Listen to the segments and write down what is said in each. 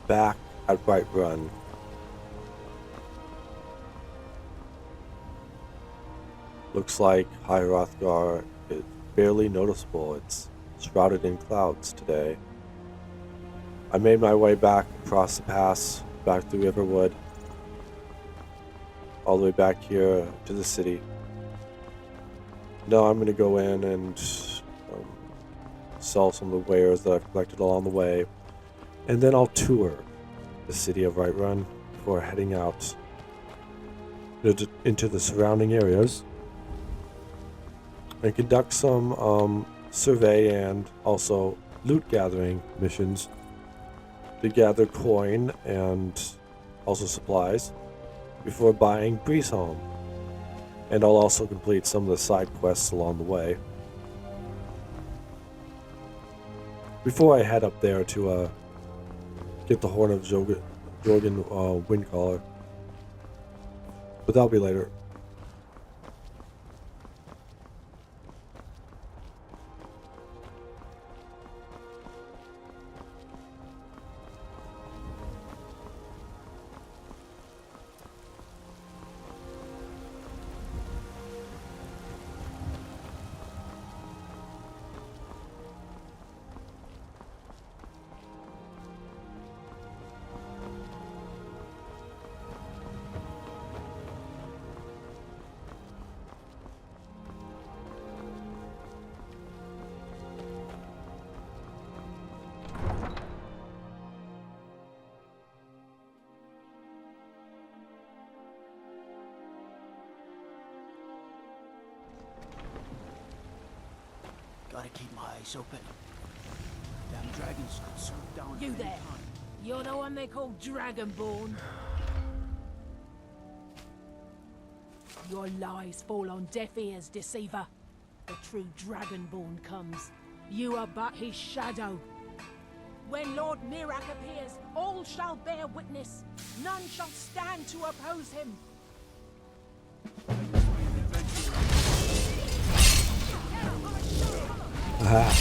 back at Whiterun. Looks like High Hrothgar is barely noticeable. It's shrouded in clouds today. I made my way back across the pass, back through Riverwood, all the way back here to the city. Now I'm going to go in and sell some of the wares that I've collected along the way, and then I'll tour the city of Whiterun before heading out into the surrounding areas and conduct some survey and also loot gathering missions to gather coin and also supplies before buying Breezehome. And I'll also complete some of the side quests along the way before I head up there to get the Horn of Jorgen Windcaller. But that'll be later. Gotta keep my eyes open. Damn dragons could swoop down. You there? You're the one they call Dragonbourne. Your lies fall on deaf ears, deceiver. The true Dragonborn comes. You are but his shadow. When Lord Mirak appears, all shall bear witness. None shall stand to oppose him. Aha.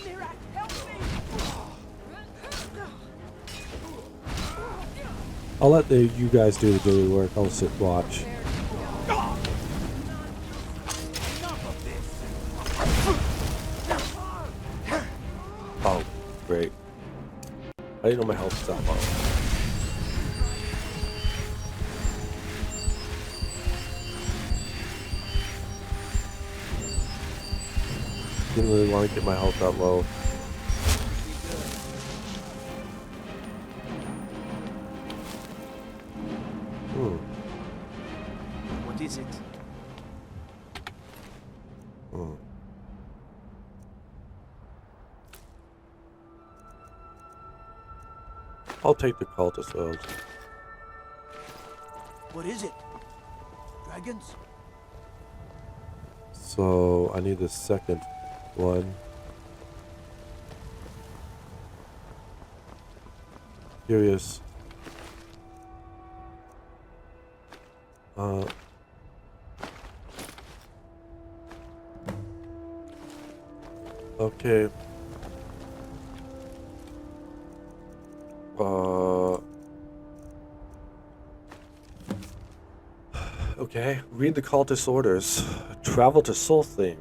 Mirak, help me! I'll let you guys do the dirty work. I'll sit watch. Oh, great. I didn't know my health was that low. Didn't really want to get my health that low. What is it? I'll take the cultist oath. What is it? Dragons? So I need the second one. Curious. Okay. Okay, read the cultist orders. Travel to Solthim.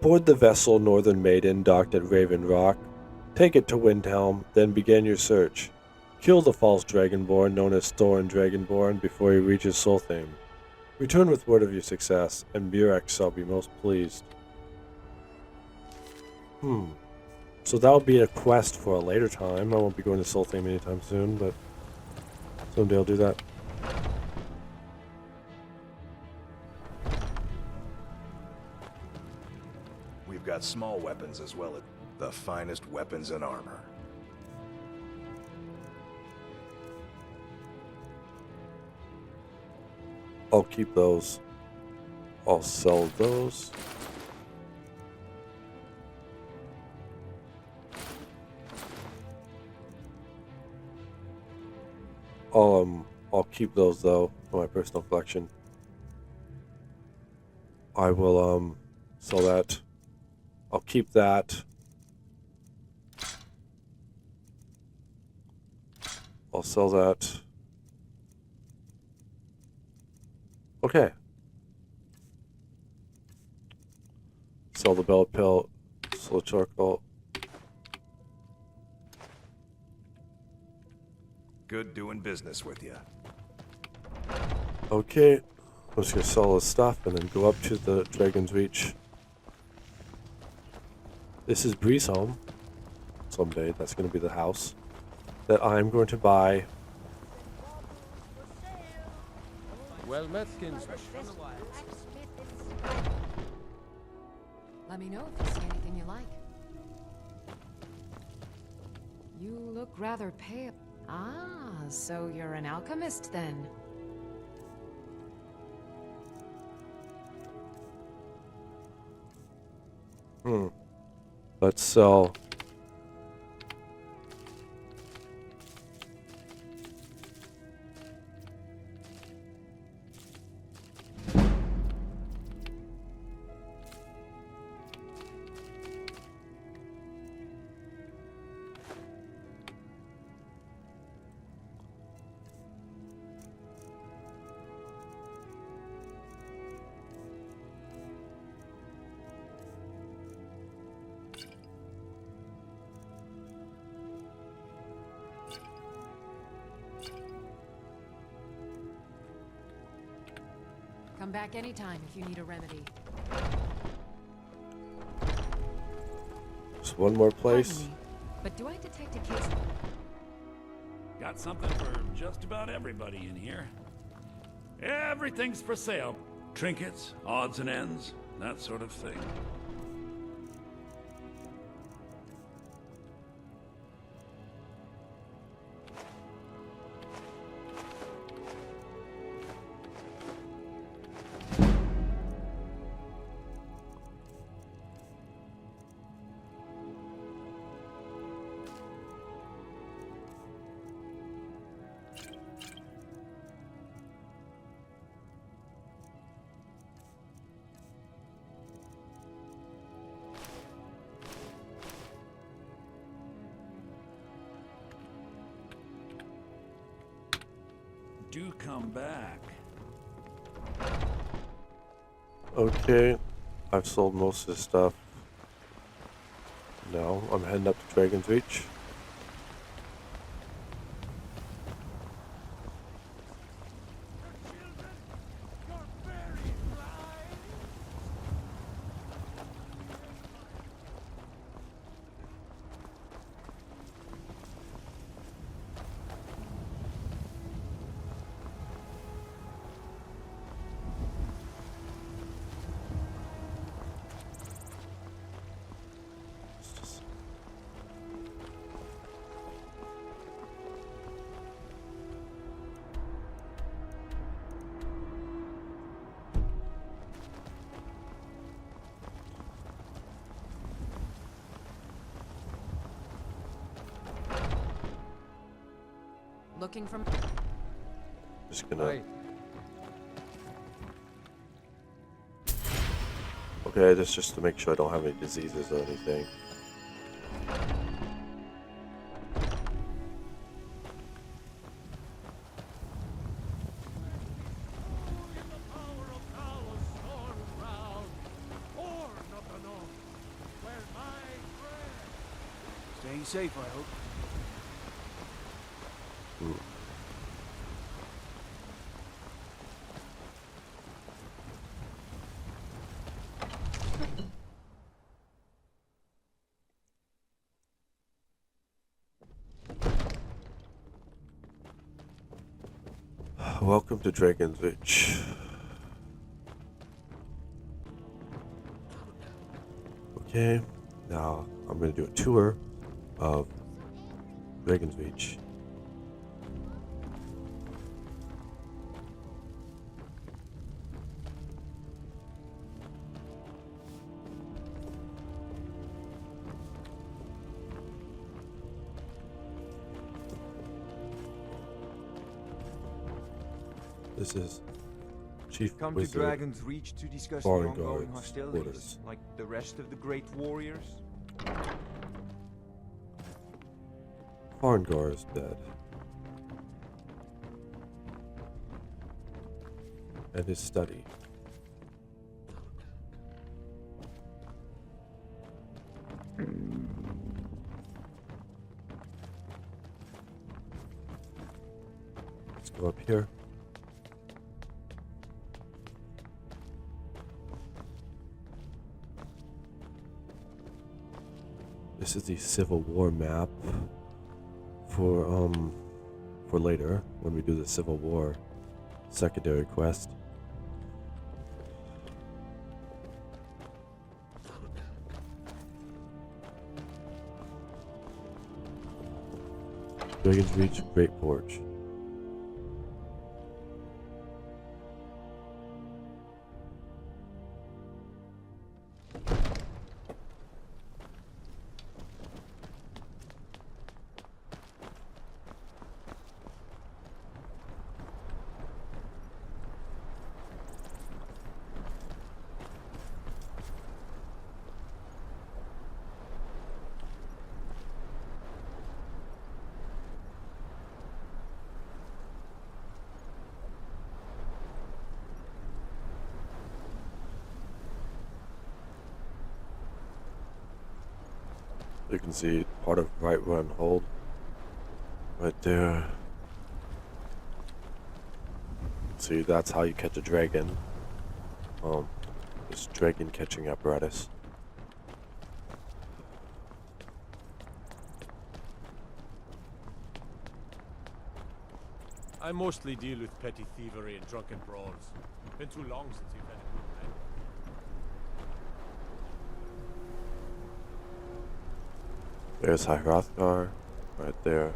Board the vessel Northern Maiden docked at Raven Rock. Take it to Windhelm, then begin your search. Kill the false Dragonborn known as Thorin Dragonbourne before he reaches Solthim. Return with word of your success, and Mirak shall be most pleased. So that'll be a quest for a later time. I won't be going to Solthim anytime soon, but someday I'll do that. We've got small weapons as well as the finest weapons and armor. I'll keep those. I'll sell those. I'll keep those though for my personal collection. I will sell that. I'll keep that. I'll sell that. Okay. Sell the bell pill. Slow charcoal. Good doing business with you. Okay. I'm just gonna sell this stuff and then go up to the Dragon's Reach. This is Breezehome. Someday that's gonna be the house that I'm going to buy. Well met, kinsman. Let me know if you see anything you like. You look rather pale. Ah, so you're an alchemist then. Let's sell. Come back anytime if you need a remedy. Just one more place. Pardon me, but do I detect a case? Got something for just about everybody in here. Everything's for sale. Trinkets, odds and ends, that sort of thing. Do come back. Okay, I've sold most of the stuff. Now I'm heading up to Dragon's Reach. Looking from... Just gonna. Right. Okay, that's just to make sure I don't have any diseases or anything. Staying safe, I hope. Welcome to Dragon's Reach. Okay, now I'm going to do a tour of Dragon's Reach. This is Chief Come to Wizard Dragon's Reach to discuss the Thorin ongoing Guard's hostilities, orders. like the rest of the great warriors? Farngar is dead. And his study. Let's go up here. This is the Civil War map for later when we do the Civil War secondary quest. Dragon's Reach, Great Forge. You can see part of Whiterun Hold right there. See, that's how you catch a dragon. This dragon catching apparatus. I mostly deal with petty thievery and drunken brawls. Been too long since you've had a good night. There's High Hrothgar right there.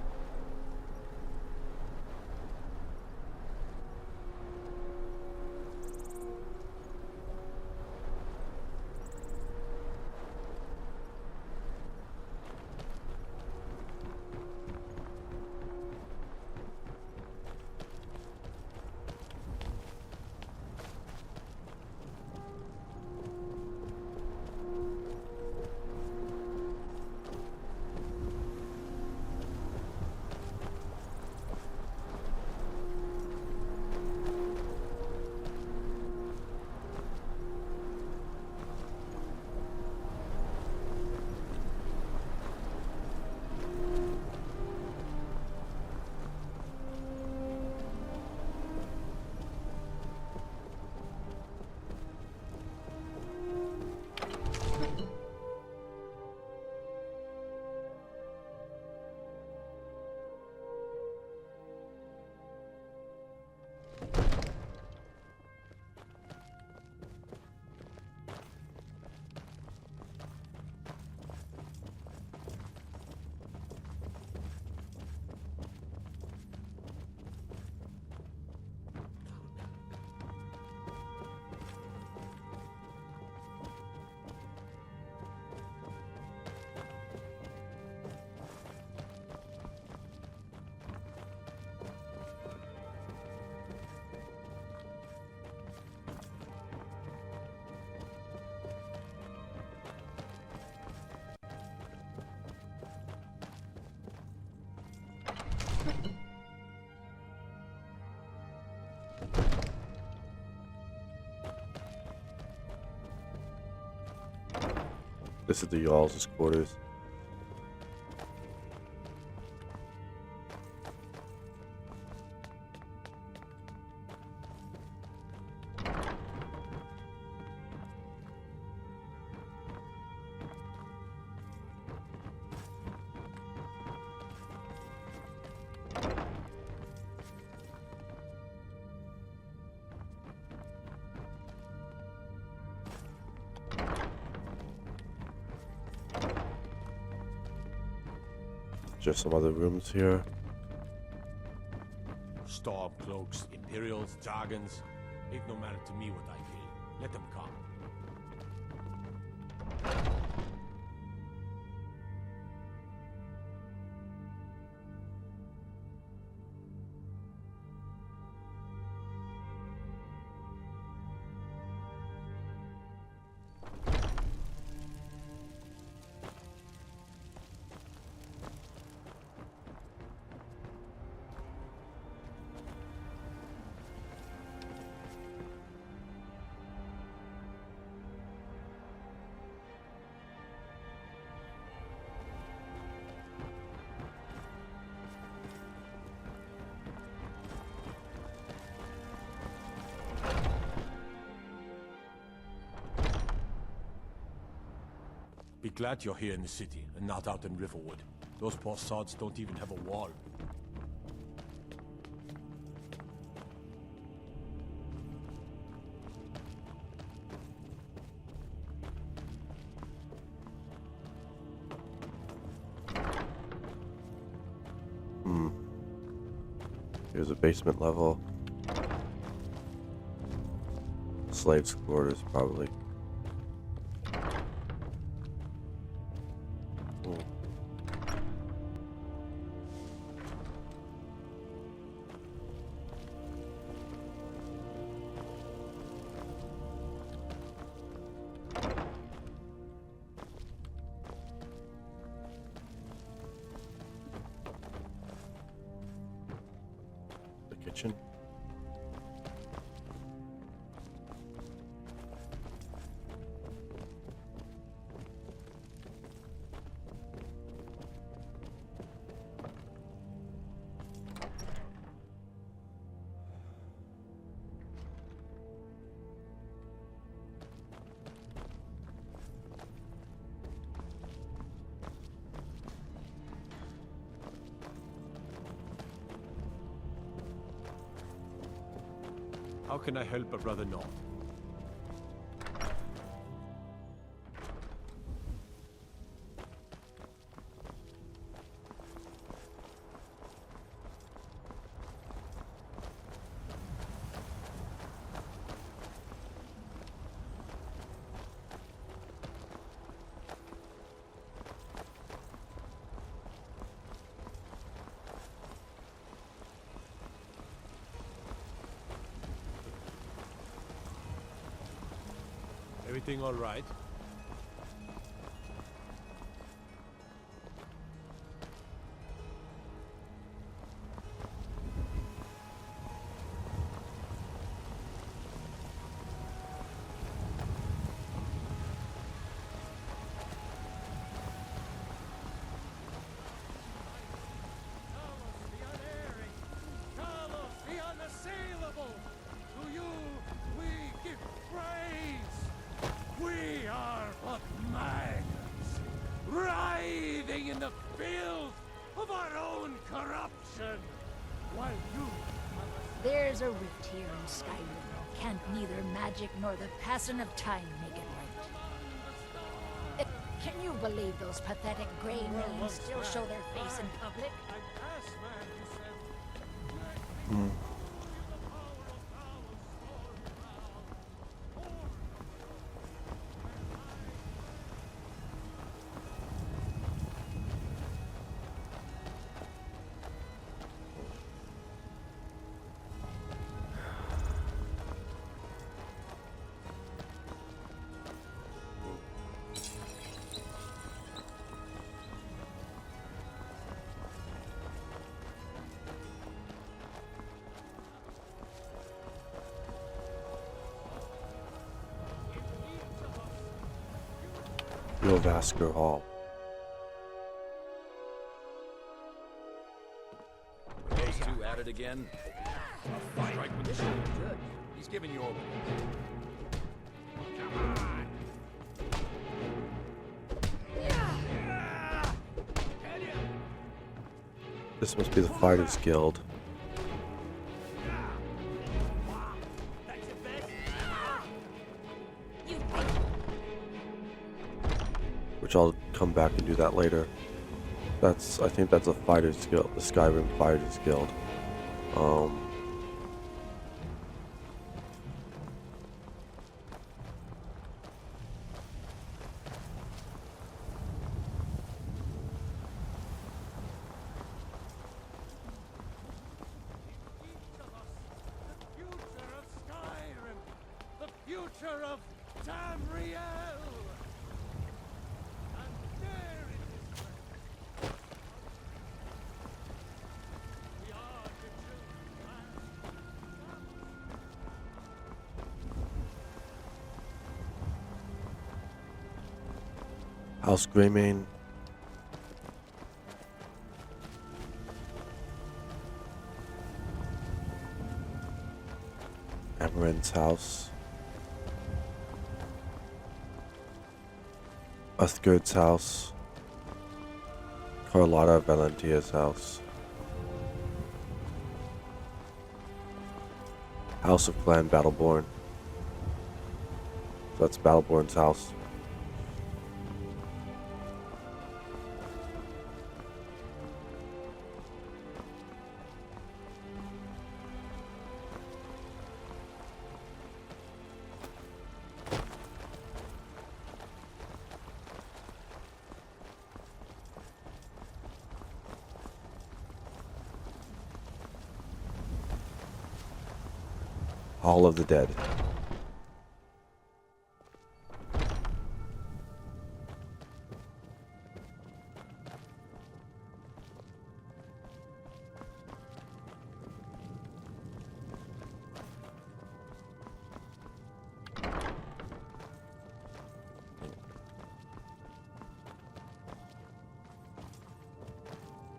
This is the Jarl's quarters. Just some other rooms here. Storm cloaks, Imperials, Jargons. It no matter to me what I kill. Let them come. Be glad you're here in the city and not out in Riverwood. Those poor sods don't even have a wall. Here's a basement level. Slaves' quarters, probably. Kitchen. How can I help a brother know? Everything all right? In the filth of our own corruption, while you... There's a rift here in Skyrim. Can't neither magic nor the passing of time make it right. Can you believe those pathetic grey names still show their face in public? Whiterun Hold. Those two at it again? Strike with the shoulder. He's giving you over. This must be the Fighters Guild. Which I'll come back and do that later. I think that's a Fighters Guild, the Skyrim Fighters Guild. House Greymane. Amaranth's house. Uthgerd's house. Carlotta Valentia's house. House of Clan Battleborn. So that's Battleborn's house. Hall of the Dead.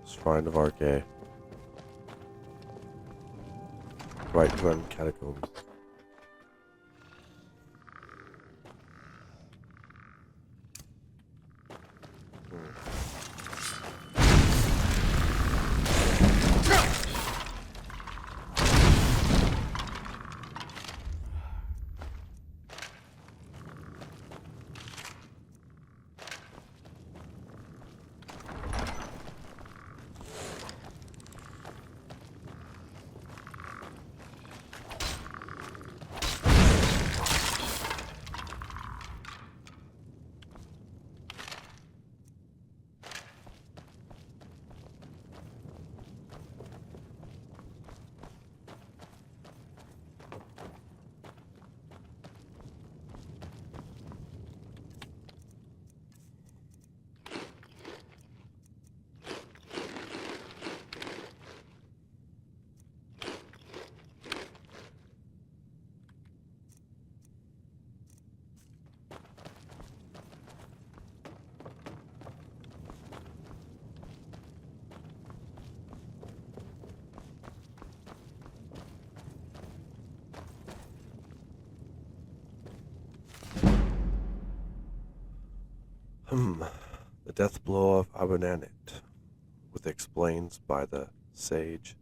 Shrine of Arche. Whiterun Catacombs. The death blow of Abernanit, with explains by the sage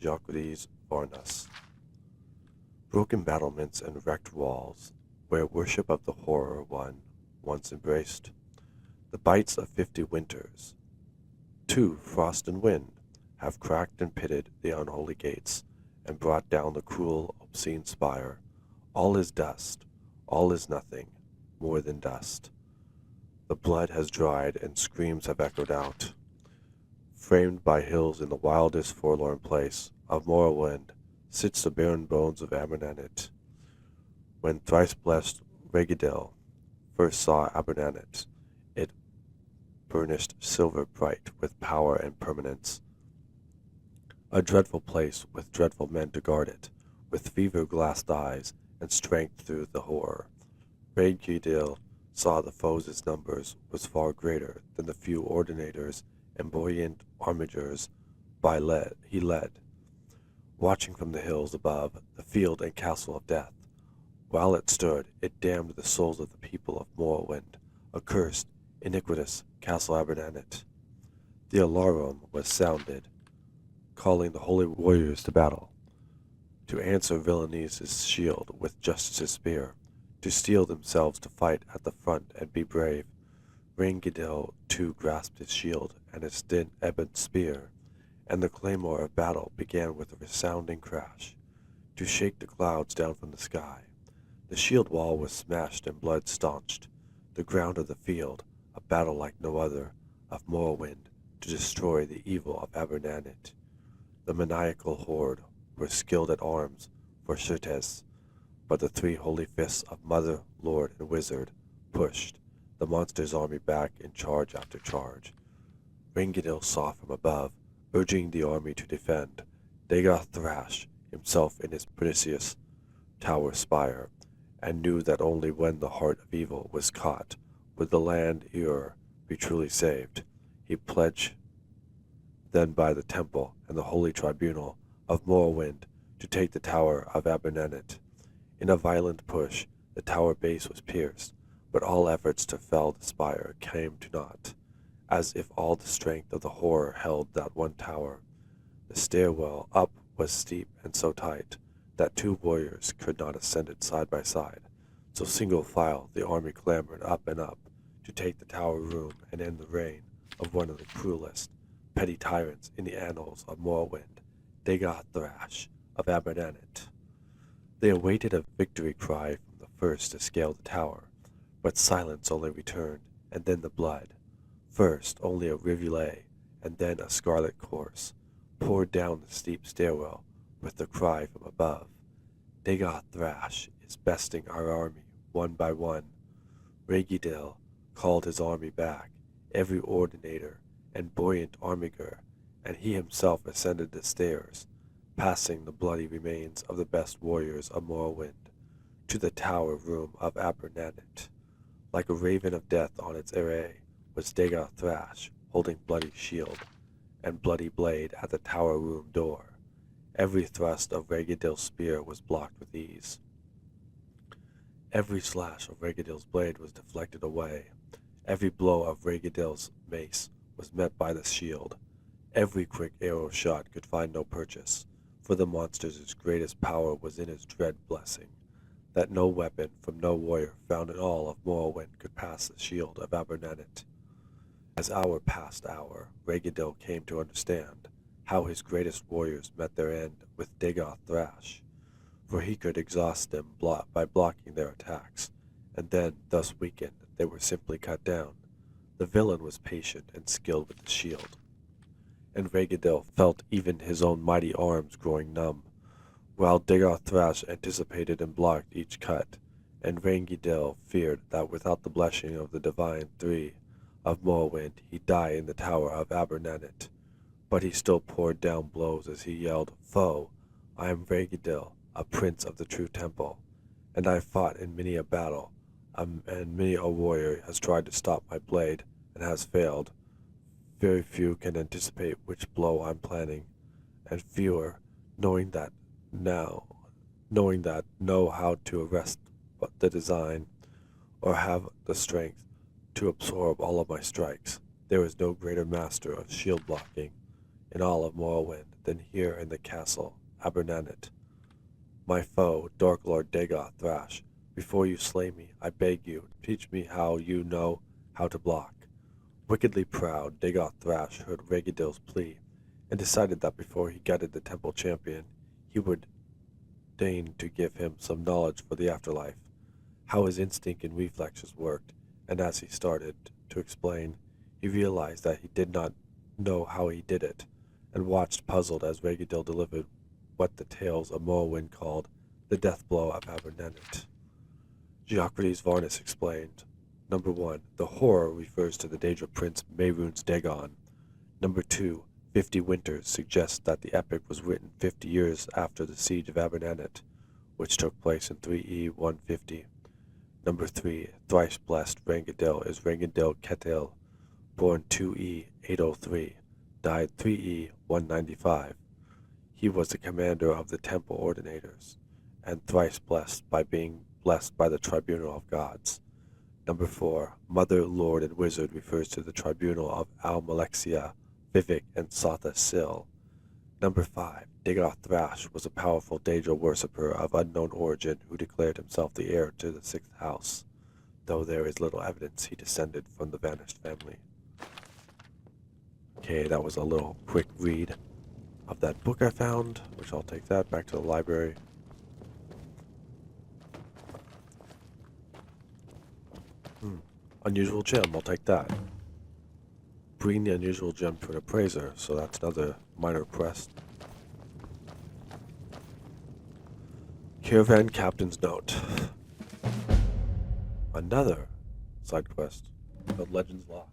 Jocrates Varnas. Broken battlements and wrecked walls, where worship of the Horror One once embraced. The bites of 50 winters. 2 frost and wind have cracked and pitted the unholy gates, and brought down the cruel, obscene spire. All is dust, all is nothing, more than dust. The blood has dried, and screams have echoed out. Framed by hills in the wildest forlorn place of Morrowind sits the barren bones of Abernanit. When thrice-blessed Regidel first saw Abernanit, it burnished silver bright with power and permanence. A dreadful place with dreadful men to guard it, with fever-glassed eyes and strength through the horror. Regidel saw the foes' numbers was far greater than the few ordinators and buoyant armigers he led. Watching from the hills above the field and castle of death, while it stood, it damned the souls of the people of Morrowind, accursed, iniquitous Castle Abernanit. The alarum was sounded, calling the holy warriors to battle, to answer villainies' shield with justice's spear, to steel themselves to fight at the front and be brave. Rangidel too grasped his shield and his ebon spear, and the claymore of battle began with a resounding crash, to shake the clouds down from the sky. The shield wall was smashed and blood staunched, the ground of the field, a battle like no other, of Morrowind, to destroy the evil of Abernanit. The maniacal horde were skilled at arms, for certes, but the 3 holy fists of Mother, Lord, and Wizard pushed the monster's army back in charge after charge. Rangidel saw from above, urging the army to defend, Dagoth Thrash, himself in his pernicious tower spire, and knew that only when the heart of evil was caught would the land be truly saved. He pledged then by the temple and the holy tribunal of Morrowind to take the tower of Abernanit. In a violent push, the tower base was pierced, but all efforts to fell the spire came to naught, as if all the strength of the horror held that one tower. The stairwell up was steep and so tight that 2 warriors could not ascend it side by side, so single file the army clambered up and up to take the tower room and end the reign of one of the cruelest, petty tyrants in the annals of Morrowind, Dagoth Thrash of Abernanet. They awaited a victory cry from the first to scale the tower, but silence only returned, and then the blood. First only a rivulet, and then a scarlet course, poured down the steep stairwell with the cry from above. Dagoth Thrash is besting our army one by one. Regidil called his army back, every ordinator and buoyant armiger, and he himself ascended the stairs, passing the bloody remains of the best warriors of Morrowind, to the tower room of Abernanet. Like a raven of death on its array was Dagoth Thrash, holding bloody shield and bloody blade at the tower room door. Every thrust of Regidil's spear was blocked with ease. Every slash of Regidil's blade was deflected away. Every blow of Regidil's mace was met by the shield. Every quick arrow shot could find no purchase, for the monster's greatest power was in his dread blessing, that no weapon from no warrior found in all of Morrowind could pass the shield of Abernanet. As hour passed hour, Regidil came to understand how his greatest warriors met their end with Dagoth Thrash, for he could exhaust them by blocking their attacks, and then, thus weakened, they were simply cut down. The villain was patient and skilled with the shield, and Regidil felt even his own mighty arms growing numb, while Dagoth Thrash anticipated and blocked each cut, and Regidil feared that without the blessing of the Divine Three of Morrowind he'd die in the tower of Abernanet. But he still poured down blows as he yelled, "Foe, I am Regidil, a prince of the true temple, and I fought in many a battle, and many a warrior has tried to stop my blade, and has failed. Very few can anticipate which blow I'm planning, and fewer, knowing that know how to arrest the design, or have the strength to absorb all of my strikes. There is no greater master of shield blocking in all of Morrowind than here in the castle, Abernanet. My foe, Dark Lord Dagoth Thrash, before you slay me, I beg you, teach me how you know how to block." Wickedly proud, Dagoth Thrash heard Regidil's plea, and decided that before he gutted the temple champion, he would deign to give him some knowledge for the afterlife, how his instinct and reflexes worked, and as he started to explain, he realized that he did not know how he did it, and watched puzzled as Regidil delivered what the tales of Morrowind called the death blow of Abernanet. Geocrates Varnus explained, Number 1, the horror refers to the Daedra Prince Mehrunes Dagon. Number 2, 50 Winters suggests that the epic was written 50 years after the siege of Abernanet, which took place in 3E 150. Number 3, thrice blessed Regidil is Regidil Ketil, born 2E 803, died 3E 195. He was the commander of the Temple Ordinators, and thrice blessed by being blessed by the Tribunal of Gods. Number 4, Mother, Lord, and Wizard refers to the Tribunal of Almalexia, Vivek, and Sotha Sil. Number 5, Dagoth Thrash was a powerful Daedra worshipper of unknown origin who declared himself the heir to the 6th house, though there is little evidence he descended from the vanished family. Okay, that was a little quick read of that book I found, which I'll take that back to the library. Unusual gem, I'll take that. Bring the unusual gem to an appraiser, so that's another minor quest. Caravan Captain's Note. Another side quest called Legends Lost.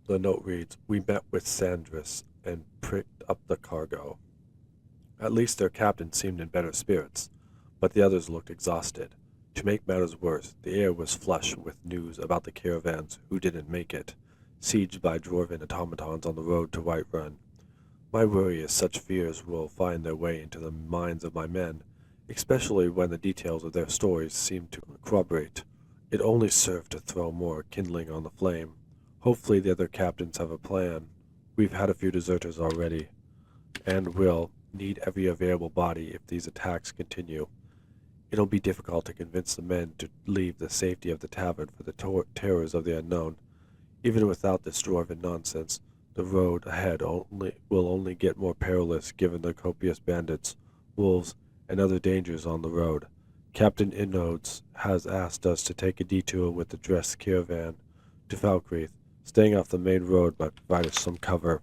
The note reads, "We met with Sandris and pricked up the cargo. At least their captain seemed in better spirits, but the others looked exhausted. To make matters worse, the air was flush with news about the caravans who didn't make it, sieged by dwarven automatons on the road to Whiterun. My worry is such fears will find their way into the minds of my men, especially when the details of their stories seem to corroborate. It only served to throw more kindling on the flame. Hopefully the other captains have a plan. We've had a few deserters already, and will need every available body if these attacks continue. It'll be difficult to convince the men to leave the safety of the tavern for the terrors of the unknown. Even without this dwarven nonsense, the road ahead will only get more perilous given the copious bandits, wolves, and other dangers on the road. Captain Inodes has asked us to take a detour with the dress caravan to Falkreath. Staying off the main road might provide us some cover.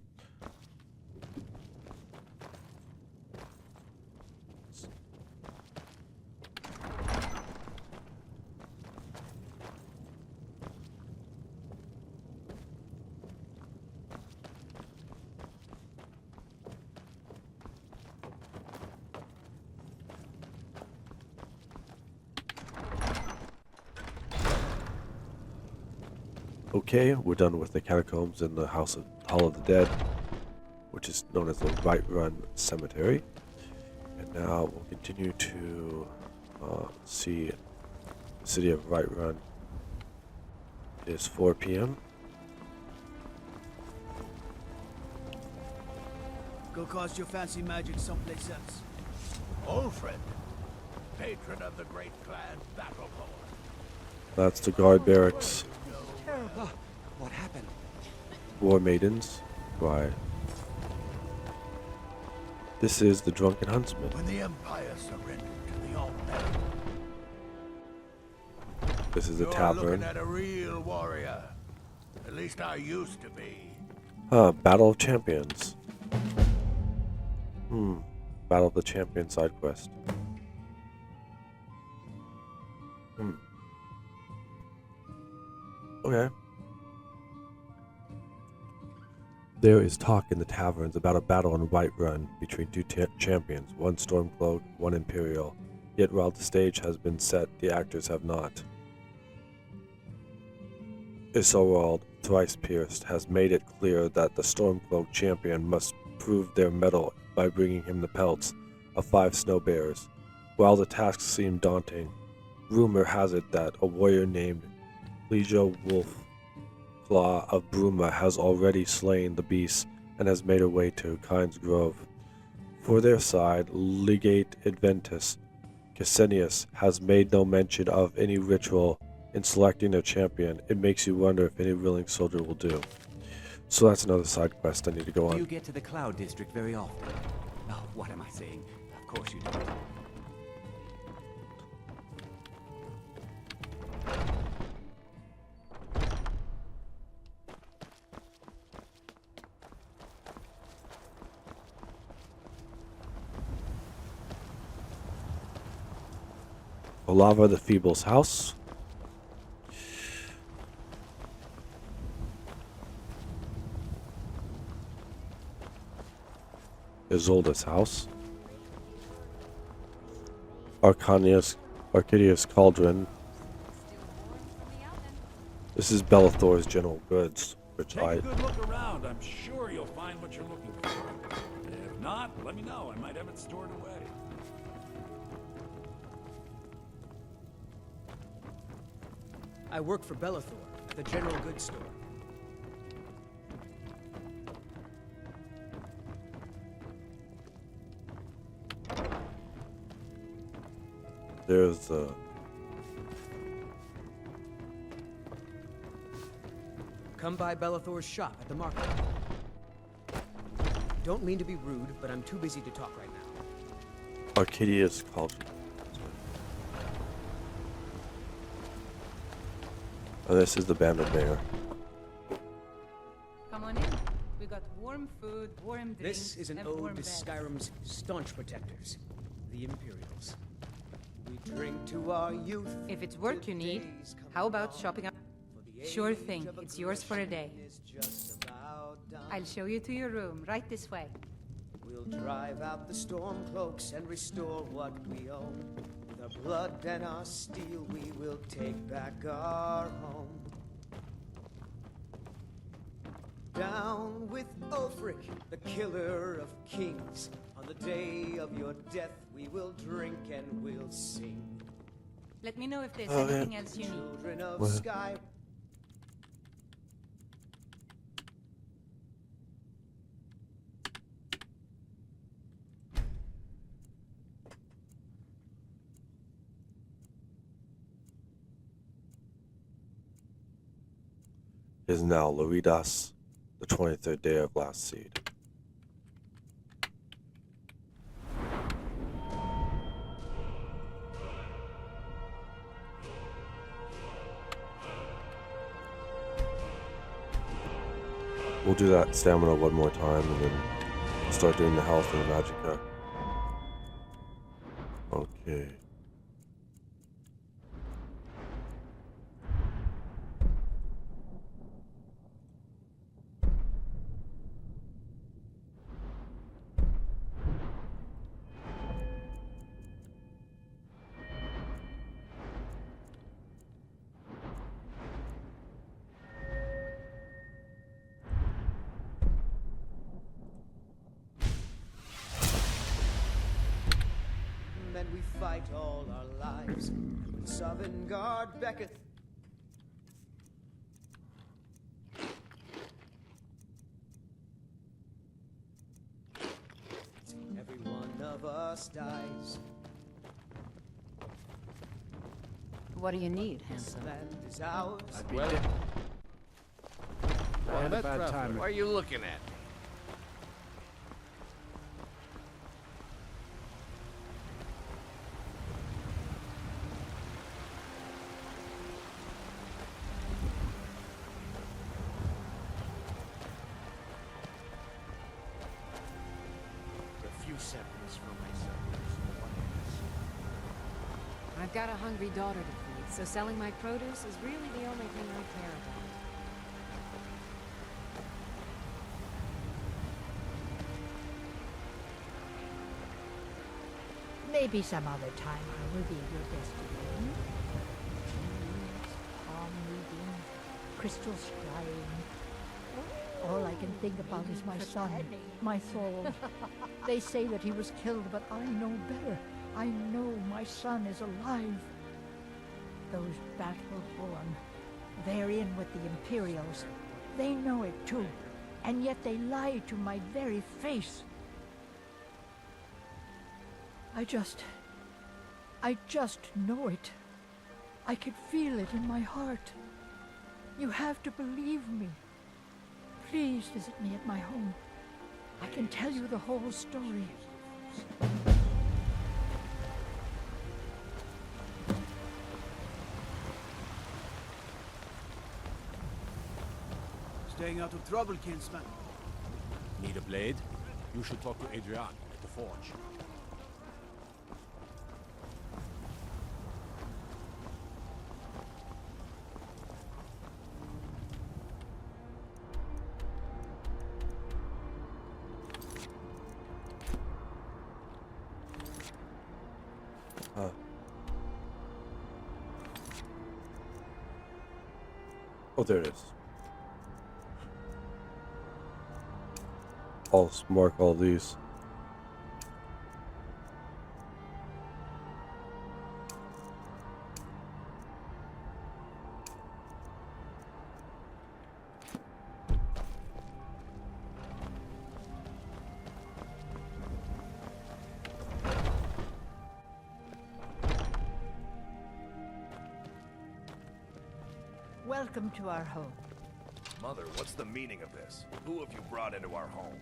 Okay, we're done with the catacombs in the Hall of the Dead, which is known as the Whiterun Cemetery. And now we'll continue to see the city of Whiterun. It is 4 p.m. Go cast your fancy magic someplace else. Ulfred, patron of the great clan Battleborn. That's the guard barracks. What happened? War maidens. Why? This is the drunken huntsman. When the Empire surrendered to the Alt-Meta, This is the you're tavern. looking at a real warrior. At least I used to be. Battle of Champions. Battle of the Champions side quest. Okay. There is talk in the taverns about a battle in Whiterun between two champions, one Stormcloak, one Imperial. Yet while the stage has been set, the actors have not. Isolald, thrice pierced, has made it clear that the Stormcloak champion must prove their mettle by bringing him the pelts of 5 snow bears. While the tasks seem daunting, rumor has it that a warrior named Legia Wolfclaw of Bruma has already slain the beasts and has made her way to Kyne's Grove. For their side, Legate Adventus Cassinius has made no mention of any ritual in selecting their champion. It makes you wonder if any willing soldier will do. So that's another side quest I need to go Do on. you get to the Cloud District very often? Oh, what am I saying? Of course you do. Olava the Feeble's house. Isolda's house. Arcadius Cauldron. This is Bellathor's general goods, which Take a good look around. I'm sure you'll find what you're looking for. If not, let me know. I might have it stored away. I work for Bellathor, the general goods store. there's Come by Bellathor's shop at the market. Don't mean to be rude, but I'm too busy to talk right now. Arcadius Cauldron. Oh, this is the Bandit Mayor. Come on in. We got warm food, warm drinks, This is an and ode warm to beds. Skyrim's staunch protectors, the Imperials. We drink to our youth. If it's work you need, how about shopping up? Sure thing. It's yours for a day. I'll show you to your room, right this way. We'll drive out the Stormcloaks and restore what we own. With our blood and our steel, we will take back our home. Down with Ulfric, the killer of kings. On the day of your death, we will drink and we'll sing. Let me know if there's Okay. anything else you need. Children of What? Sky. It is now Loidas, the 23rd day of last seed. We'll do that stamina one more time and then start doing the health and the magicka. Okay. Then we fight all our lives. When Sovngarde becketh. Every one of us dies. What do you need, handsome? Land is ours. Well, I had a bad time. What are you looking at? A few seconds for myself. I've got a hungry daughter to feed, so selling my produce is really the only thing I care about. Maybe some other time I will be your destiny. Palm reading, crystals crying. All I can think about is my son, my Thorold. They say that he was killed, but I know better. I know my son is alive. Those Battleborn, they're in with the Imperials. They know it too, and yet they lie to my very face. I just know it. I can feel it in my heart. You have to believe me. Please visit me at my home. I can tell you the whole story. Staying out of trouble, kinsman. Need a blade? You should talk to Adrian at the forge. Oh, there it is. I'll mark all these. Welcome to our home. Mother, what's the meaning of this? Who have you brought into our home?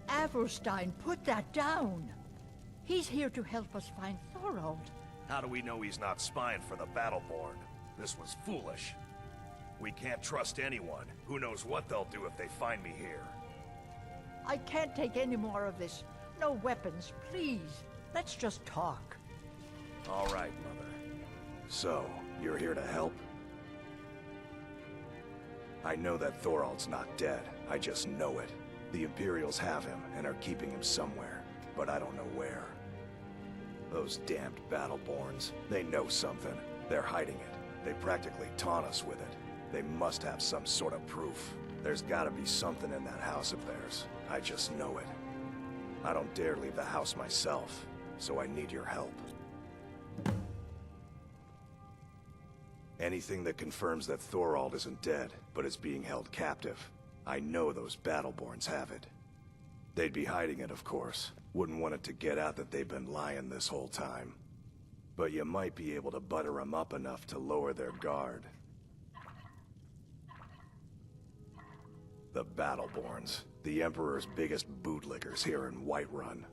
Avrstein, put that down. He's here to help us find Thorold. How do we know he's not spying for the Battleborn? This was foolish. We can't trust anyone. Who knows what they'll do if they find me here? I can't take any more of this. No weapons, please. Let's just talk. All right, Mother. So, you're here to help? I know that Thorold's not dead. I just know it. The Imperials have him and are keeping him somewhere, but I don't know where. Those damned Battleborns, they know something. They're hiding it. They practically taunt us with it. They must have some sort of proof. There's gotta be something in that house of theirs. I just know it. I don't dare leave the house myself, so I need your help. Anything that confirms that Thorald isn't dead, but is being held captive. I know those Battleborns have it. They'd be hiding it, of course. Wouldn't want it to get out that they've been lying this whole time. But you might be able to butter them up enough to lower their guard. The Battleborns, the Emperor's biggest bootlickers here in Whiterun.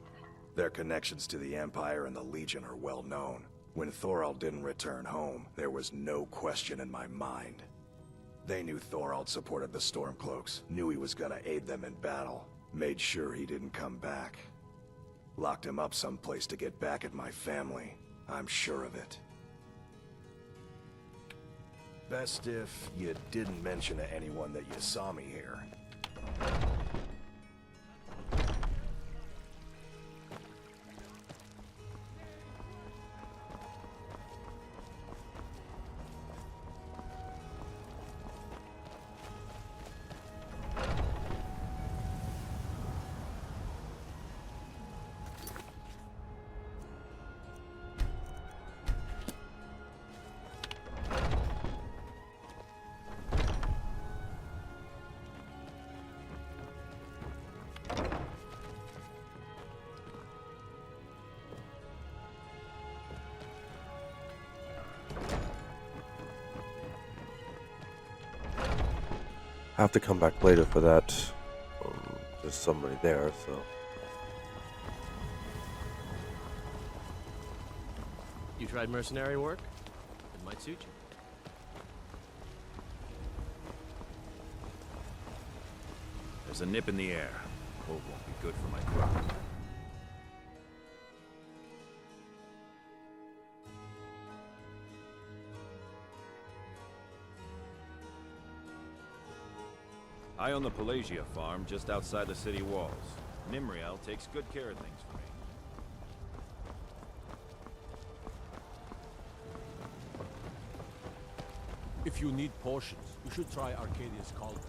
Their connections to the Empire and the Legion are well known. When Thorald didn't return home, there was no question in my mind. They knew Thorald supported the Stormcloaks, knew he was gonna aid them in battle, made sure he didn't come back. Locked him up someplace to get back at my family. I'm sure of it. Best if you didn't mention to anyone that you saw me here. I have to come back later for that. There's somebody there, so. You tried mercenary work? It might suit you. There's a nip in the air. Hold won't be good for my throat. I own the Pelagia farm just outside the city walls. Nimriel takes good care of things for me. If you need potions, you should try Arcadia's Cauldron.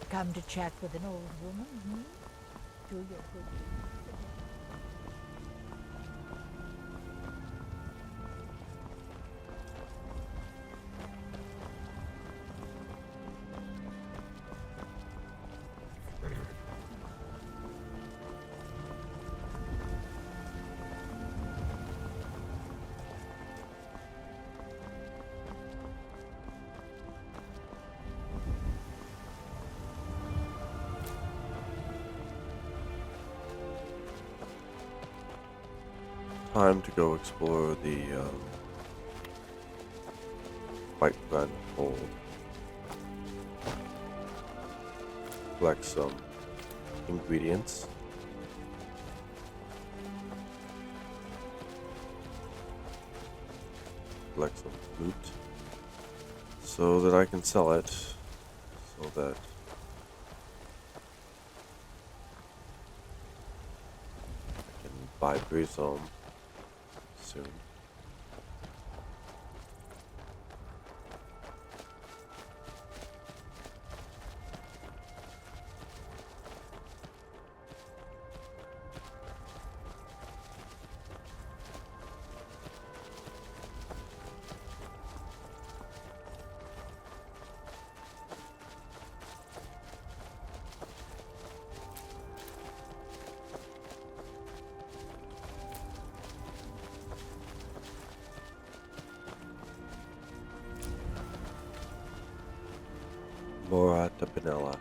Come to chat with an old woman, hmm? Do your good. Time to go explore the Whiterun Hold. Collect some ingredients. Collect some loot. So that I can sell it. So that I can buy Breezehome soon. Laura de Pinella.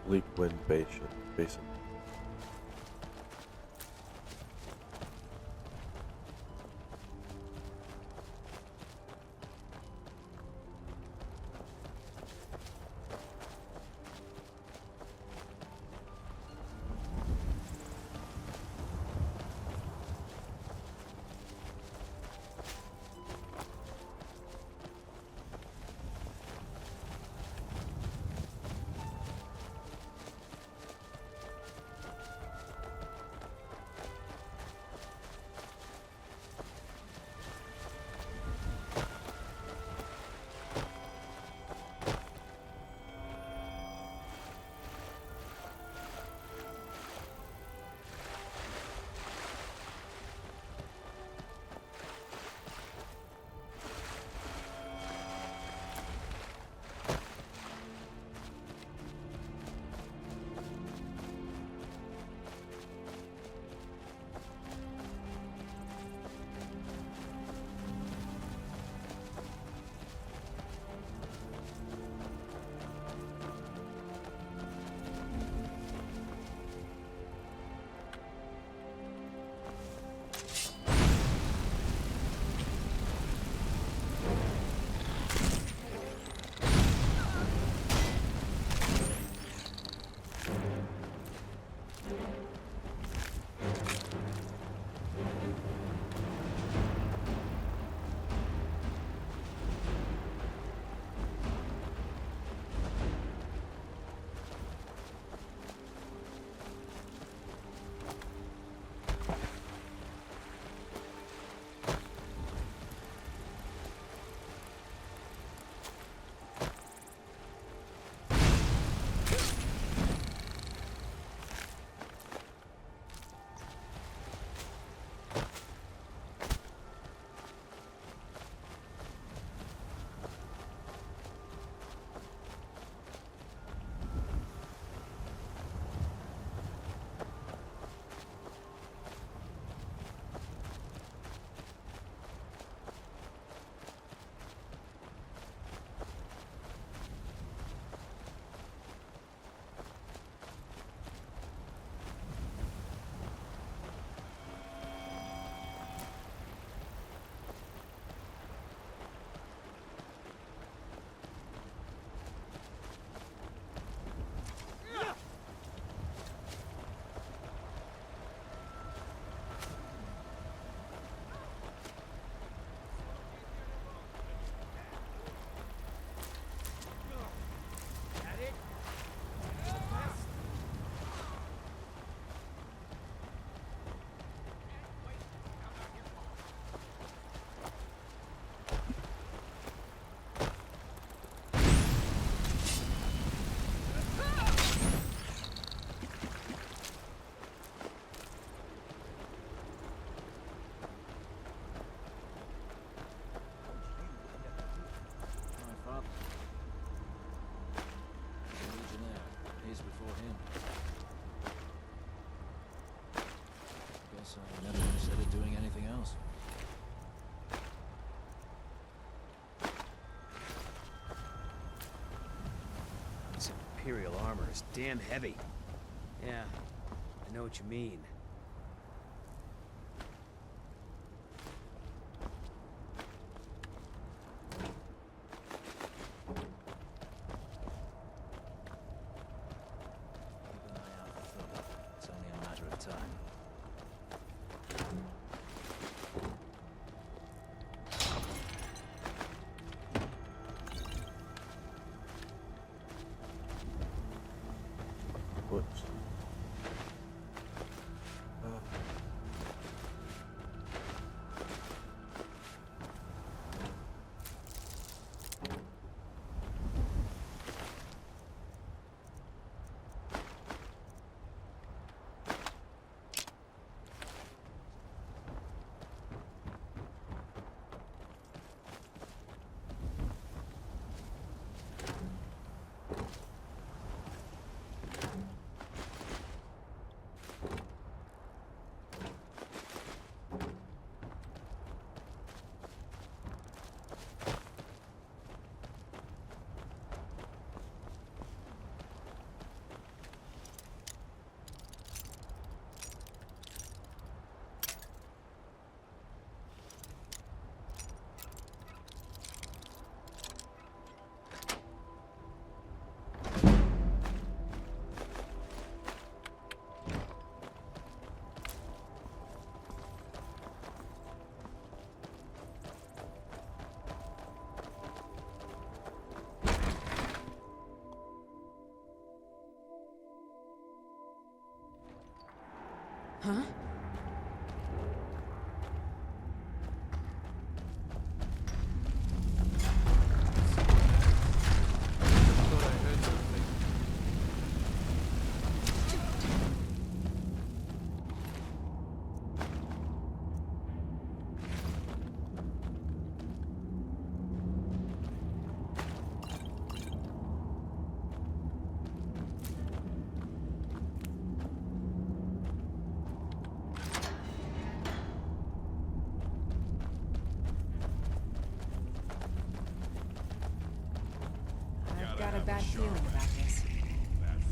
Bleak Wind Basin. Imperial armor is damn heavy. Yeah, I know what you mean. Keep an eye out for trouble. It's only a matter of time. Whoops. Huh? I've got a bad feeling about this. Huh?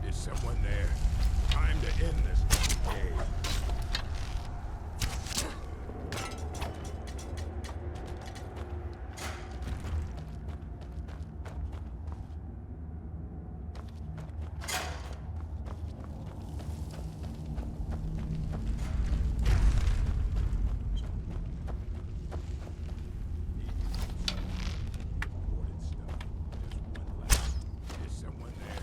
Is someone there? Time to end this game. Is someone there?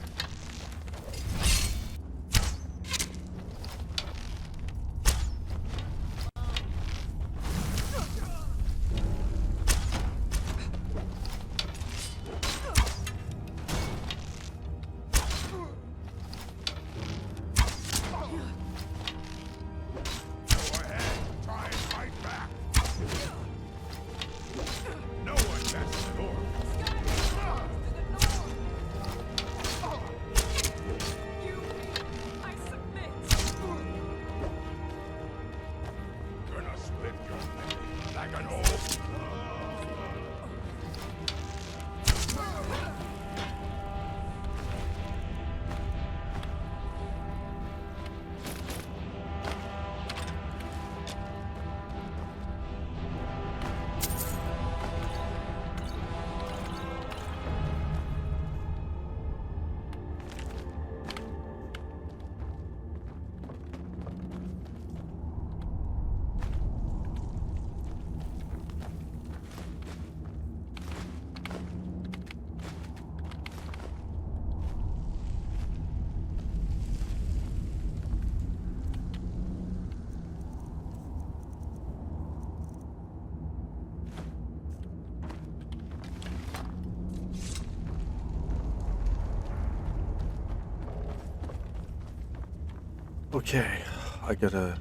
Okay, I gotta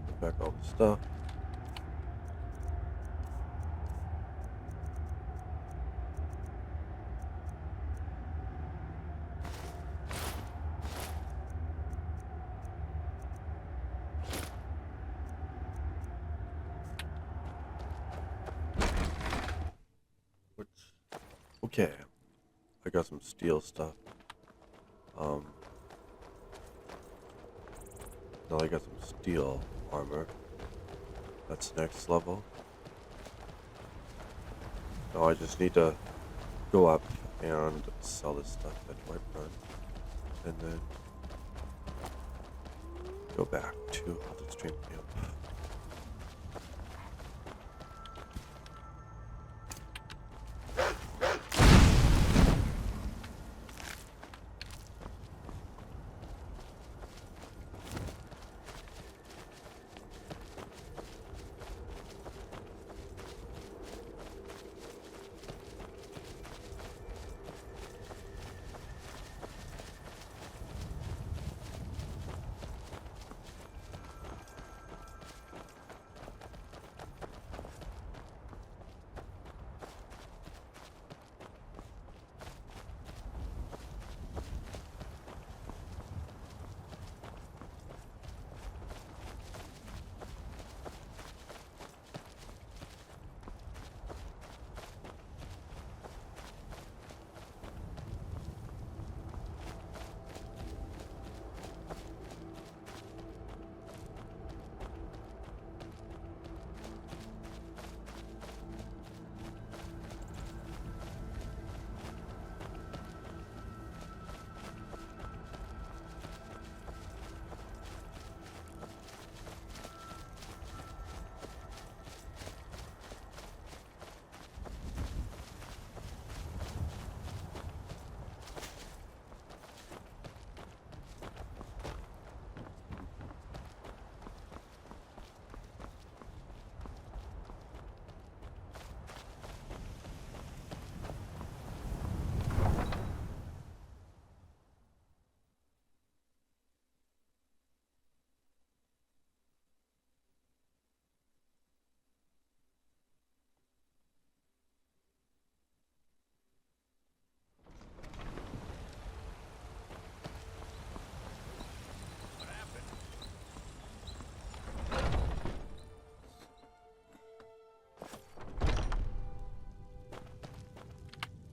put back all the stuff. Okay, I got some steel stuff. Now I got some steel armor. That's next level. Now I just need to go up and sell this stuff at Whiterun, and then go back to the stream camp.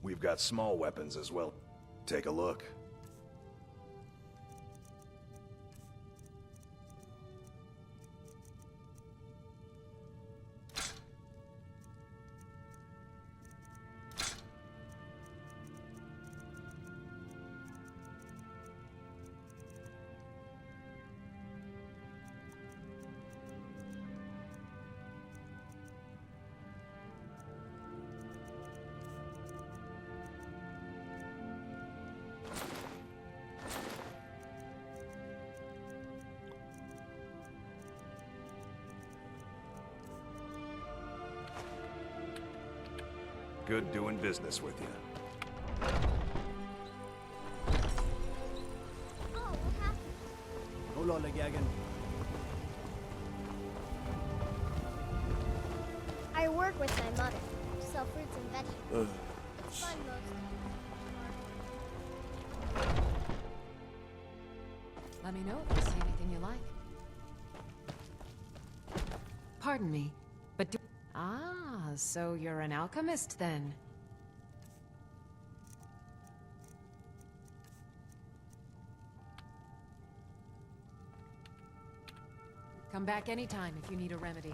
We've got small weapons as well. Take a look. Good doing business with you. Hold on, Gagan. I work with my mother. Sell fruits and vegetables. It's fun most of Let me know if you see anything you like. Pardon me, but do... Ah, so you're an alchemist then? Come back anytime if you need a remedy.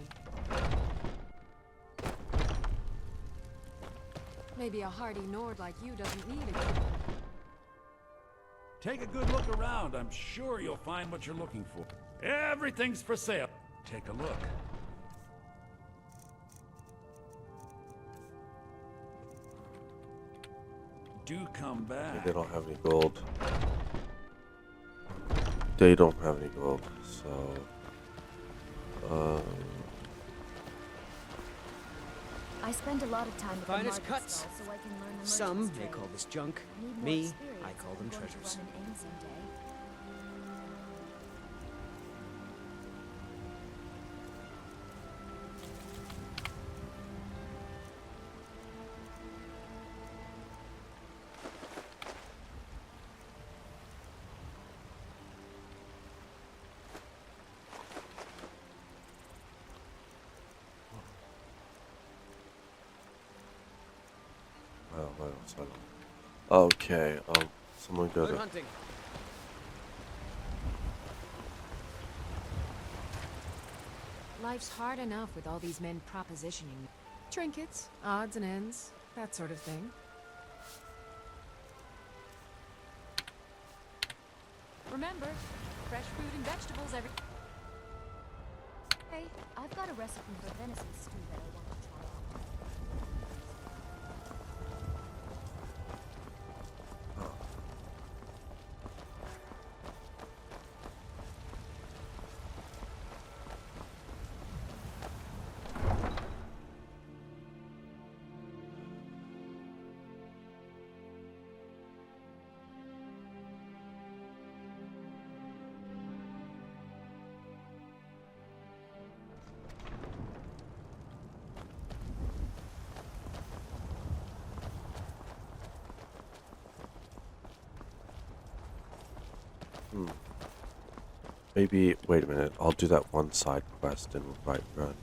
Maybe a hardy Nord like you doesn't need a cure. Take a good look around. I'm sure you'll find what you're looking for. Everything's for sale. Take a look. Do come back. They don't have any gold. They don't have any gold, so... I spend a lot of time at the Finest market cuts. stall so I can learn the Some merchant's may trade. call this junk. I need more Me, experience I if call I'm them going to treasures. run an inn someday. What else? I don't. Okay. Someone go Good to. hunting. Life's hard enough with all these men propositioning. Trinkets, odds and ends, that sort of thing. Remember, fresh fruit and vegetables every... Hey, I've got a recipe for venison stew that I want to try out. Maybe. Wait a minute. I'll do that one side quest in Whiterun.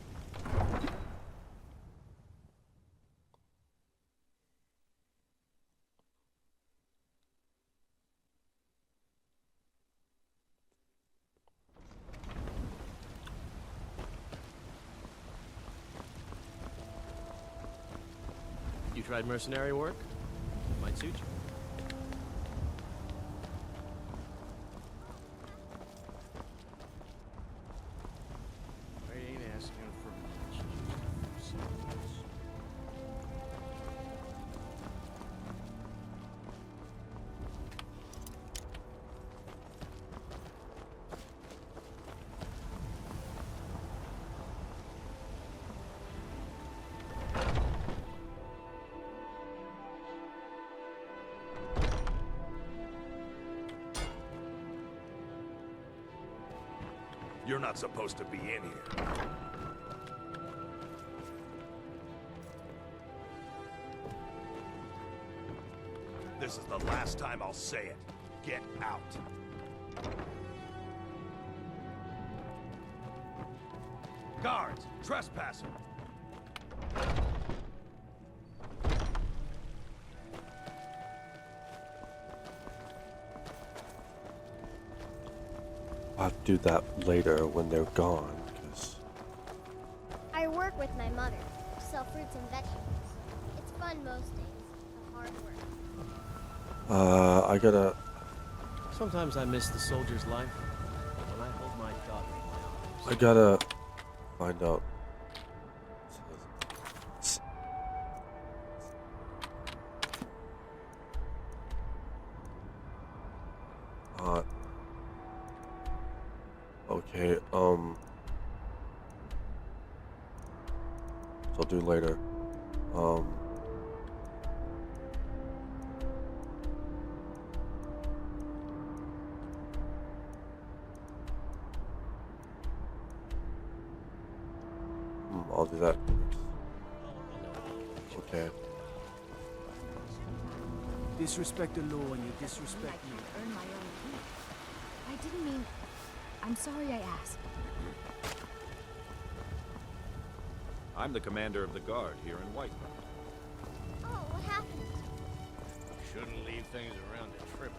You tried mercenary work? It might suit you. I ain't asking for much. You're not supposed to be in here. This is the last time I'll say it. Get out. Guards! Trespasser! I'll do that later when they're gone, because... I work with my mother. Sell fruits and vegetables. It's fun most days, but hard work. I gotta... Sometimes I miss the soldier's life. But when I hold my daughter in my arms... I gotta find out... Okay, so I'll do later. I'll do that. Okay. Disrespect the law and you disrespect me. Earn my own keep. I didn't mean... I'm sorry I asked. I'm the commander of the guard here in Whiterun. Oh, what happened? Shouldn't leave things around to trip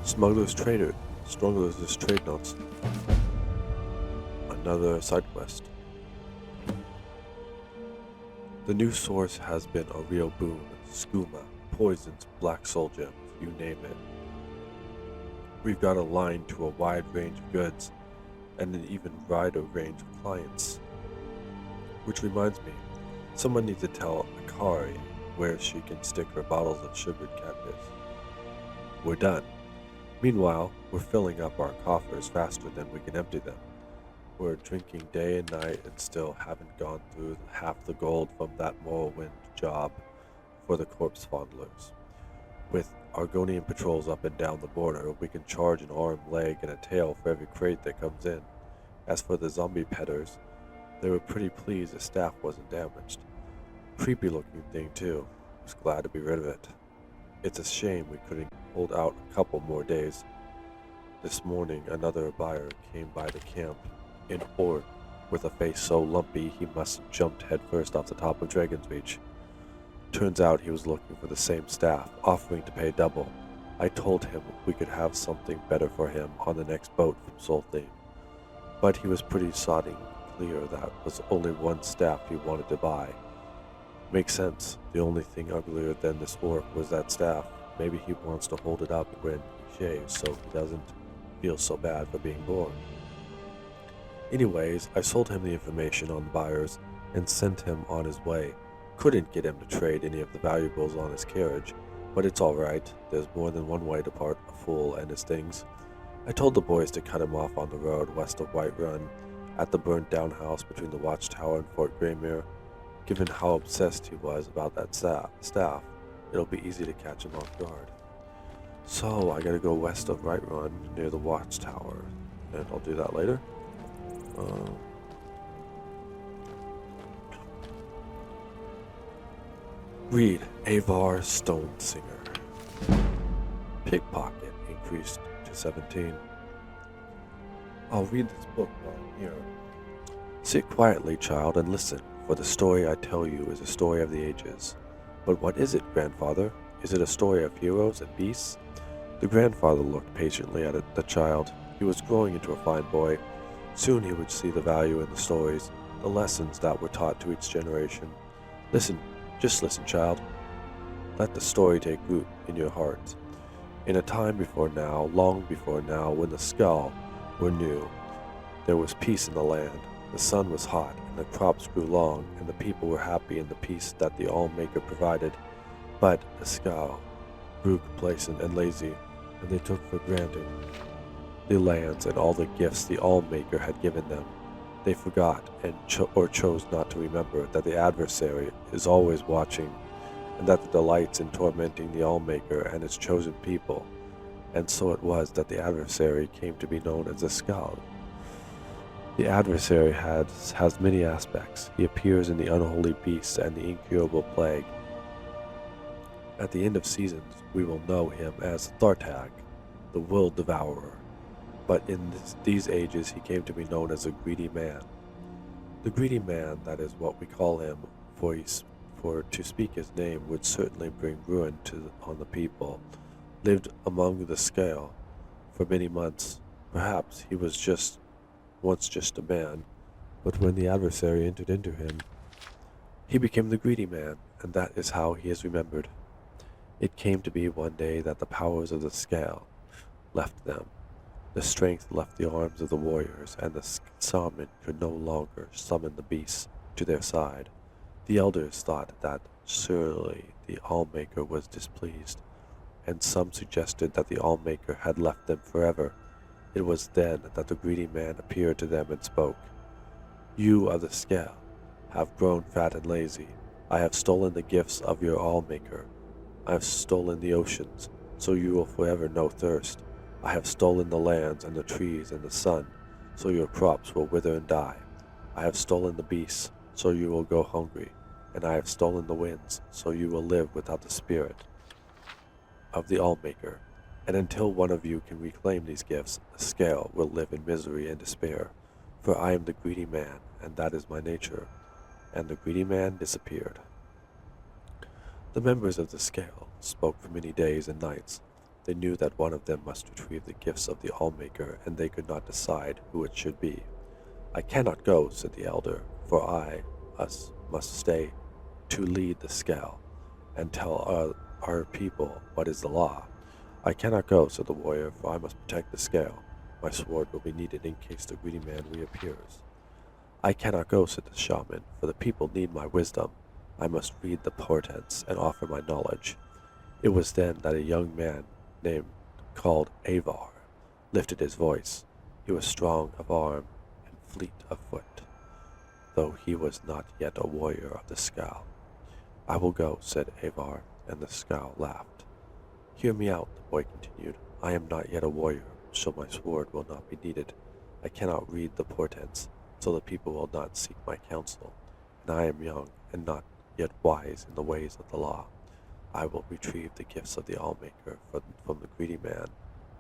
Smuggler's Trader. Smuggler's Trade Notes. Another side quest. The new source has been a real boon. Skooma, poisons, black soul gems, you name it. We've got a line to a wide range of goods, and an even wider range of clients. Which reminds me, someone needs to tell Akari where she can stick her bottles of sugared cactus. We're done. Meanwhile, we're filling up our coffers faster than we can empty them. We're drinking day and night and still haven't gone through half the gold from that Morrowind job for the corpse fondlers. With Argonian patrols up and down the border, we can charge an arm, leg, and a tail for every crate that comes in. As for the zombie pedders, they were pretty pleased the staff wasn't damaged. Creepy looking thing too. Was glad to be rid of it. It's a shame we couldn't hold out a couple more days. This morning, another buyer came by the camp in Ord with a face so lumpy he must have jumped headfirst off the top of Dragon's Reach. Turns out he was looking for the same staff, offering to pay double. I told him we could have something better for him on the next boat from Solthane, but he was pretty sodding clear that was only one staff he wanted to buy. Makes sense. The only thing uglier than this orc was that staff. Maybe he wants to hold it up when he shaves so he doesn't feel so bad for being born. Anyways, I sold him the information on the buyers and sent him on his way. Couldn't get him to trade any of the valuables on his carriage, but it's alright. There's more than one way to part a fool and his things. I told the boys to cut him off on the road west of Whiterun, at the burnt down house between the watchtower and Fort Greymere. Given how obsessed he was about that staff, it'll be easy to catch him off guard. So I gotta go west of Whiterun near the watchtower, and I'll do that later. Read Avar Stonesinger. Pickpocket increased to 17. I'll read this book while I'm here. Sit quietly, child, and listen, for the story I tell you is a story of the ages. But what is it, grandfather? Is it a story of heroes and beasts? The grandfather looked patiently at the child. He was growing into a fine boy. Soon he would see the value in the stories, the lessons that were taught to each generation. Listen, just listen, child. Let the story take root in your heart. In a time before now, long before now, when the skull were new, there was peace in the land. The sun was hot, and the crops grew long, and the people were happy in the peace that the Allmaker provided. But the Skau grew complacent and lazy, and they took for granted the lands and all the gifts the Allmaker had given them. They forgot and chose not to remember that the adversary is always watching, and that the delights in tormenting the Allmaker and his chosen people. And so it was that the adversary came to be known as the Skau. The adversary has many aspects. He appears in the unholy beasts and the incurable plague. At the end of seasons, we will know him as Thartag, the world devourer. But in these ages, he came to be known as a greedy man. The greedy man, that is what we call him, for to speak his name would certainly bring ruin on the people, lived among the Skau for many months. Perhaps he was once just a man, but when the adversary entered into him, he became the greedy man, and that is how he is remembered. It came to be one day that the powers of the Skau left them. The strength left the arms of the warriors, and the Sarmen could no longer summon the beasts to their side. The elders thought that surely the Allmaker was displeased, and some suggested that the Allmaker had left them forever. It was then that the greedy man appeared to them and spoke. You of the scale have grown fat and lazy. I have stolen the gifts of your Allmaker. I have stolen the oceans, so you will forever know thirst. I have stolen the lands and the trees and the sun, so your crops will wither and die. I have stolen the beasts, so you will go hungry, and I have stolen the winds, so you will live without the spirit of the Allmaker. And until one of you can reclaim these gifts, the scale will live in misery and despair. For I am the greedy man, and that is my nature. And the greedy man disappeared. The members of the scale spoke for many days and nights. They knew that one of them must retrieve the gifts of the Allmaker, and they could not decide who it should be. I cannot go, said the elder, for us must stay to lead the scale, and tell our people what is the law. I cannot go, said the warrior, for I must protect the scale. My sword will be needed in case the greedy man reappears. I cannot go, said the shaman, for the people need my wisdom. I must read the portents and offer my knowledge. It was then that a young man called Avar lifted his voice. He was strong of arm and fleet of foot, though he was not yet a warrior of the Scowl. I will go, said Avar, and the Scowl laughed. Hear me out, the boy continued. I am not yet a warrior, so my sword will not be needed. I cannot read the portents, so the people will not seek my counsel, and I am young and not yet wise in the ways of the law. I will retrieve the gifts of the Allmaker from the greedy man.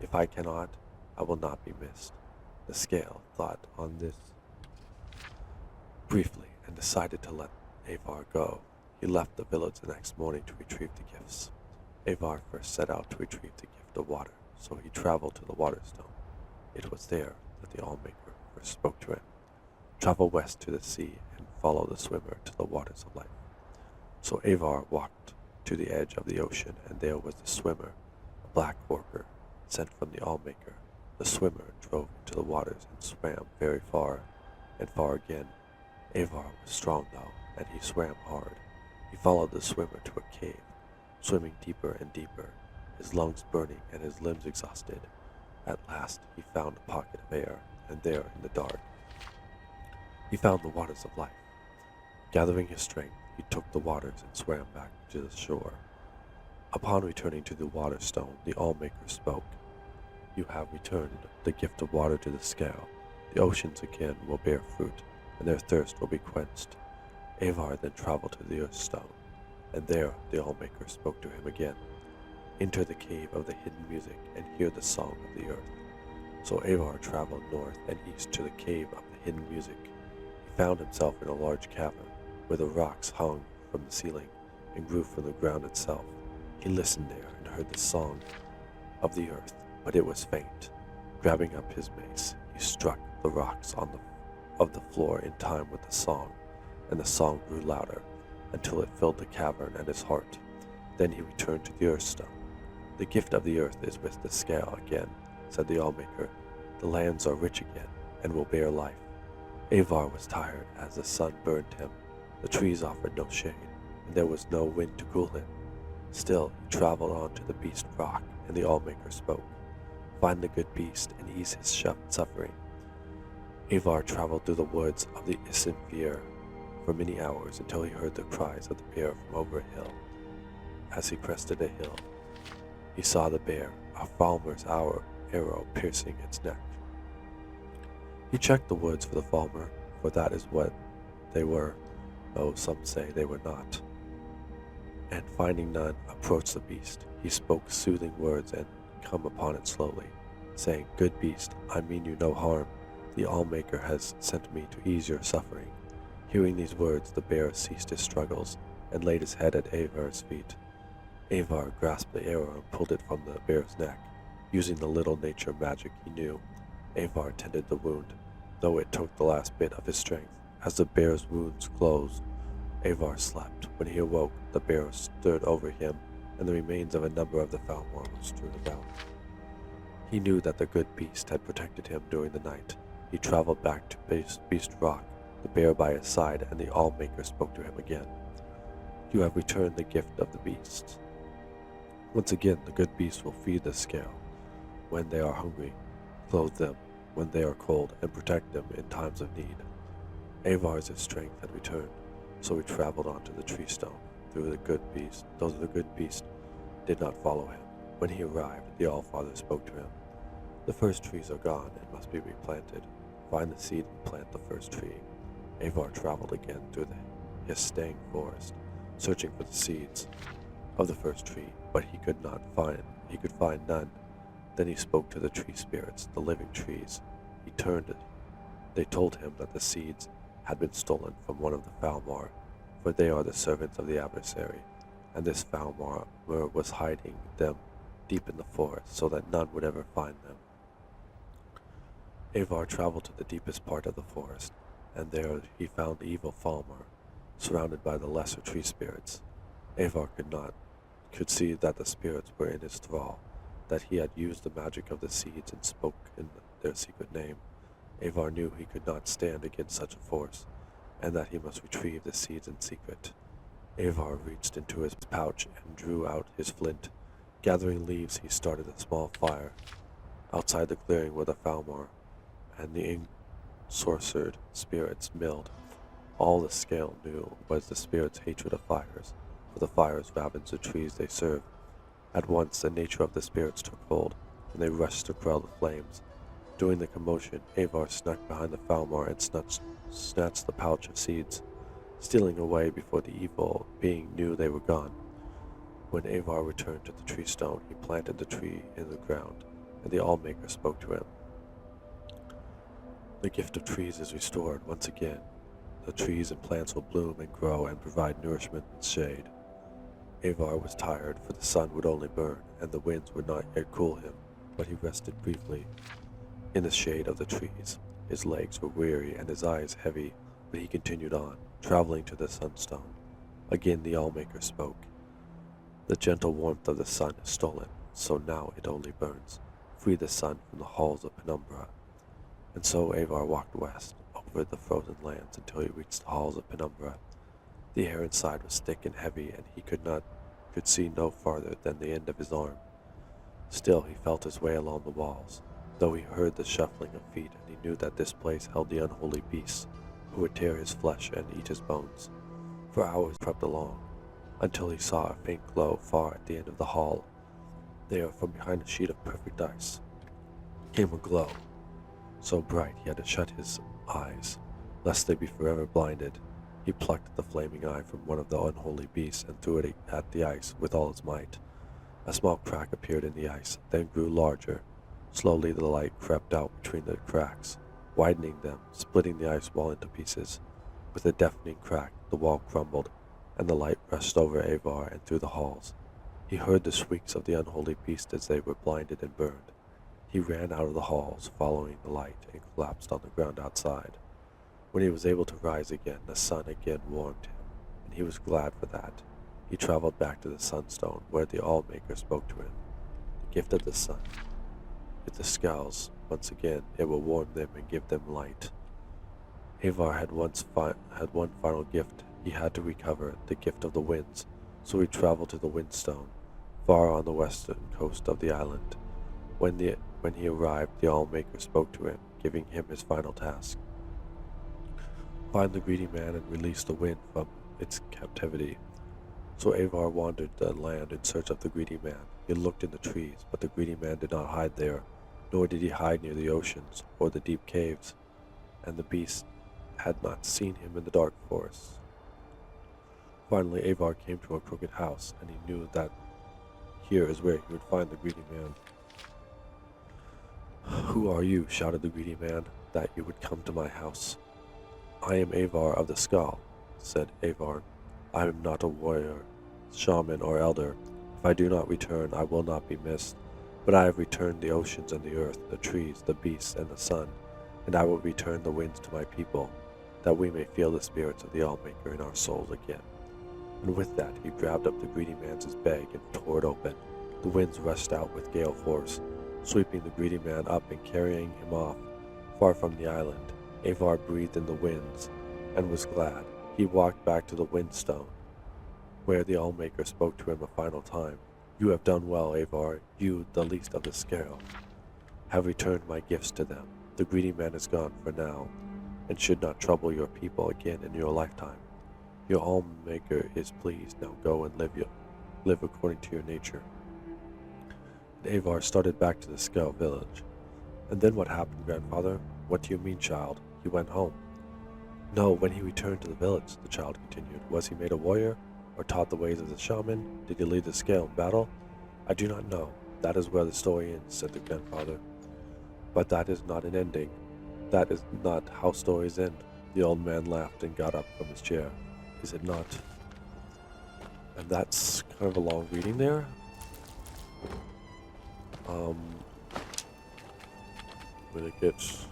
If I cannot, I will not be missed. The scale thought on this briefly and decided to let Avar go. He left the village the next morning to retrieve the gifts. Avar first set out to retrieve the gift of water, so he traveled to the Waterstone. It was there that the Allmaker first spoke to him. Travel west to the sea and follow the swimmer to the waters of life. So Avar walked to the edge of the ocean, and there was the swimmer, a black worker sent from the Allmaker. The swimmer drove into the waters and swam very far, and far again. Avar was strong, though, and he swam hard. He followed the swimmer to a cave, swimming deeper and deeper, his lungs burning and his limbs exhausted. At last he found a pocket of air, and there, in the dark, he found the waters of life. Gathering his strength, he took the waters and swam back to the shore. Upon returning to the Waterstone, the Allmaker spoke. You have returned the gift of water to the scale. The oceans again will bear fruit, and their thirst will be quenched. Avar then traveled to the Earthstone, and there the Allmaker spoke to him again. Enter the cave of the hidden music and hear the song of the earth. So Avar traveled north and east to the cave of the hidden music. He found himself in a large cavern, where the rocks hung from the ceiling and grew from the ground itself. He listened there and heard the song of the earth, but it was faint. Grabbing up his mace, he struck the rocks of the floor in time with the song, and the song grew louder until it filled the cavern and his heart. Then he returned to the Earthstone. The gift of the earth is with the scale again, said the Allmaker. The lands are rich again and will bear life. Avar was tired as the sun burned him. The trees offered no shade, and there was no wind to cool him. Still, he traveled on to the beast rock, and the Allmaker spoke. Find the good beast and ease his suffering. Avar traveled through the woods of the Isinfir for many hours until he heard the cries of the bear from over a hill. As he crested a hill, he saw the bear, a Falmer's arrow piercing its neck. He checked the woods for the Falmer, for that is what they were, though some say they were not. And finding none, approached the beast. He spoke soothing words and come upon it slowly, saying, Good beast, I mean you no harm. The Allmaker has sent me to ease your suffering. Hearing these words, the bear ceased his struggles and laid his head at Avar's feet. Avar grasped the arrow and pulled it from the bear's neck. Using the little nature magic he knew, Avar tended the wound, though it took the last bit of his strength. As the bear's wounds closed, Avar slept. When he awoke, the bear stood over him, and the remains of a number of the Falmer were strewn about. He knew that the good beast had protected him during the night. He traveled back to Beast Rock, the bear by his side, and the Allmaker spoke to him again. You have returned the gift of the beasts. Once again, the good beast will feed the scale when they are hungry, clothe them when they are cold, and protect them in times of need. Avar's strength had returned, so he traveled onto the tree stone through the good beast. Though the good beast did not follow him. When he arrived, the Allfather spoke to him. The first trees are gone and must be replanted. Find the seed and plant the first tree. Avar traveled again through the Histang forest, searching for the seeds of the first tree, but he could find none. Then he spoke to the tree spirits, the living trees. They told him that the seeds had been stolen from one of the Falmar, for they are the servants of the adversary, and this Falmar was hiding them deep in the forest so that none would ever find them. Avar traveled to the deepest part of the forest, and there he found the evil Falmar, surrounded by the lesser tree spirits. Avar could see that the spirits were in his thrall, that he had used the magic of the seeds and spoke in their secret name. Avar knew he could not stand against such a force, and that he must retrieve the seeds in secret. Avar reached into his pouch and drew out his flint. Gathering leaves, he started a small fire outside the clearing where the Falmar and the ensorcered spirits milled. All the scale knew was the spirits' hatred of fires, for the fires ravaged the trees they served. At once the nature of the spirits took hold, and they rushed to quell the flames. During the commotion, Avar snuck behind the Falmar and snatched the pouch of seeds, stealing away before the evil being knew they were gone. When Avar returned to the tree stone, he planted the tree in the ground, and the Allmaker spoke to him. The gift of trees is restored once again. The trees and plants will bloom and grow and provide nourishment and shade. Avar was tired, for the sun would only burn, and the winds would not yet cool him, but he rested briefly in the shade of the trees. His legs were weary and his eyes heavy, but he continued on, traveling to the sunstone. Again the Allmaker spoke. The gentle warmth of the sun is stolen, so now it only burns. Free the sun from the halls of penumbra. And so Avar walked west, over the frozen lands, until he reached the halls of penumbra. The air inside was thick and heavy, and he could see no farther than the end of his arm. Still he felt his way along the walls, though he heard the shuffling of feet, and he knew that this place held the unholy beasts, who would tear his flesh and eat his bones. For hours he crept along, until he saw a faint glow far at the end of the hall. There, from behind a sheet of perfect ice, came a glow, so bright he had to shut his eyes, lest they be forever blinded. He plucked the flaming eye from one of the unholy beasts and threw it at the ice with all his might. A small crack appeared in the ice, then grew larger. Slowly the light crept out between the cracks, widening them, splitting the ice wall into pieces. With a deafening crack, the wall crumbled, and the light rushed over Avar and through the halls. He heard the shrieks of the unholy beast as they were blinded and burned. He ran out of the halls, following the light, and collapsed on the ground outside. When he was able to rise again, the sun again warmed him, and he was glad for that. He traveled back to the sunstone, where the Allmaker spoke to him. The gift of the sun. If the scowls, once again, it will warm them and give them light. Avar had one final gift he had to recover, the gift of the winds, so he traveled to the Windstone, far on the western coast of the island. When he arrived, the Allmaker spoke to him, giving him his final task. Find the greedy man and release the wind from its captivity. So Avar wandered the land in search of the greedy man. He looked in the trees, but the greedy man did not hide there, nor did he hide near the oceans or the deep caves, and the beast had not seen him in the dark forests. Finally, Avar came to a crooked house, and he knew that here is where he would find the greedy man. "Who are you," shouted the greedy man, "that you would come to my house?" "I am Avar of the Skull," said Avar. "I am not a warrior, shaman, or elder. If I do not return, I will not be missed. But I have returned the oceans and the earth, the trees, the beasts, and the sun, and I will return the winds to my people, that we may feel the spirits of the Allmaker in our souls again." And with that, he grabbed up the greedy man's bag and tore it open. The winds rushed out with gale force, sweeping the greedy man up and carrying him off, far from the island. Avar breathed in the winds, and was glad. He walked back to the Windstone, where the Allmaker spoke to him a final time. You have done well, Avar. You, the least of the scale, have returned my gifts to them. The greedy man is gone for now, and should not trouble your people again in your lifetime. Your Almmaker is pleased. Now go and live according to your nature. And Avar started back to the Skull village. And then what happened, grandfather? What do you mean, child? He went home. No, when he returned to the village, the child continued. Was he made a warrior, or taught the ways of the shaman? Did he lead the Scale in battle? I do not know. That is where the story ends, said the grandfather. But that is not an ending. That is not how stories end. The old man laughed and got up from his chair. Is it not? And that's kind of a long reading there. When it gets...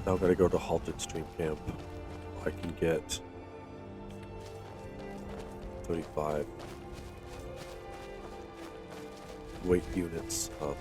Now I've got to go to Halted Stream Camp. I can get 35 weight units of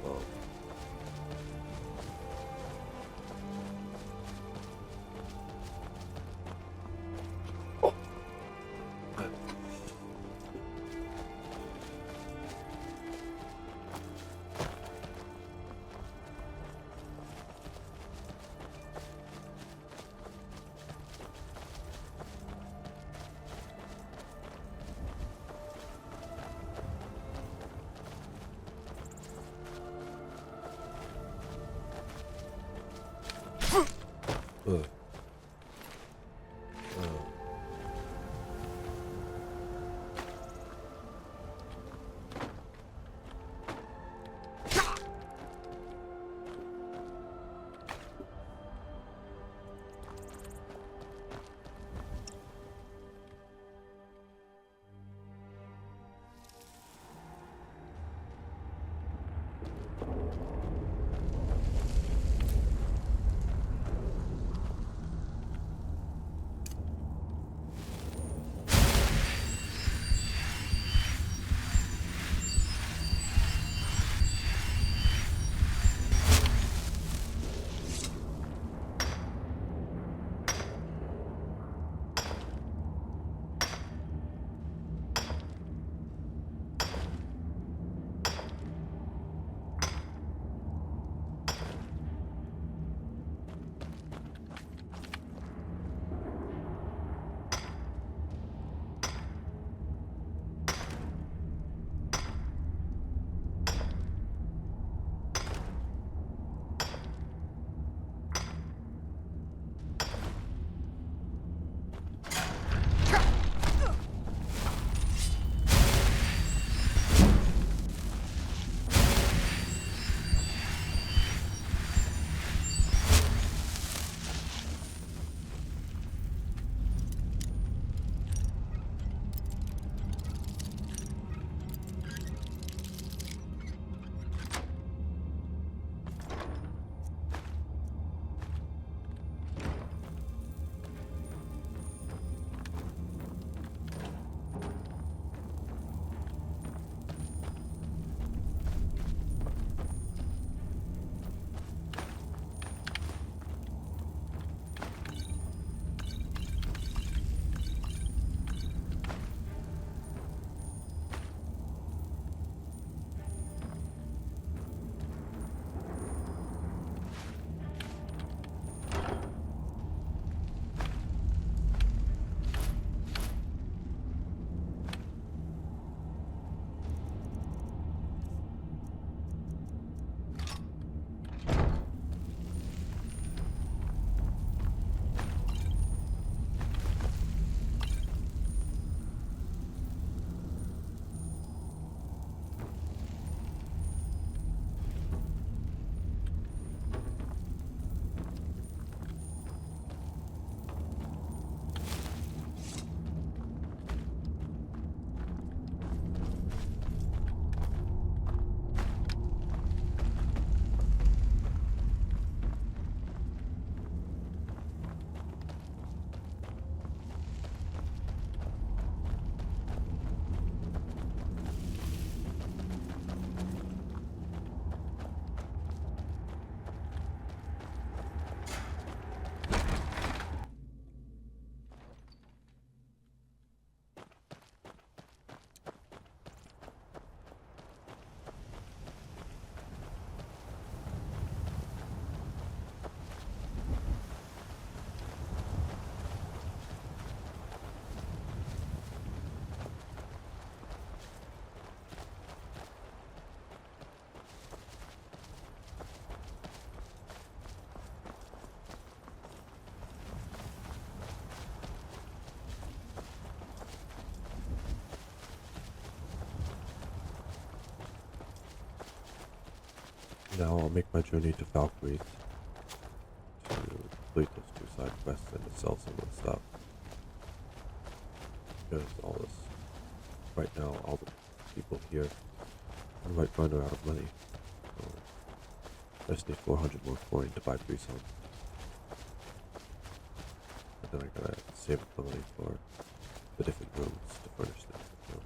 Now I'll make my journey to Valkyries to complete those 2 side quests and to sell some of the stuff. Because right now, all the people here on Whiterun are out of money. So I just need 400 more coin to buy Breezehome. And then I gotta save up the money for the different rooms to furnish the different rooms.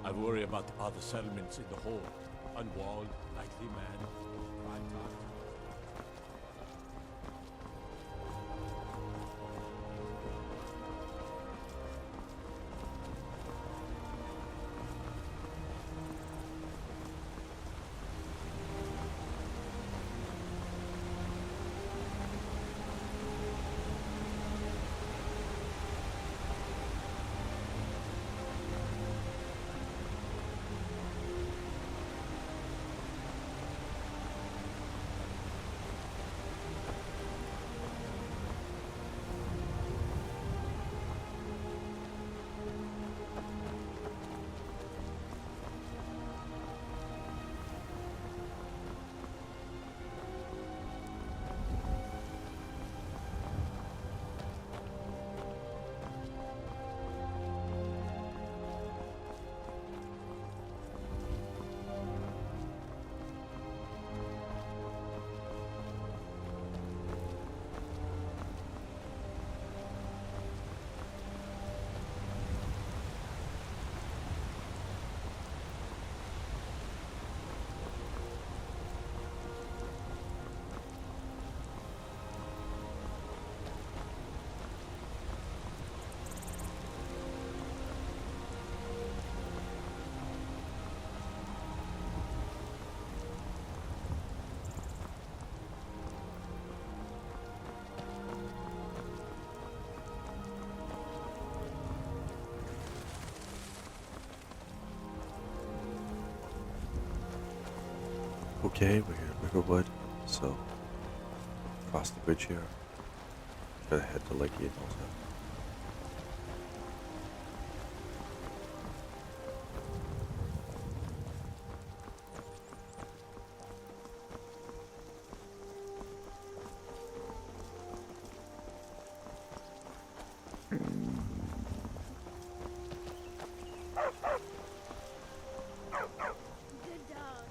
I worry about the other settlements in the hold. Unwalled, lightly manned, prime targets. Okay, we're in Riverwood, so cross the bridge here. Gotta head to Lake Ian also. Good dog.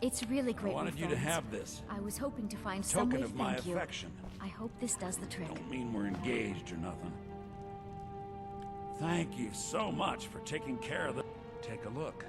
It's really great. I wanted you to have this. I was hoping to find some way Token to of my thank you. affection. I hope this does the trick. Don't mean we're engaged or nothing. Thank you so much for taking care of the... Take a look.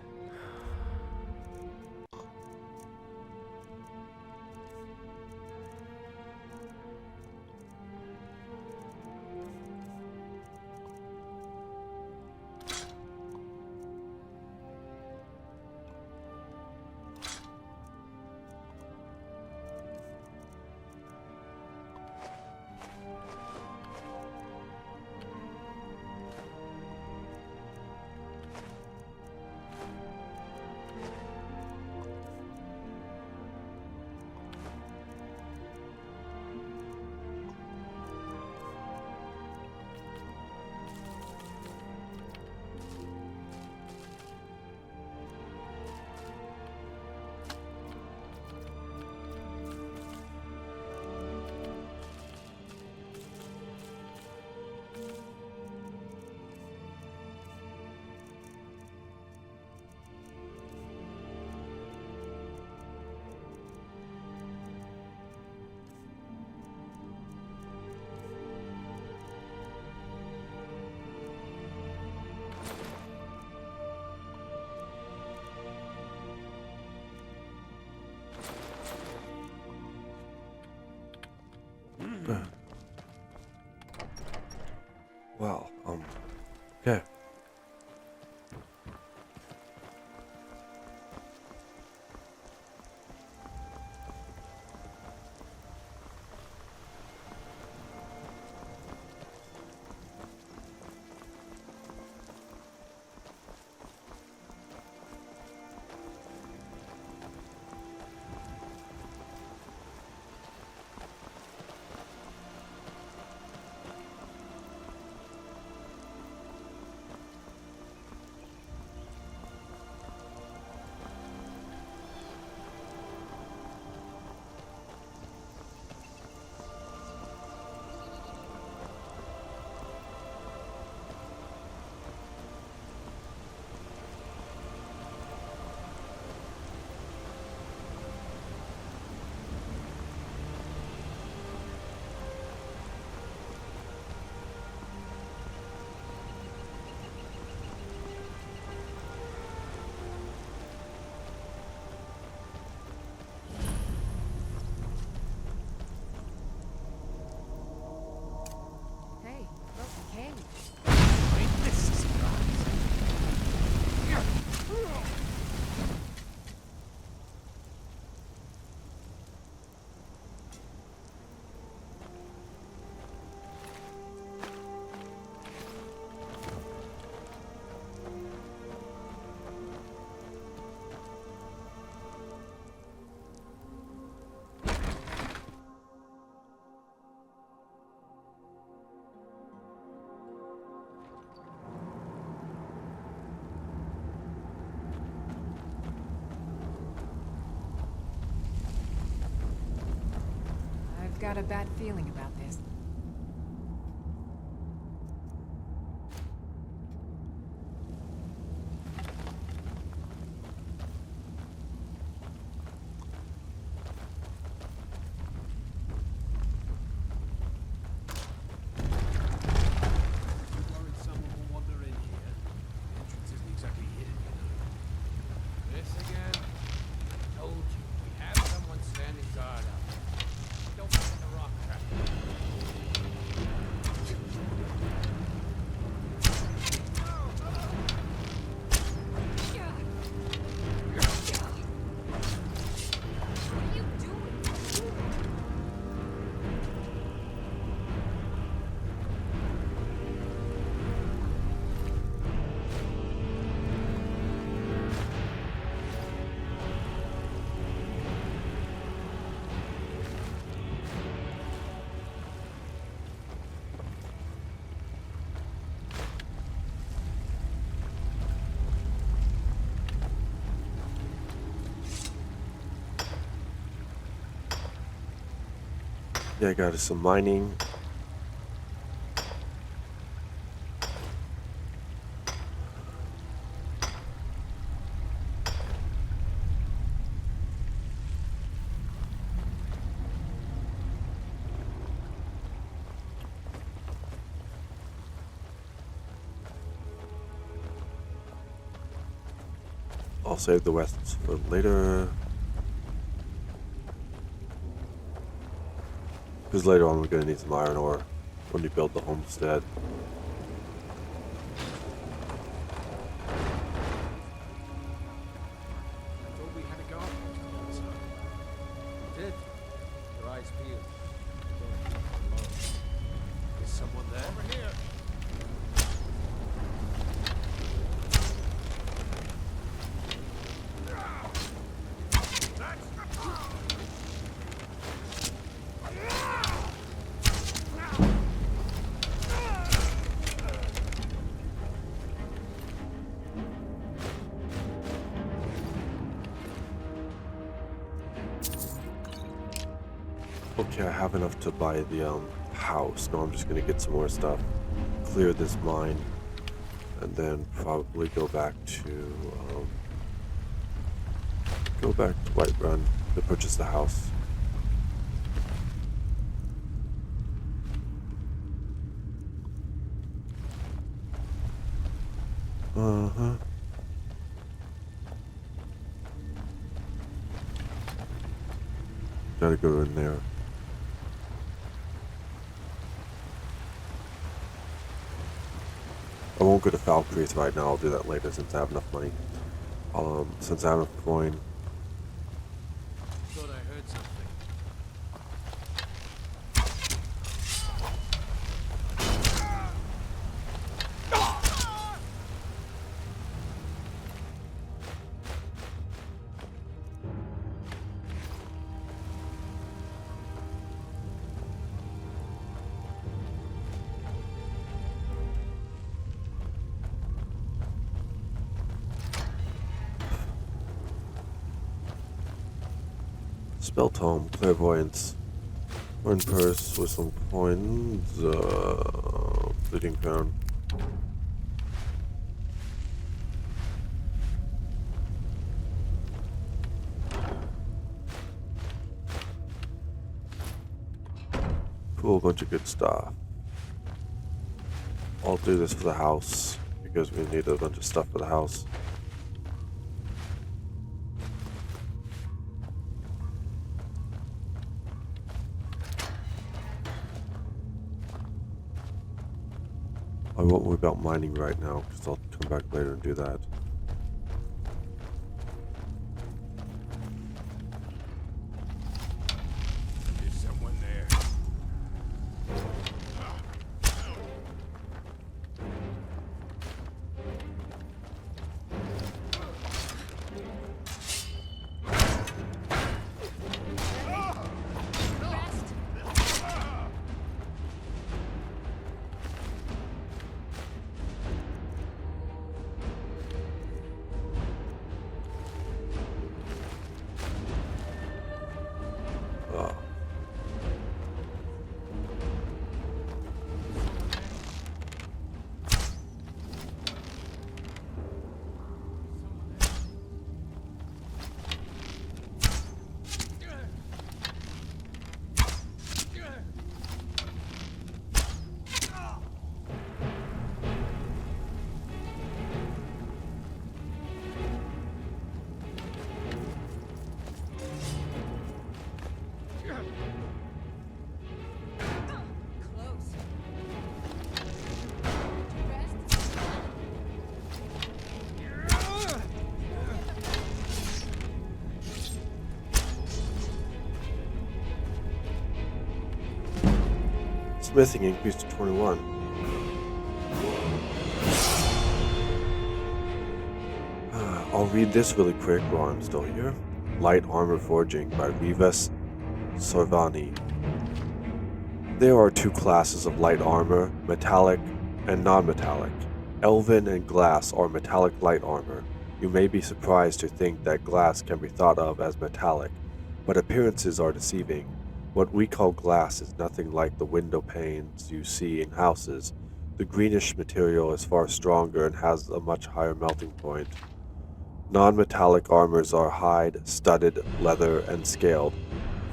Wow. Okay. Hey, look, a cave. I've got a bad feeling about this. Worried someone will wander in here. The entrance isn't exactly hidden, you know. This again? I told you, we have someone standing guard out there. Don't let the rock crack. Yeah, I got some mining. I'll save the west for later. Because later on we're going to need some iron ore when we build the homestead. I thought we had a guard post on the other side. You did. Your eyes peeled. Is someone there? Over here. Okay, I have enough to buy the house. Now I'm just gonna get some more stuff, clear this mine, and then probably go back to Whiterun to purchase the house. Gotta go in there. won't go to Valkyries right now. I'll do that later since I have enough money. Since I have enough coin. Thought I heard something. Spell tome, clairvoyance, coin purse with some coins, bleeding crown. Cool, bunch of good stuff. I'll do this for the house because we need a bunch of stuff for the house. I won't worry about mining right now because I'll come back later and do that. Is someone there? Smithing increased to 21. I'll read this really quick while I'm still here. Light Armor Forging by Rivas Sorvani. There are two classes of light armor, metallic and non-metallic. Elven and glass are metallic light armor. You may be surprised to think that glass can be thought of as metallic, but appearances are deceiving. What we call glass is nothing like the window panes you see in houses. The greenish material is far stronger and has a much higher melting point. Non-metallic armors are hide, studded, leather, and scaled.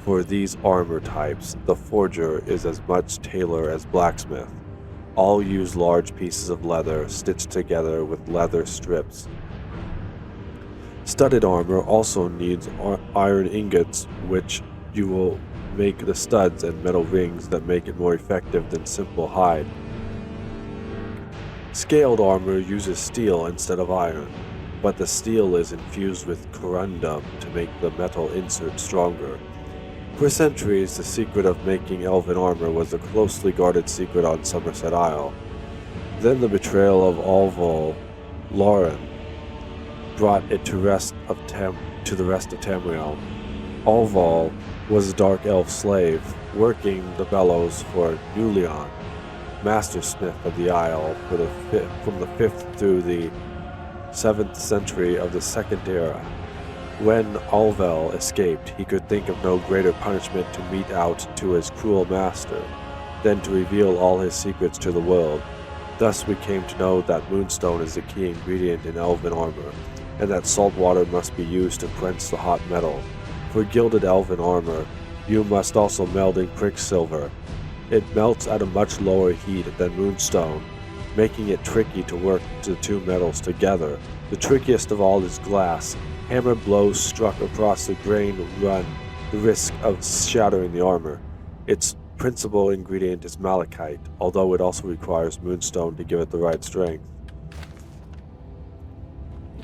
For these armor types, the forger is as much tailor as blacksmith. All use large pieces of leather stitched together with leather strips. Studded armor also needs iron ingots, which you will make the studs and metal rings that make it more effective than simple hide. Scaled armor uses steel instead of iron, but the steel is infused with corundum to make the metal insert stronger. For centuries, the secret of making elven armor was a closely guarded secret on Somerset Isle. Then the betrayal of Alval Lauren brought it to the rest of Tamriel. Alval was a dark elf slave, working the bellows for Nuleon, master smith of the Isle from the 5th through the 7th century of the Second Era. When Alval escaped, he could think of no greater punishment to mete out to his cruel master than to reveal all his secrets to the world. Thus we came to know that moonstone is the key ingredient in elven armor, and that salt water must be used to quench the hot metal. For gilded elven armor, you must also meld in quicksilver. It melts at a much lower heat than moonstone, making it tricky to work the two metals together. The trickiest of all is glass. Hammer blows struck across the grain run the risk of shattering the armor. Its principal ingredient is malachite, although it also requires moonstone to give it the right strength.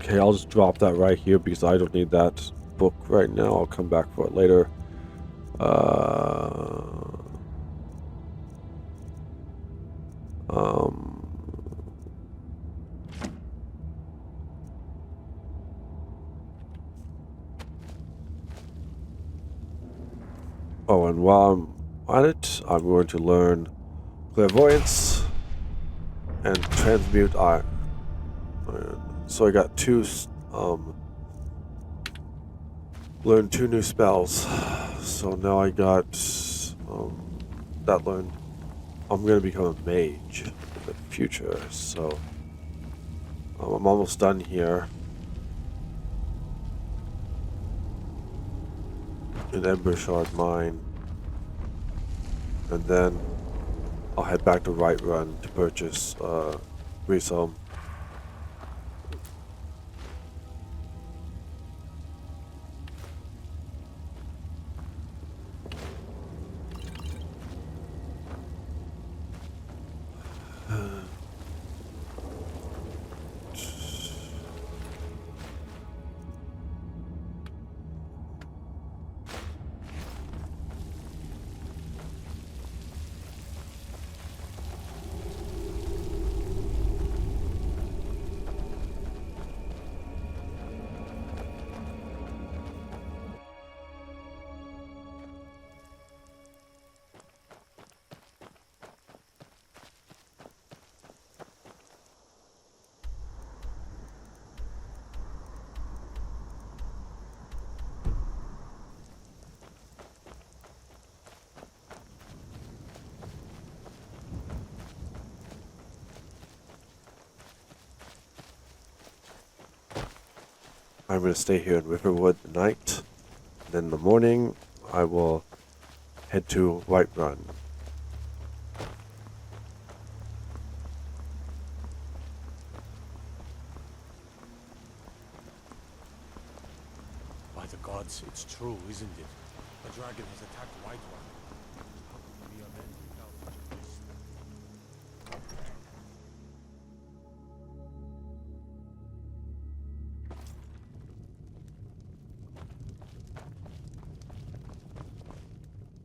Okay, I'll just drop that right here because I don't need that book right now. I'll come back for it later. Oh, and while I'm on it, I'm going to learn clairvoyance and transmute art. So I got learned 2 new spells. So now I got that learned. I'm gonna become a mage in the future. So I'm almost done here in Embershard Mine, and then I'll head back to Whiterun to purchase Breezehome. I'm going to stay here in Riverwood the night. Then in the morning, I will head to Whiterun. By the gods, it's true, isn't it? A dragon has attacked Whiterun. How could we avenge without such a beast?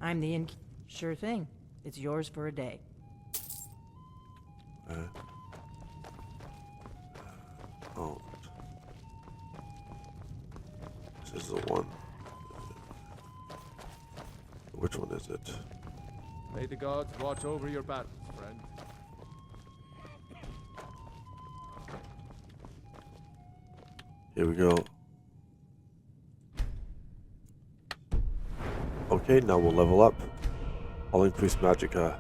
I'm the inn. Sure thing. It's yours for a day. Oh. This is the one. Which one is it? May the gods watch over your battles, friend. Here we go. Okay, now we'll level up. I'll increase magicka.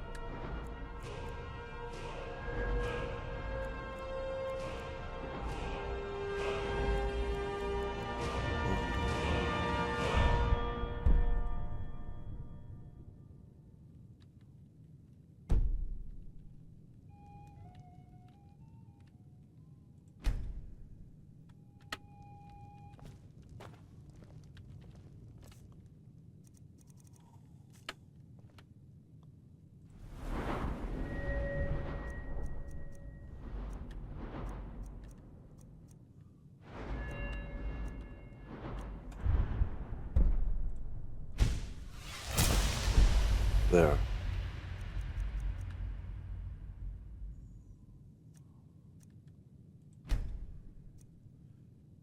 There.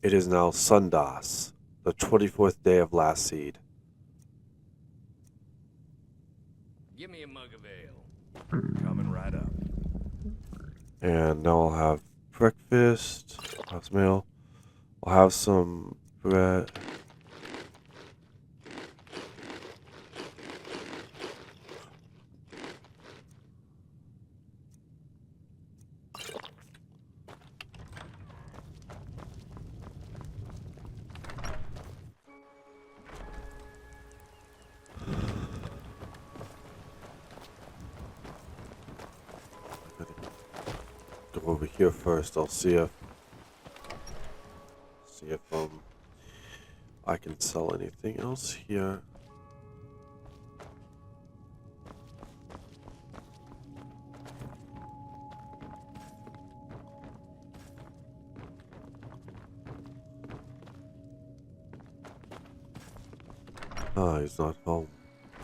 It is now Sundas, the 24th day of last seed. Give me a mug of ale. Coming right up. And now I'll have breakfast. I'll have some ale. I'll have some bread. Go over here first. I'll see if I can sell anything else here. Ah, he's not home.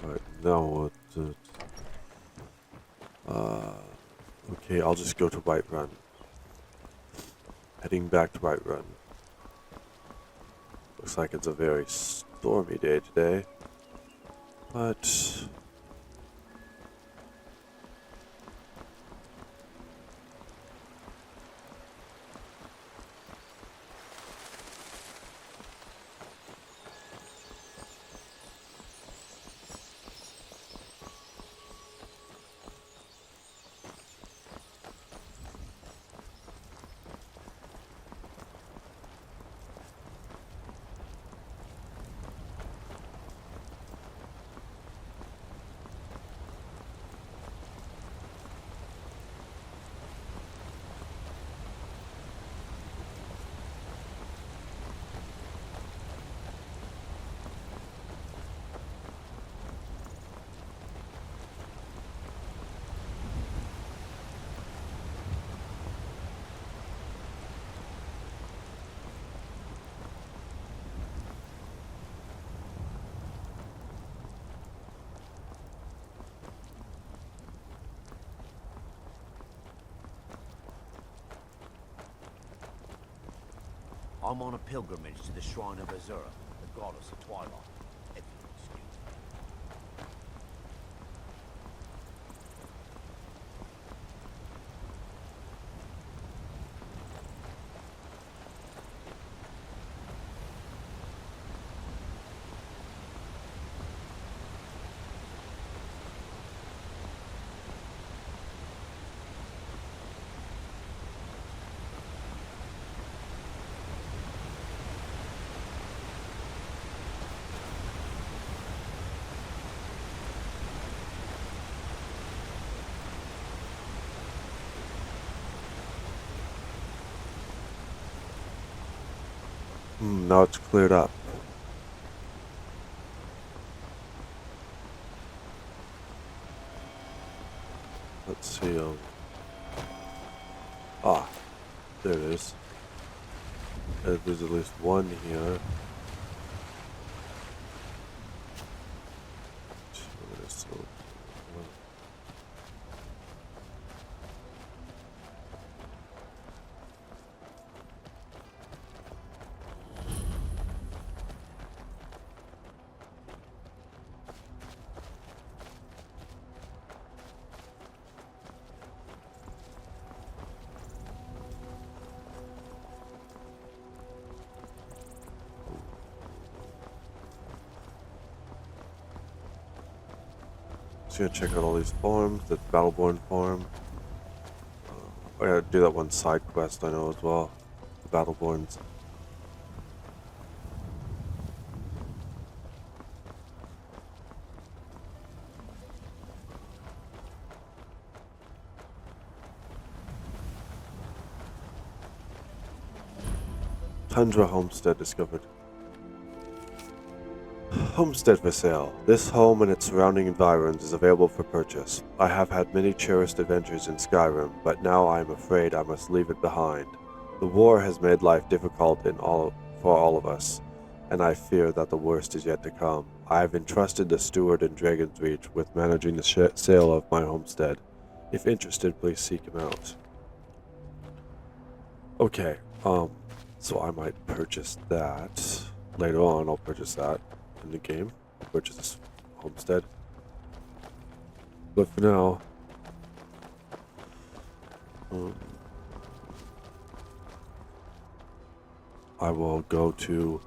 Alright, now what? Okay, I'll just go to Whiterun. Heading back to Whiterun. Looks like it's a very stormy day today. But I'm on a pilgrimage to the shrine of Azura, the goddess of twilight. If you'll excuse me. now it's cleared up. Let's see, ah, there it is. There's at least one here. Just gonna check out all these farms. The Battleborn farm. I gotta do that one side quest I know as well. The Battleborns. Tundra homestead discovered. Homestead for sale. This home and its surrounding environs is available for purchase. I have had many cherished adventures in Skyrim, but now I am afraid I must leave it behind. The war has made life difficult for all of us, and I fear that the worst is yet to come. I have entrusted the steward in Dragon's Reach with managing the sale of my homestead. If interested, please seek him out. Okay, so I might purchase that. Later on, I'll purchase that in the game. Purchase this homestead. But for now, I will go to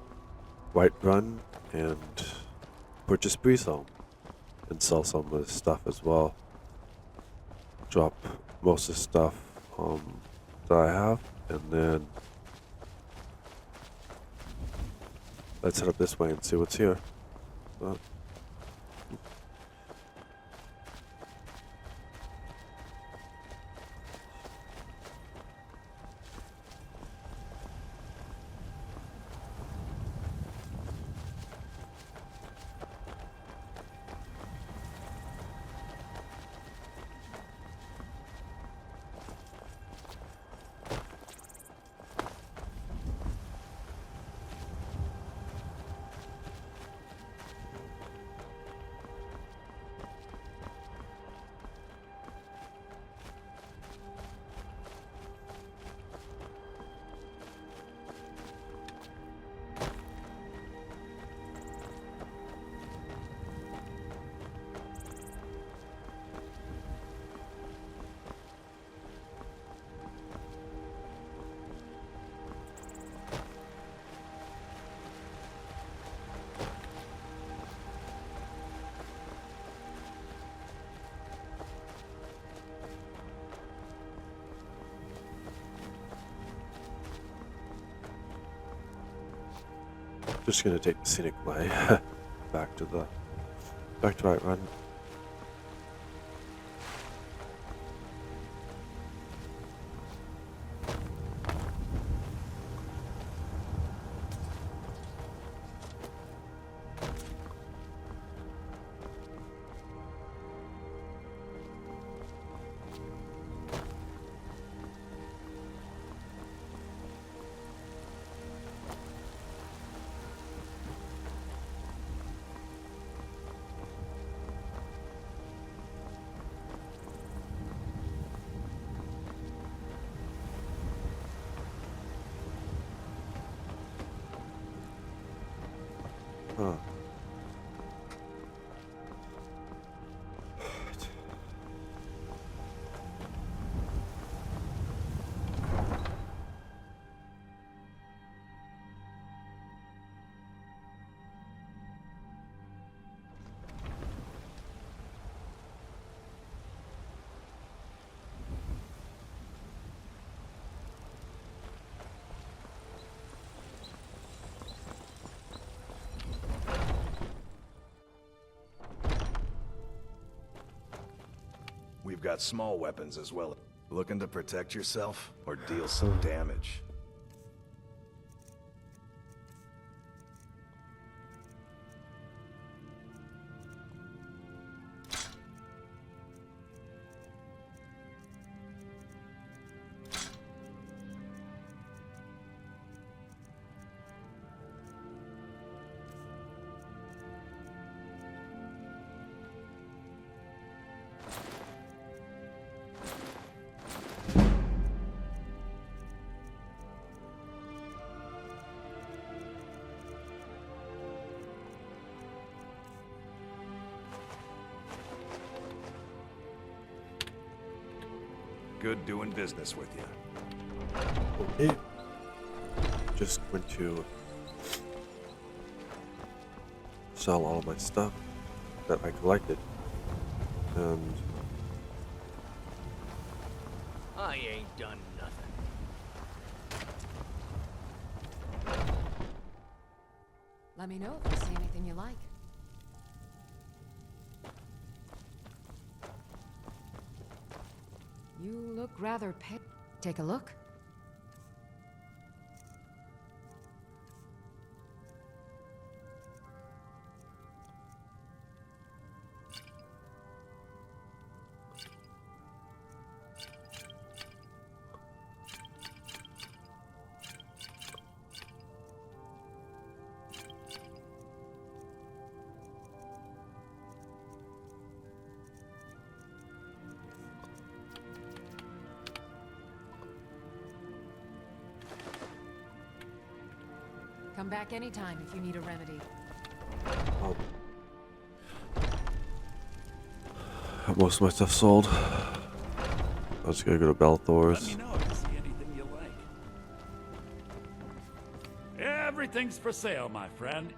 Whiterun and purchase Breezehome and sell some of this stuff as well. Drop most of the stuff that I have, and then let's head up this way and see what's here. Just gonna take the scenic way back to Whiterun. Huh. We've got small weapons as well. Looking to protect yourself or deal some damage? Good doing business with you. Okay. Just going to sell all of my stuff that I collected. And I ain't done nothing. Let me know if you see anything you like. You look rather pale. Take a look. Come back anytime if you need a remedy. Got most of my stuff sold. I was gonna go to Balthor's. Let me know if you see anything you like. Everything's for sale, my friend.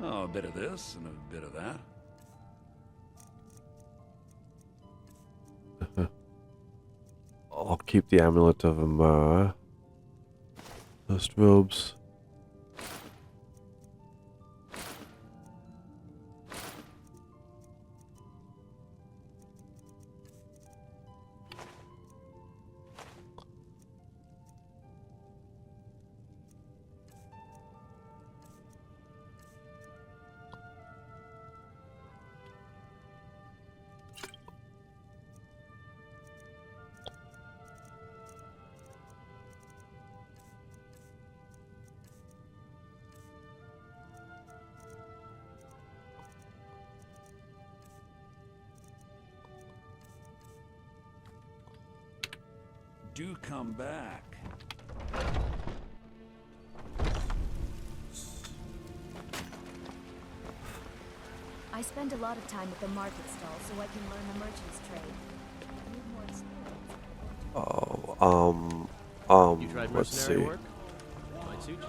Oh, a bit of this and a bit of that. I'll keep the amulet of Amara. Dust robes. Do come back. I spend a lot of time at the market stall so I can learn the merchant's trade. I need more experience. You tried let's see. mercenary work? Might suit you.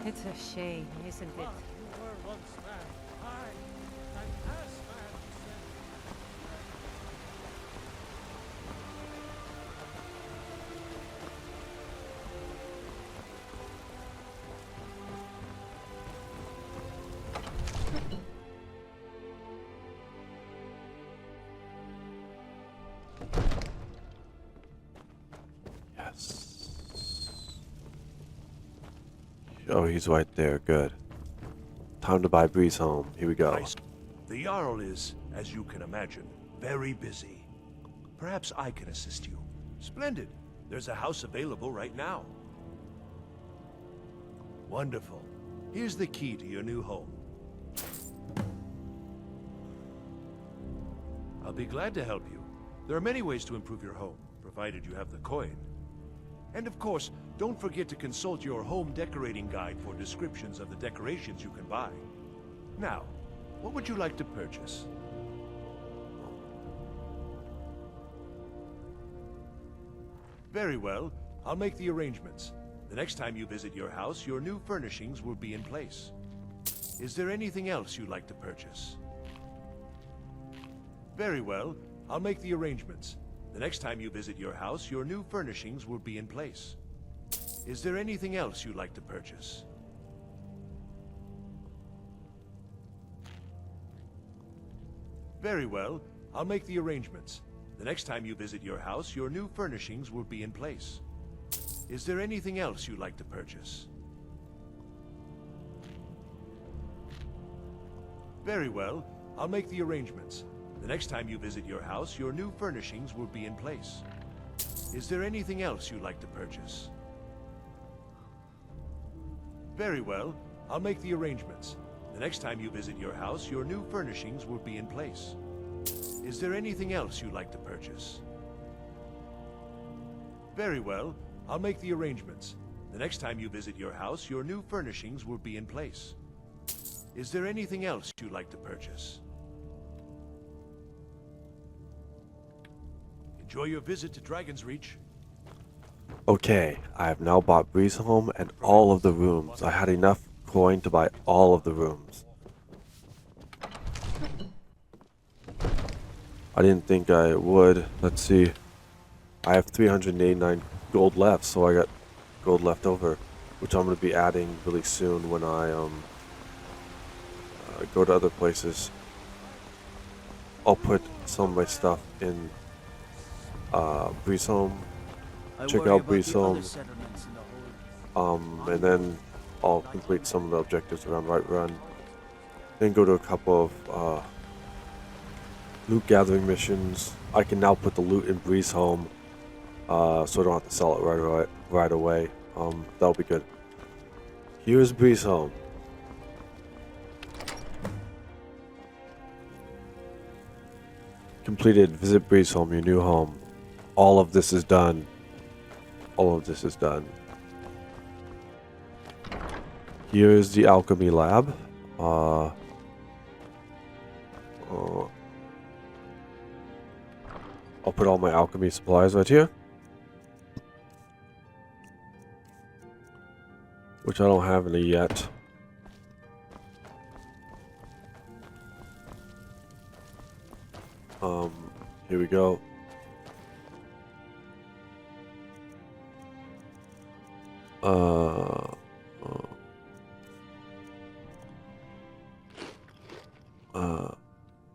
It's a shame, isn't it? Oh, he's right there. Good. Time to buy Breezehome. Here we go. The Jarl is, as you can imagine, very busy. Perhaps I can assist you. Splendid. There's a house available right now. Wonderful. Here's the key to your new home. I'll be glad to help you. There are many ways to improve your home, provided you have the coin. And of course, don't forget to consult your home decorating guide for descriptions of the decorations you can buy. Now, what would you like to purchase? Very well. I'll make the arrangements. The next time you visit your house, your new furnishings will be in place. Is there anything else you'd like to purchase? Very well. I'll make the arrangements. The next time you visit your house, your new furnishings will be in place. Is there anything else you'd like to purchase? Very well. I'll make the arrangements. The next time you visit your house, your new furnishings will be in place. Is there anything else you'd like to purchase? Very well. I'll make the arrangements. The next time you visit your house, your new furnishings will be in place. Is there anything else you'd like to purchase? Very well. I'll make the arrangements. The next time you visit your house, your new furnishings will be in place. Is there anything else you'd like to purchase? Very well. I'll make the arrangements. The next time you visit your house, your new furnishings will be in place. Is there anything else you'd like to purchase? Enjoy your visit to Dragon's Reach. Okay, I have now bought Breezehome and all of the rooms. I had enough coin to buy all of the rooms. I didn't think I would. Let's see. I have 389 gold left, so I got gold left over, which I'm going to be adding really soon when I go to other places. I'll put some of my stuff in Breezehome. Check out Breezehome. And then I'll complete some of the objectives around Whiterun. Then go to a couple of loot gathering missions. I can now put the loot in Breezehome, so I don't have to sell it right away. That'll be good. Here's Breezehome. Completed. Visit Breezehome, your new home. All of this is done. All of this is done. Here's the alchemy lab. I'll put all my alchemy supplies right here. Which I don't have any yet. Here we go.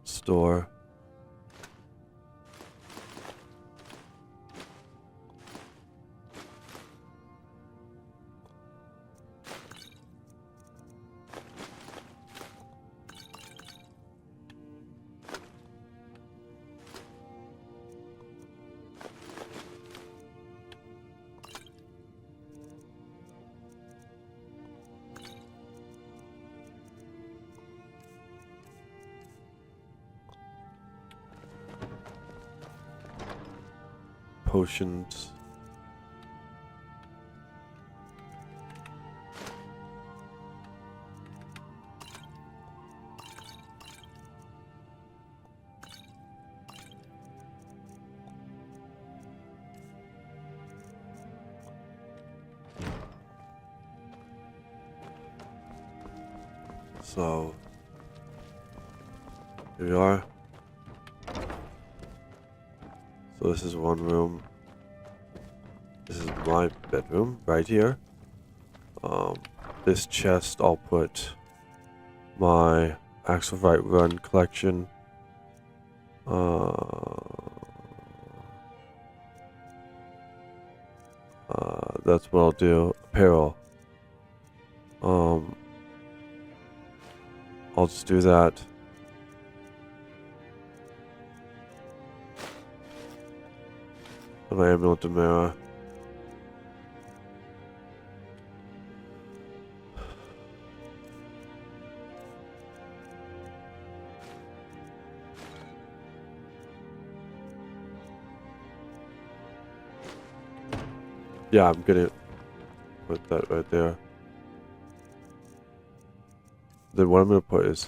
Store. Potions. So here we are. So this is one room. This is my bedroom right here. This chest I'll put my Axe of Whiterun collection. That's what I'll do. Apparel. I'll just do that. My amulet of mirror. Yeah, I'm gonna put that right there. Then what I'm gonna put is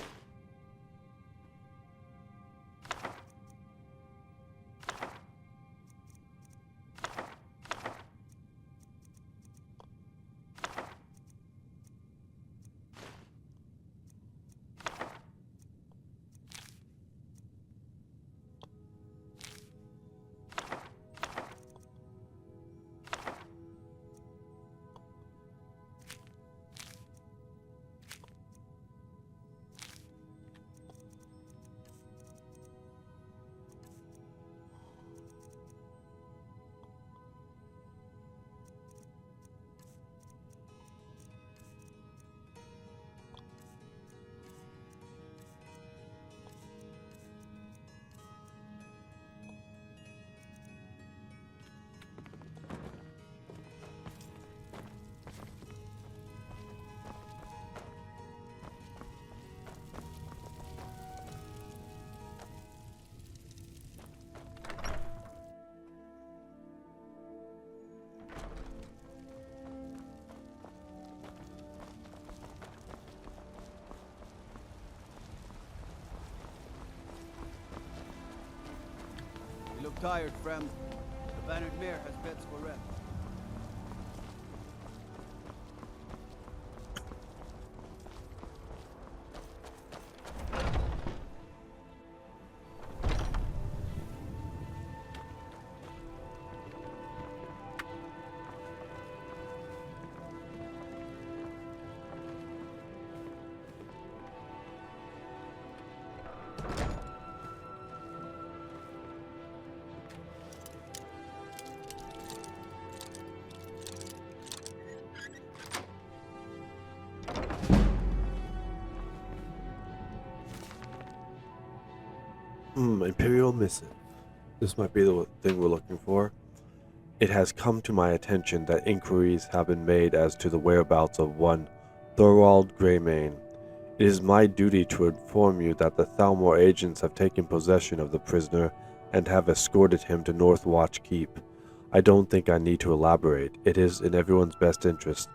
You look tired, friend. The Bannered Mare has beds for rest. Imperial missive. This might be the thing we're looking for. It has come to my attention that inquiries have been made as to the whereabouts of one Thorald Greymane. It is my duty to inform you that the Thalmor agents have taken possession of the prisoner and have escorted him to Northwatch Keep. I don't think I need to elaborate. It is in everyone's best interest.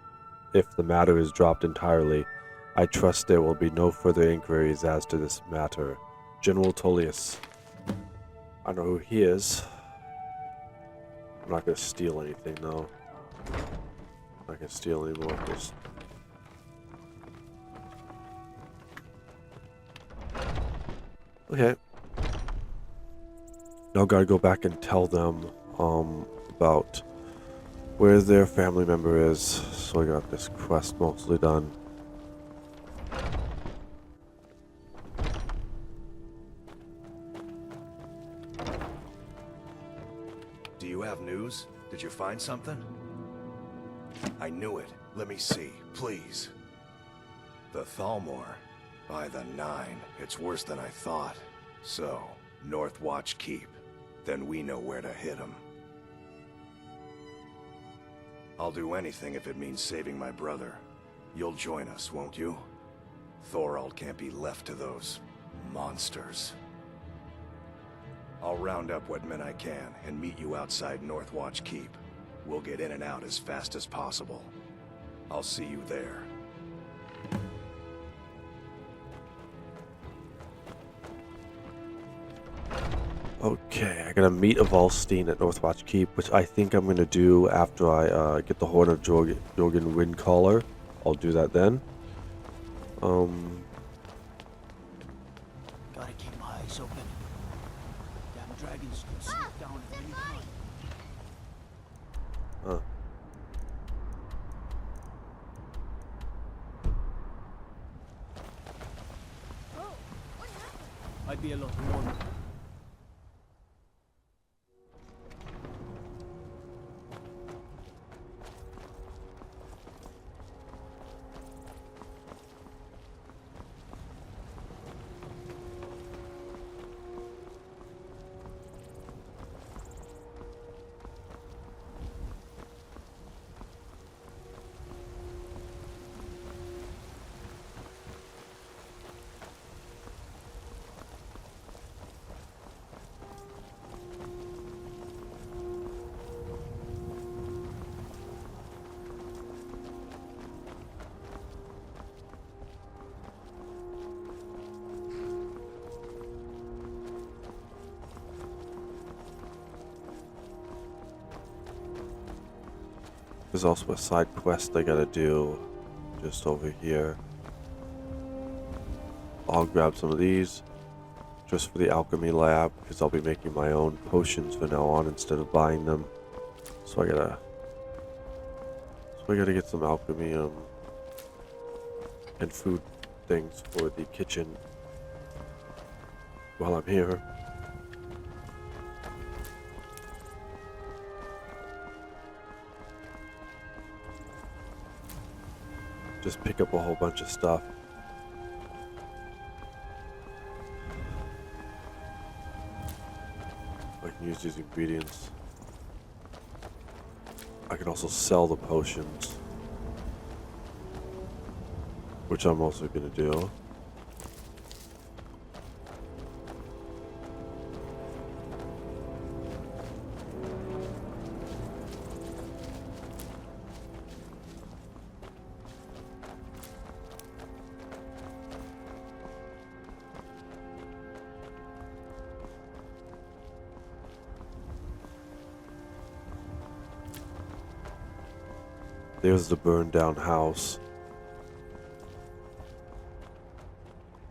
If the matter is dropped entirely, I trust there will be no further inquiries as to this matter. General Tullius. I know who he is. I'm not gonna steal anything though. I'm not gonna steal anymore. Just... Okay. Now gotta go back and tell them about where their family member is. So I got this quest mostly done. Do you have news? Did you find something? I knew it. Let me see, please. The Thalmor. By the 9, it's worse than I thought. So, Northwatch Keep. Then we know where to hit them. I'll do anything if it means saving my brother. You'll join us, won't you? Thorald can't be left to those monsters. I'll round up what men I can and meet you outside Northwatch Keep. We'll get in and out as fast as possible. I'll see you there. Okay, I gotta meet a Volstein at Northwatch Keep, which I think I'm gonna do after I get the Horn of Jorgen Windcaller. I'll do that then. Gotta keep my eyes open. Damn dragons can swoop down at any time. Huh. Might be a lot warmer. There's also a side quest I gotta do just over here. I'll grab some of these just for the alchemy lab because I'll be making my own potions from now on instead of buying them. So I gotta get some alchemy and food things for the kitchen while I'm here. Just pick up a whole bunch of stuff. I can use these ingredients. I can also sell the potions, which I'm also gonna do. There's the burned down house.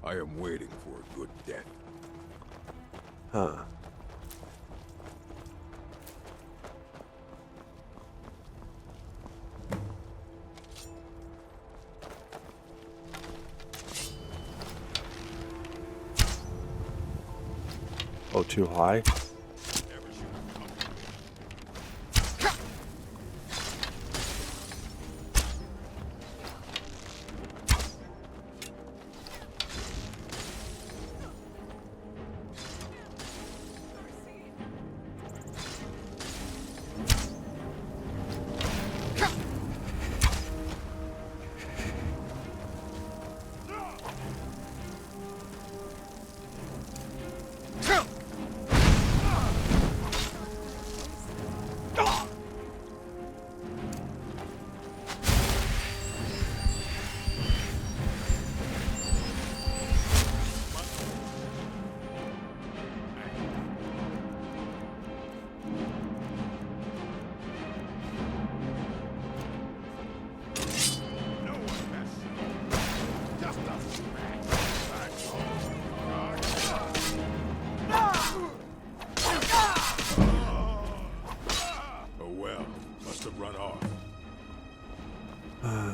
I am waiting for a good death. Huh. Oh, too high?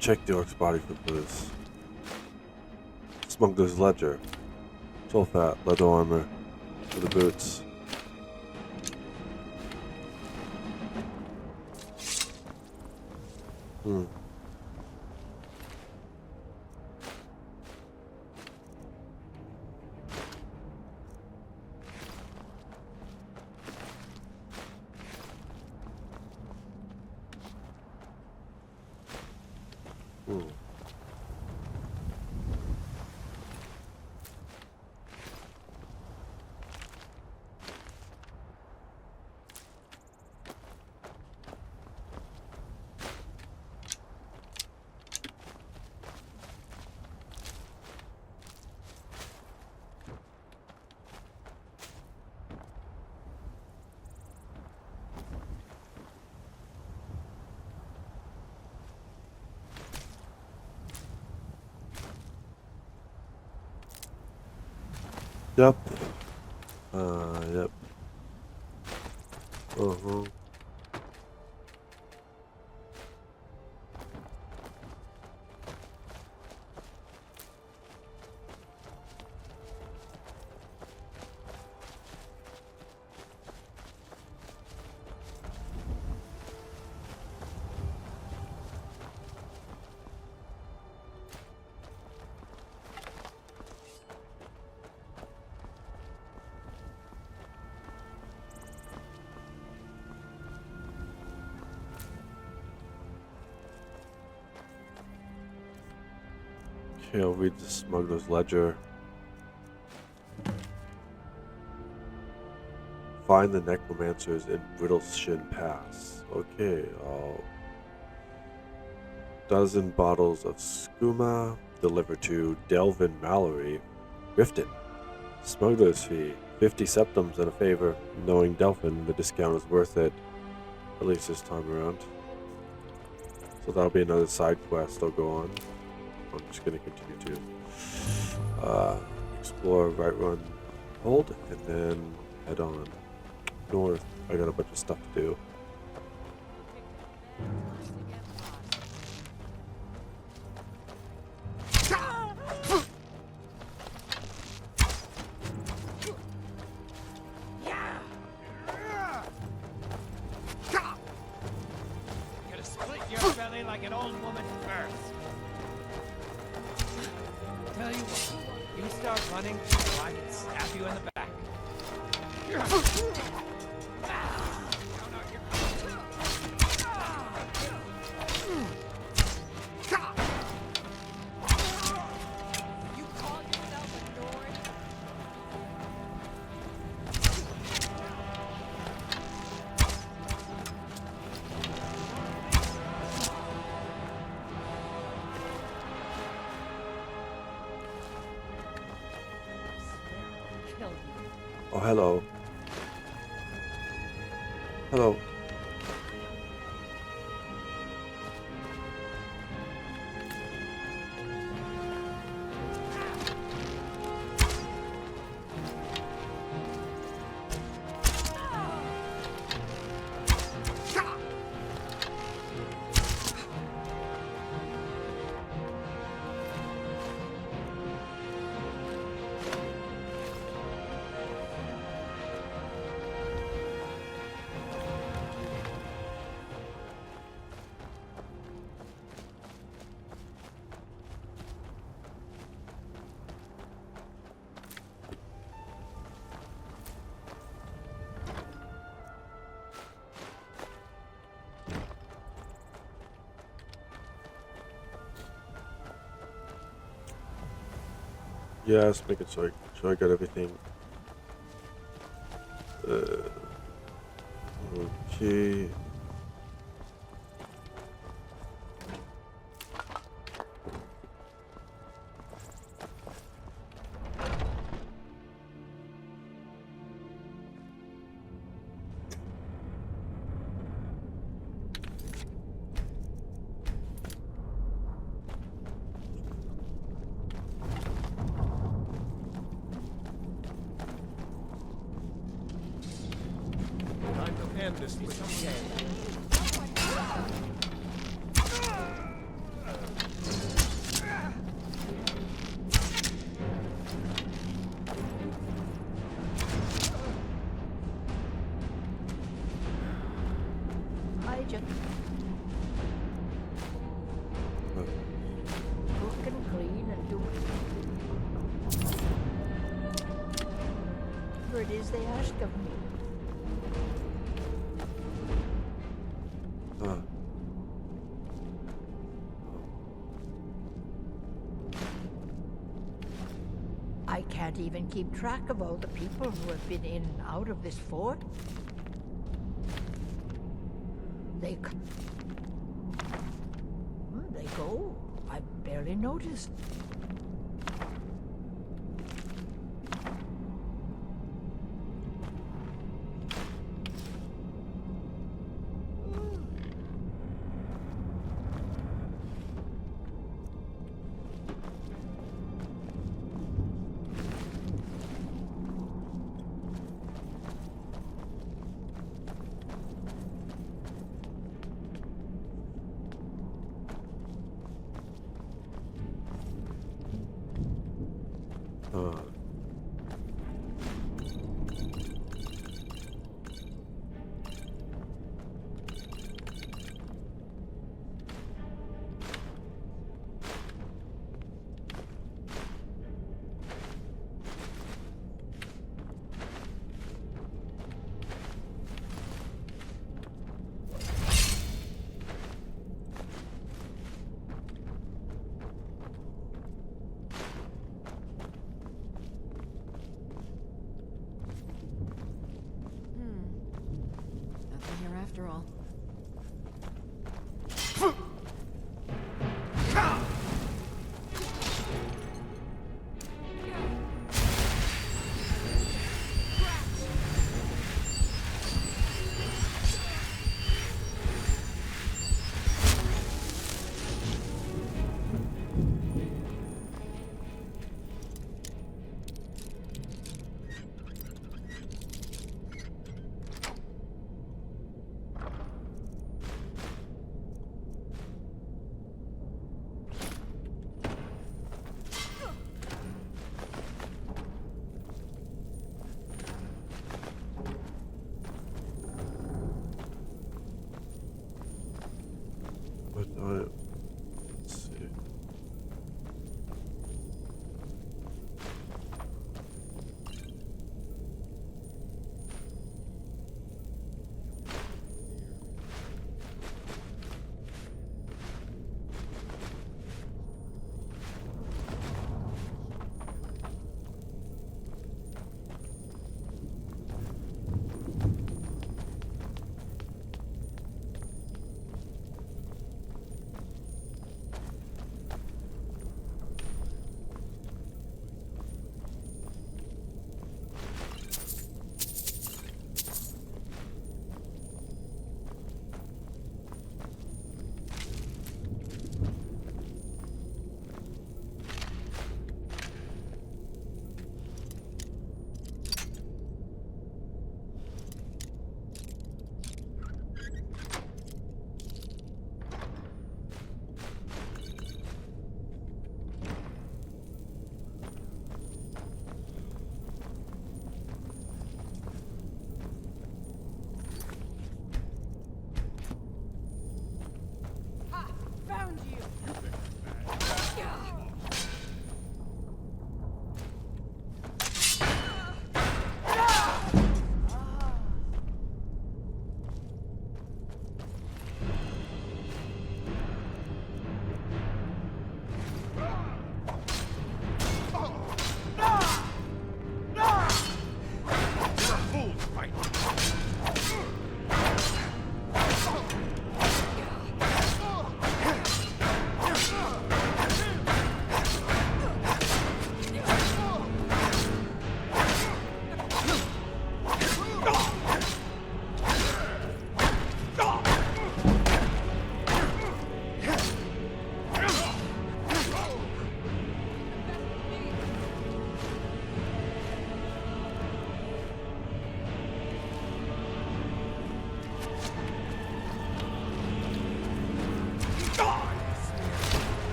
Check the orc's body for clues. Smuggler's ledger. Soul fat, leather armor, for the boots. Yep. Yep. Okay, I'll read the Smuggler's Ledger. Find the necromancers in Brittleshin Pass. Okay, dozen bottles of skooma delivered to Delvin Mallory, Riften. Smuggler's fee, 50 septims and a favor. Knowing Delvin, the discount is worth it. At least this time around. So that'll be another side quest I'll go on. I'm just gonna continue to explore Whiterun Hold and then head on north. I got a bunch of stuff to do. Gonna split your belly like an old woman first. Tell you what, you start running, or I can stab you in the back. Oh, hello. Hello. Yes, making sure I got everything. Okay. Time to end this with some game. I just cook and clean and do whatever it is they ask of me. I can't even keep track of all the people who have been in and out of this fort. They go. I barely noticed.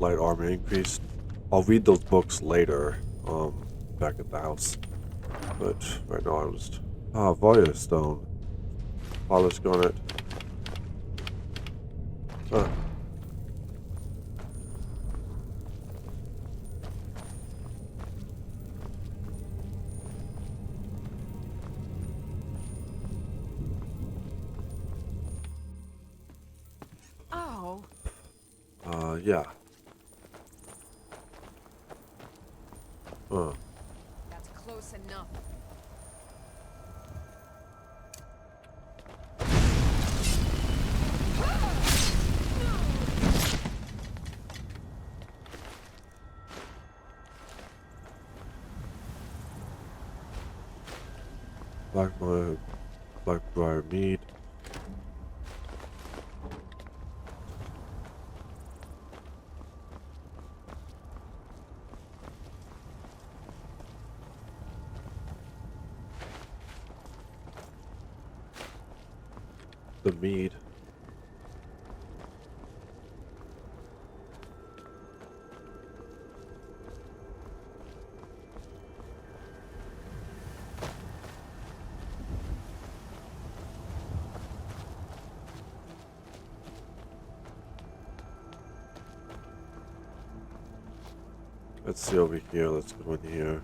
light armor increased. I'll read those books later, back at the house. But right now I'm just... Void Stone. Polish Garnet. Oh. Yeah. That's close enough. Blackbriar Mead. The mead. Let's see over here. Let's go in here.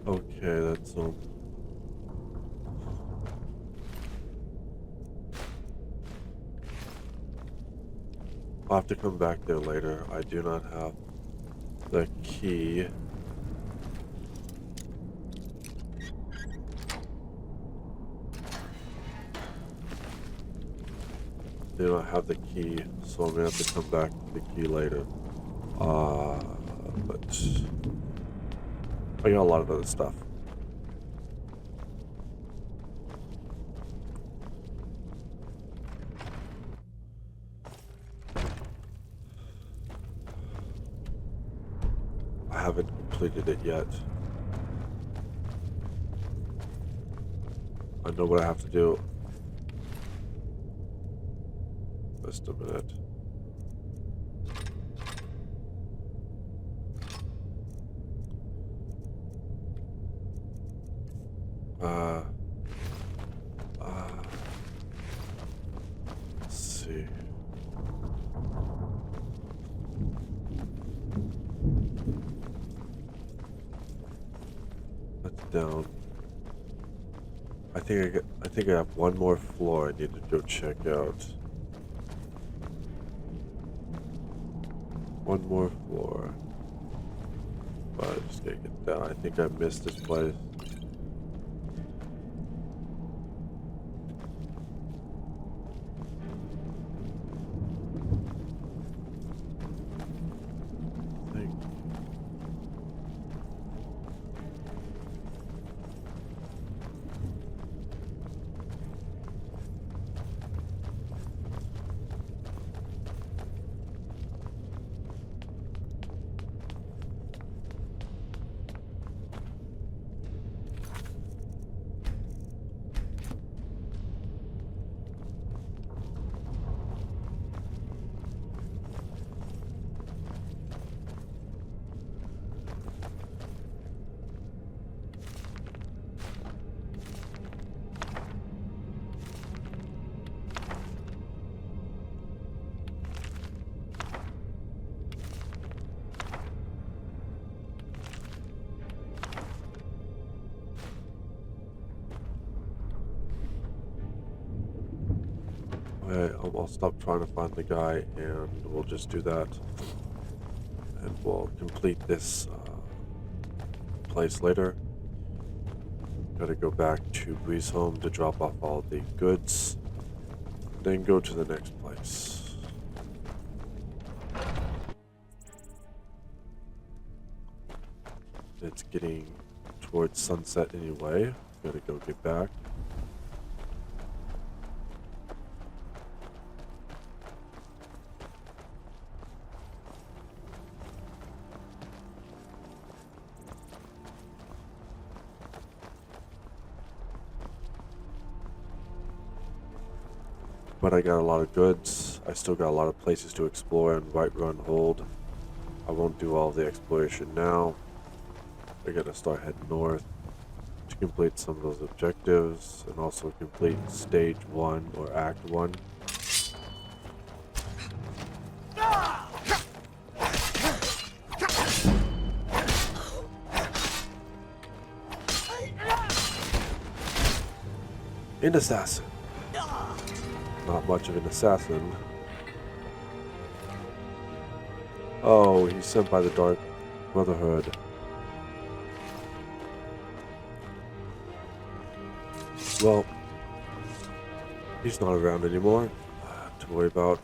Okay, that's I'll have to come back there later. I do not have the key. Do not have the key, so I'm gonna have to come back to the key later. But I got a lot of other stuff. I haven't completed it yet. I know what I have to do. Just a minute. Let's see. That's down. I think I have one more floor I need to go check out. One more floor. But I just gotta get down. I think I missed this place. I'll stop trying to find the guy and we'll just do that. And we'll complete this place later. Gotta go back to Breezehome to drop off all the goods. Then go to the next place. It's getting towards sunset anyway. Gotta go get back. But I got a lot of goods. I still got a lot of places to explore in Whiterun Hold. I won't do all the exploration now. I gotta start heading north to complete some of those objectives and also complete stage 1 or act 1. An assassin. Not much of an assassin. Oh, he's sent by the Dark Brotherhood. Well, he's not around anymore to worry about.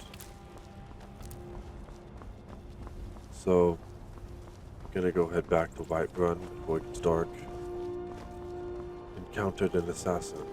So, gonna go head back to Whiterun before it gets dark. Encountered an assassin.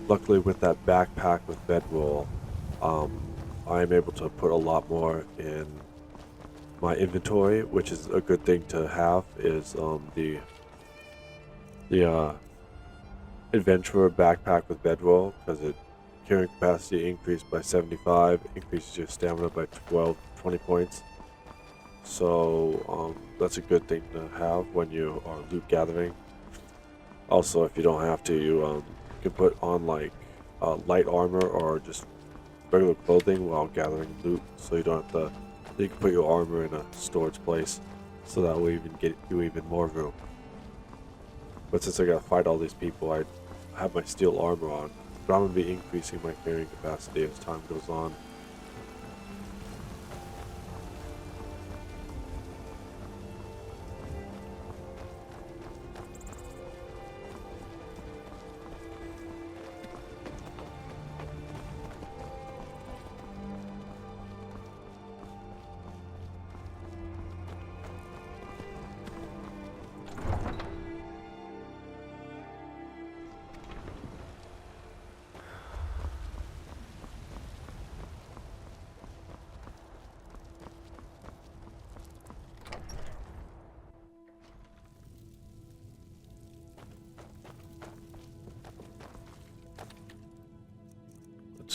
Luckily with that backpack with bedroll, I'm able to put a lot more in my inventory, which is a good thing to have, is the adventurer backpack with bedroll, because it carrying capacity increased by 75, increases your stamina by 20 points. So that's a good thing to have when you are loot gathering. Also, if you don't have to, you can put on like light armor or just regular clothing while gathering loot, so you don't have to. You can put your armor in a storage place, so that will even get you even more room. But since I gotta fight all these people, I have my steel armor on, but I'm gonna be increasing my carrying capacity as time goes on.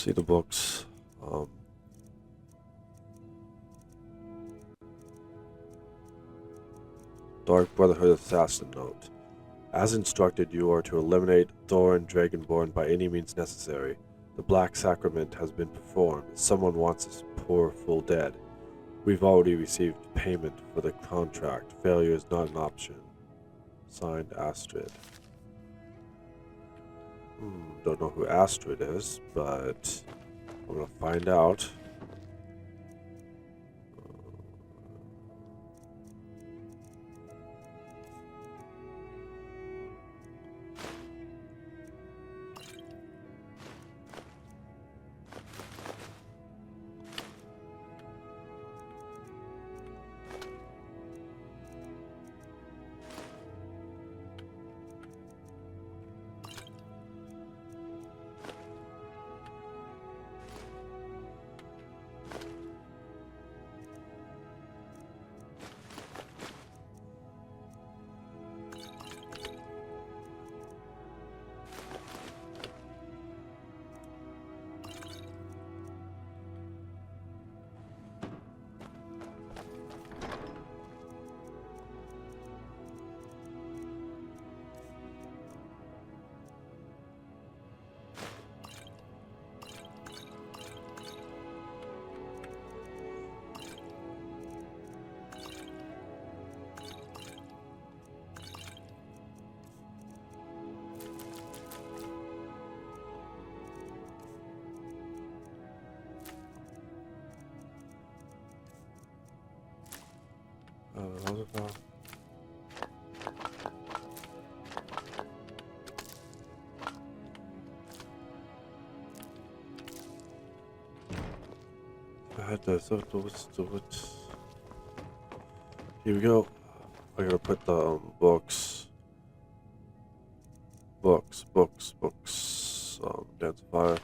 see the books. Dark Brotherhood Assassin Note. As instructed, you are to eliminate Thorin Dragonbourne by any means necessary. The Black Sacrament has been performed. Someone wants this poor fool dead. We've already received payment for the contract. Failure is not an option. Signed, Astrid. Don't know who Astrid is, but I'm gonna find out. Here we go. I gotta put the books. Dance of Fire.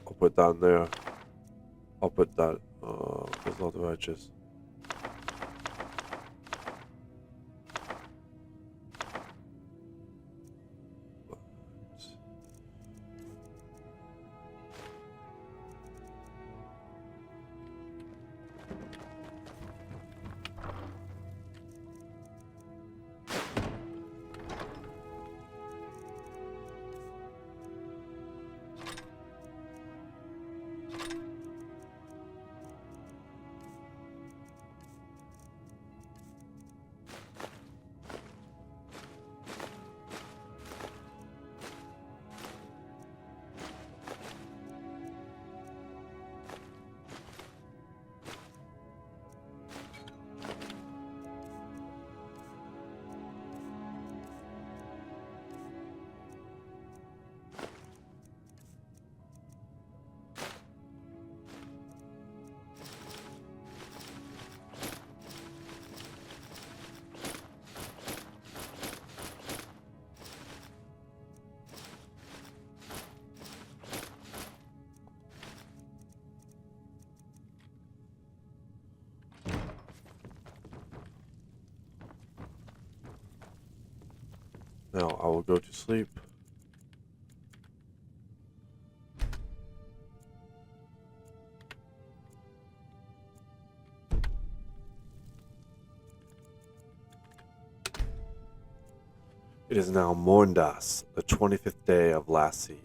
I'll put that in there. I'll put that, there's all the righteous. Now I will go to sleep. It is now Morndas, the 25th day of last seed.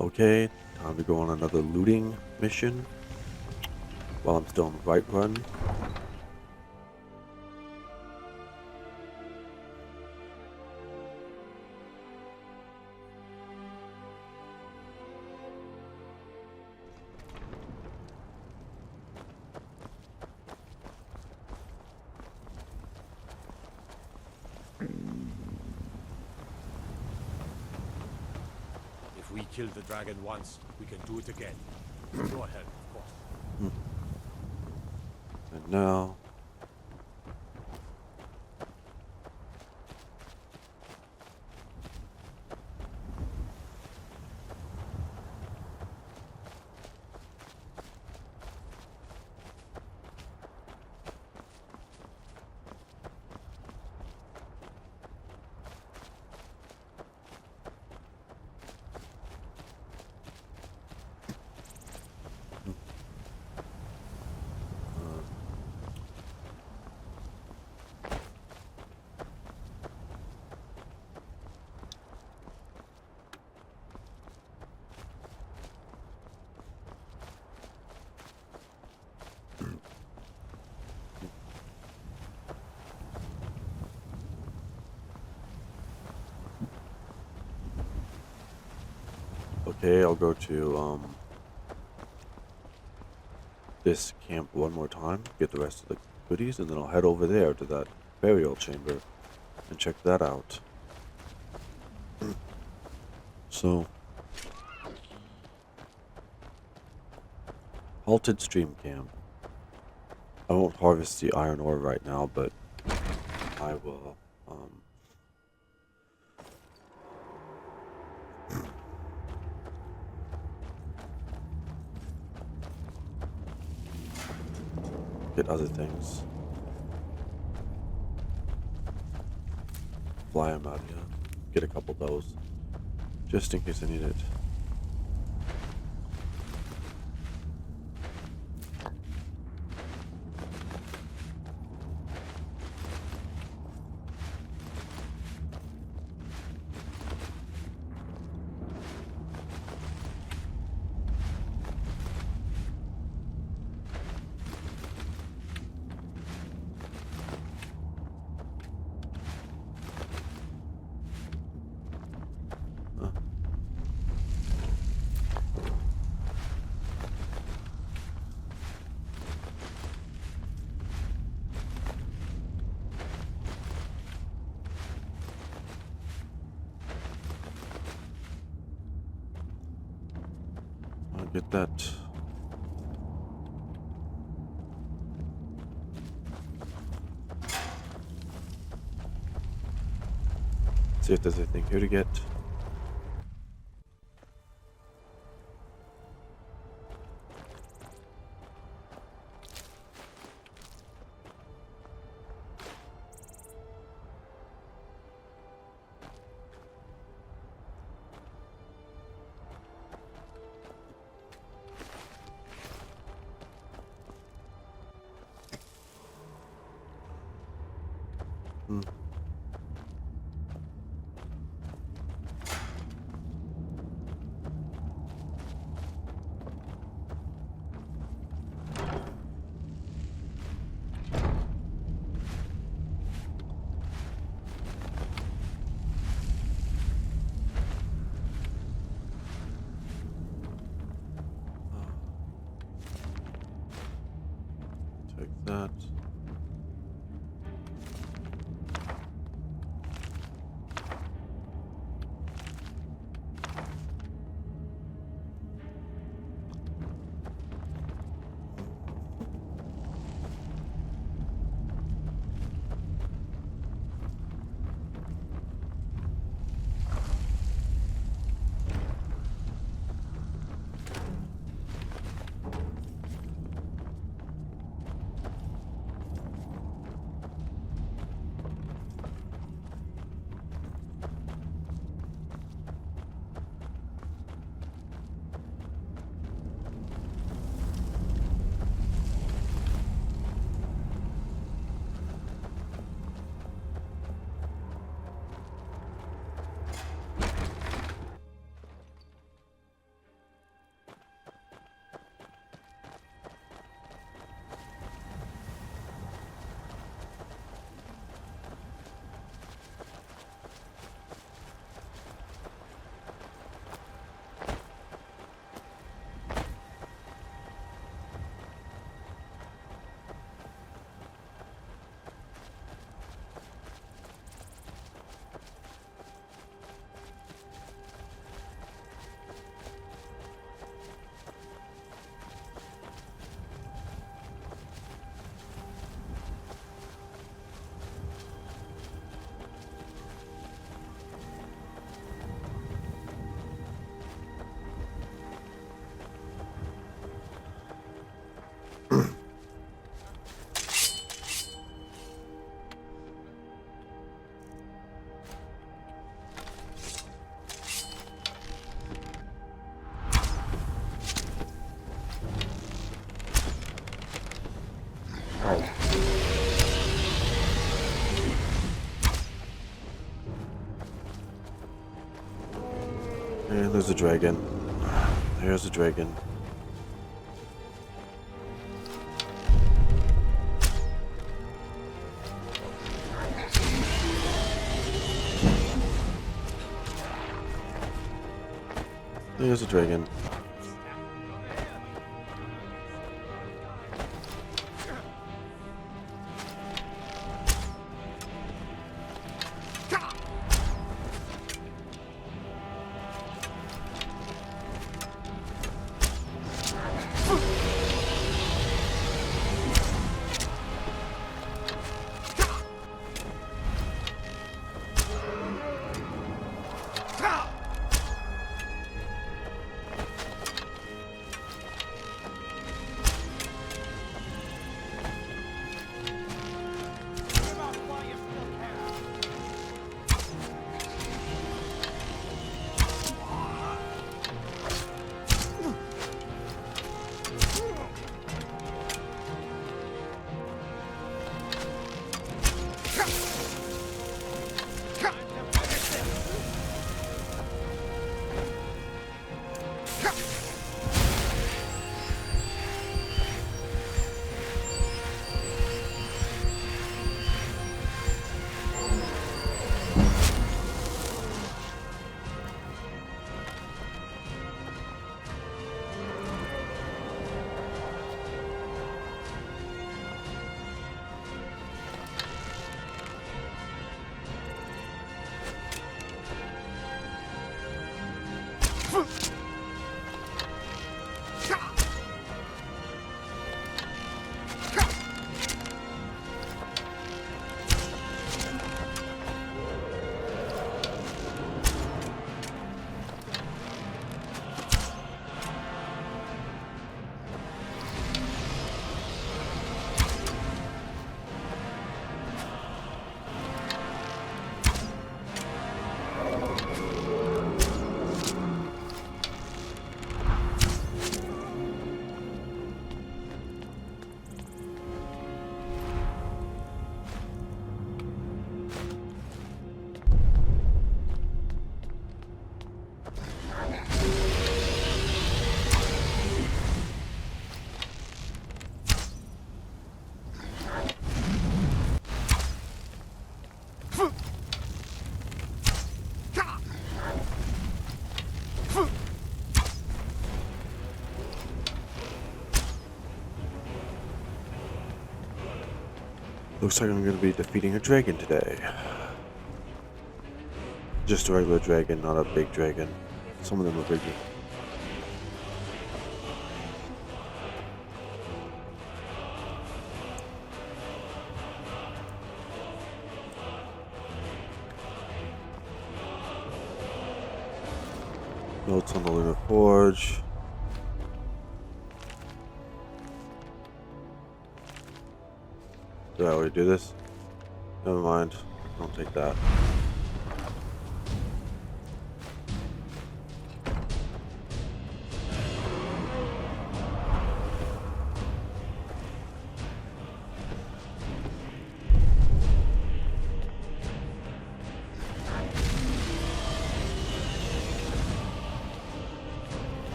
Okay, time to go on another looting mission while I'm still in Whiterun. If we kill the dragon once, we can do it again. Go ahead, of course. And now... Okay, I'll go to this camp one more time, get the rest of the goodies, and then I'll head over there to that burial chamber and check that out. So, halted stream camp. I won't harvest the iron ore right now, but I will get other things. Fly them out here. Get a couple of those. Just in case I need it. I'll get that. See if there's anything here to get. Take that. a dragon. There's a dragon. There's a dragon. Looks like I'm going to be defeating a dragon today. Just a regular dragon, not a big dragon. Some of them are bigger. Notes on the Lunar Forge. Did I already do this? Never mind. Don't take that.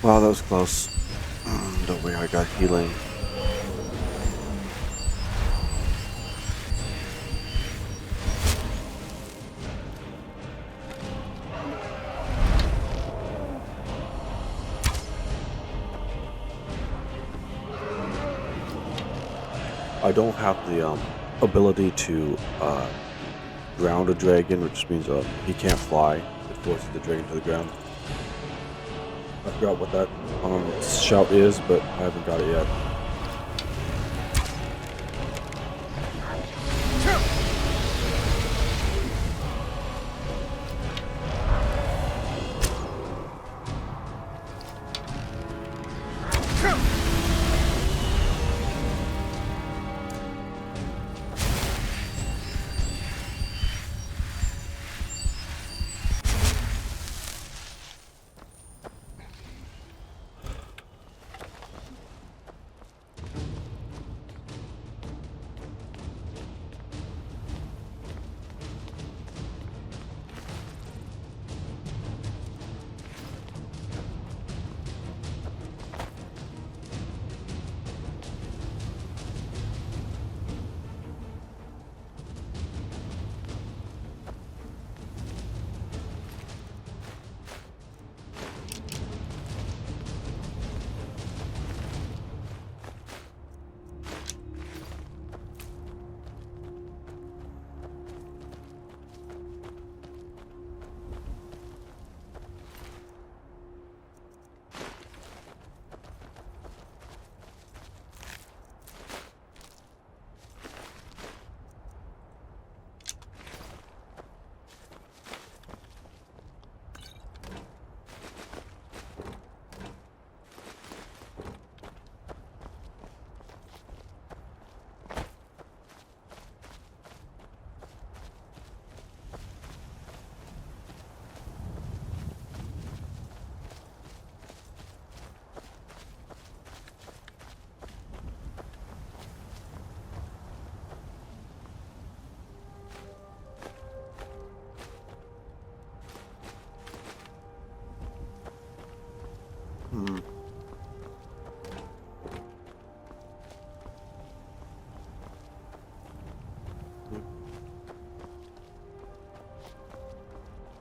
Wow, that was close. Don't worry, I got healing. I don't have the ability to ground a dragon, which means he can't fly. It forces the dragon to the ground. forgot what that shout is, but I haven't got it yet.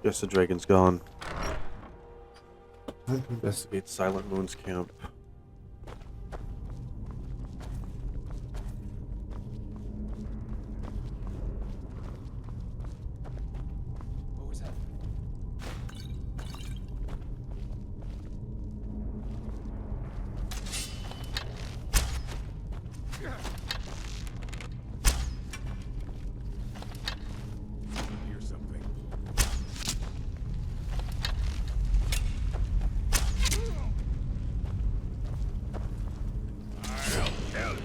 Guess the dragon's gone. Investigate Silent Moon's camp. What was that? Hear something. I'll tell you.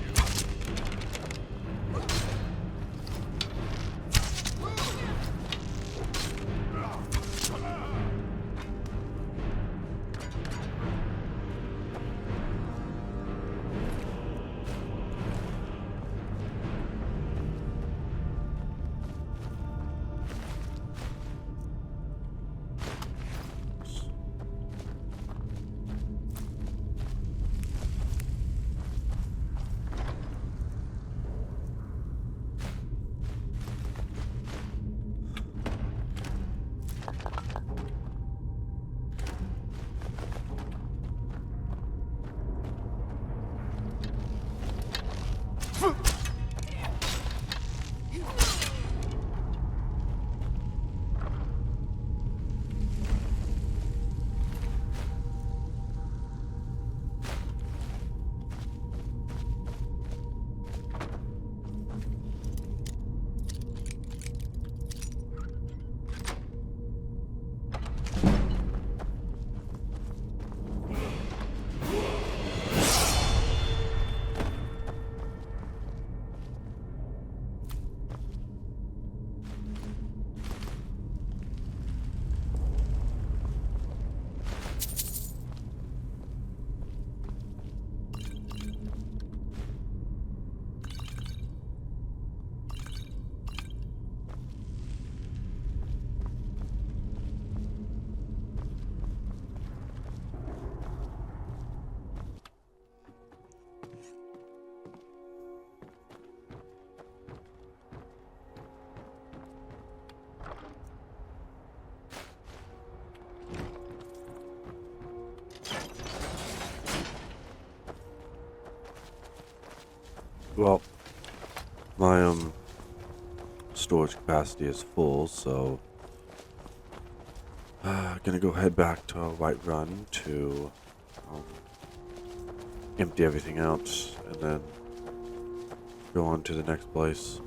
Well, my storage capacity is full, so gonna go head back to Whiterun to empty everything out, and then go on to the next place.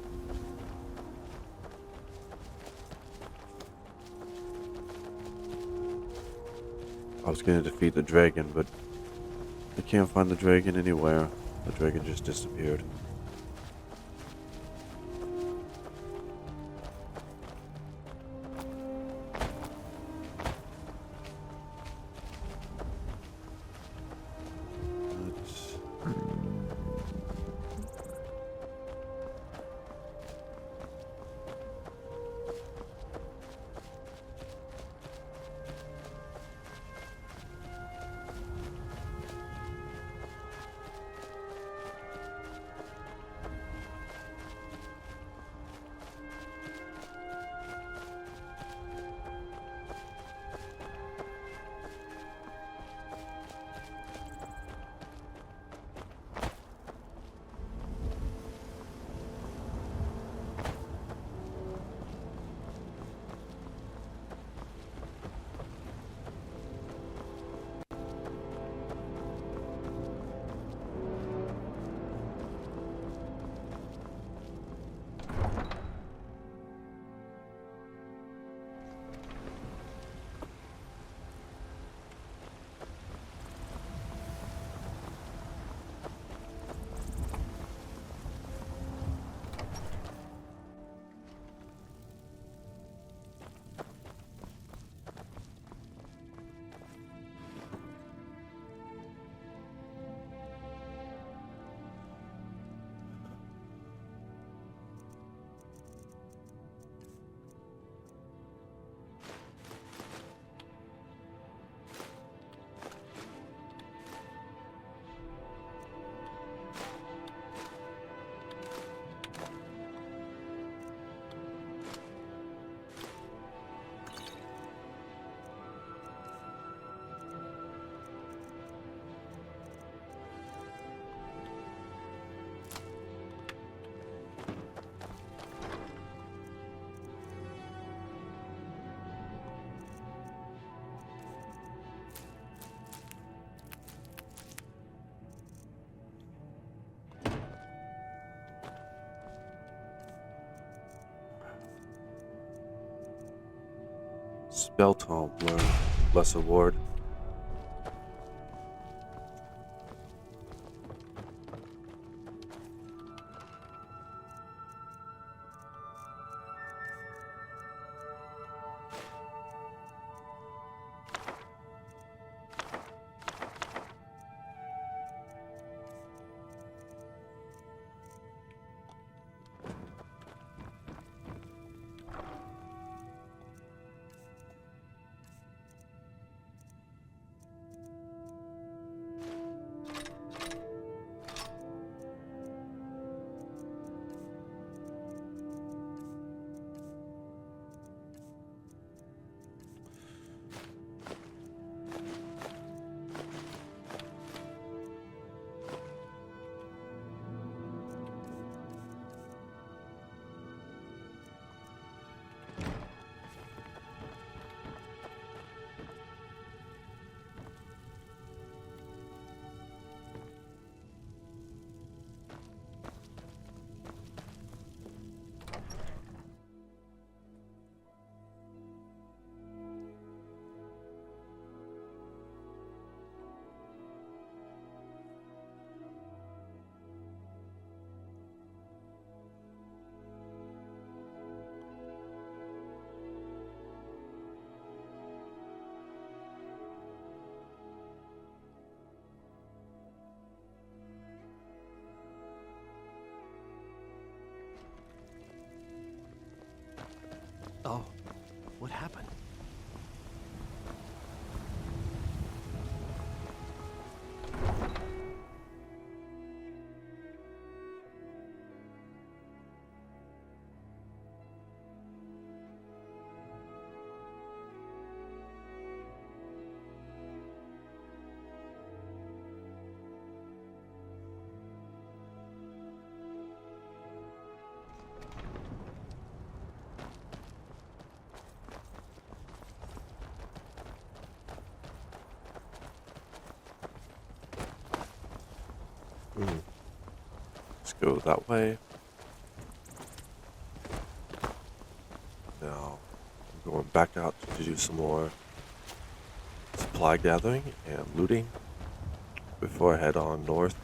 I was gonna defeat the dragon, but I can't find the dragon anywhere. The dragon just disappeared. Spell tome, learn lesser ward. Oh, what happened? Let's go that way. Now, I'm going back out to do some more supply gathering and looting before I head on north.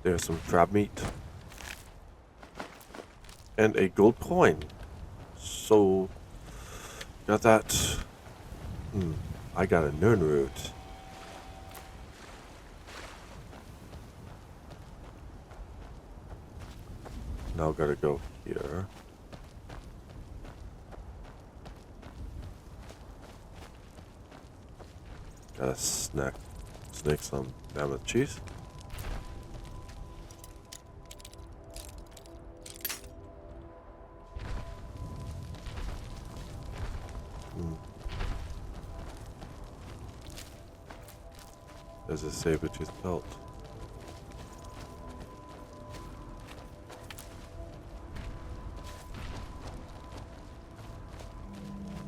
There's some crab meat. And a gold coin. So, got that. I got a Nern root. Now gotta go here. Gotta snake some mammoth cheese. There's a saber-tooth belt.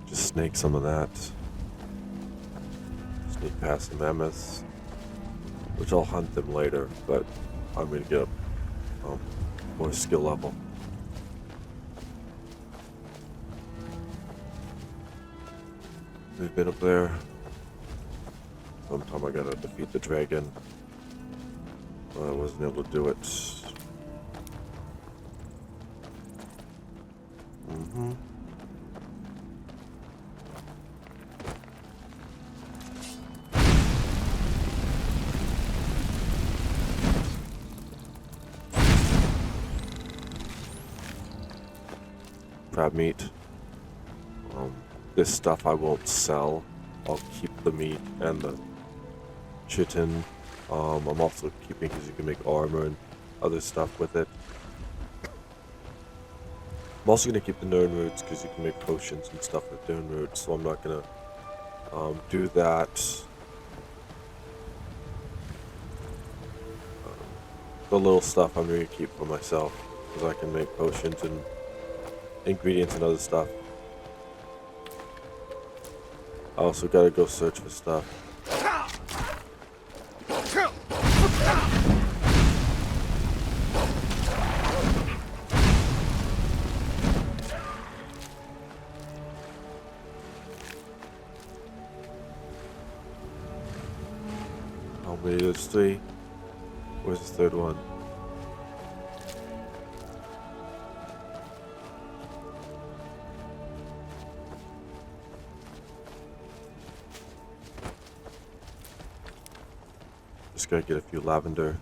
Just snake some of that. Sneak past the mammoths, which I'll hunt them later, but I'm gonna get up more skill level. We've been up there. Sometime I gotta defeat the dragon. I wasn't able to do it. Crab meat. This stuff I won't sell. I'll keep the meat and the chitin. I'm also keeping because you can make armor and other stuff with it. I'm also going to keep the Nern roots because you can make potions and stuff with Nern roots, so I'm not going to do that. The little stuff I'm going to keep for myself because I can make potions and ingredients and other stuff. I also got to go search for stuff. How many? There's 3. Where's the third one? Just gotta get a few lavender.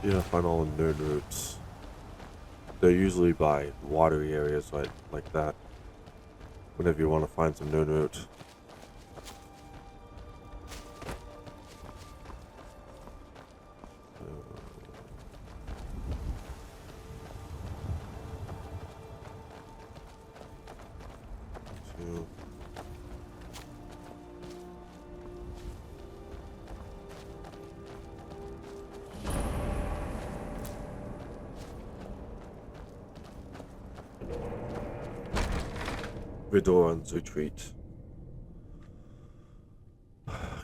Yeah, find all the nerd routes. They're usually by watery areas like that. Whenever you want to find some nerd route. Whiterun's retreat.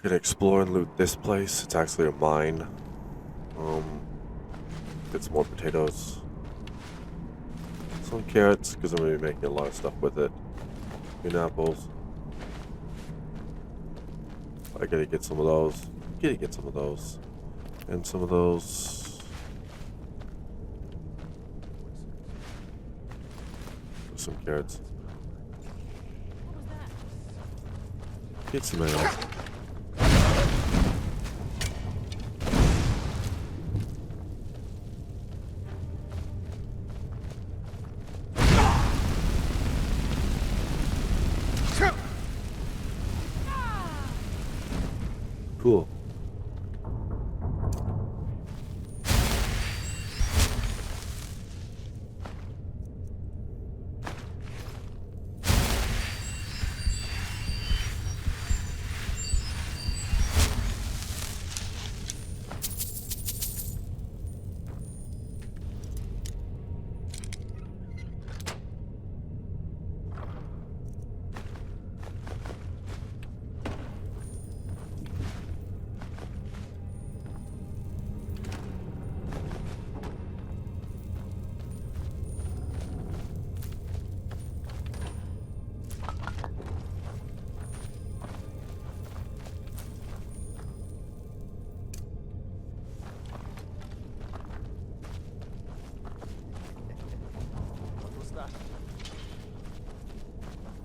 Gonna explore and loot this place. It's actually a mine. Get some more potatoes. Some carrots, because I'm gonna be making a lot of stuff with it. Green apples. I gotta get some of those. Get some of those. And some of those. Some carrots. Get some ale. Cool.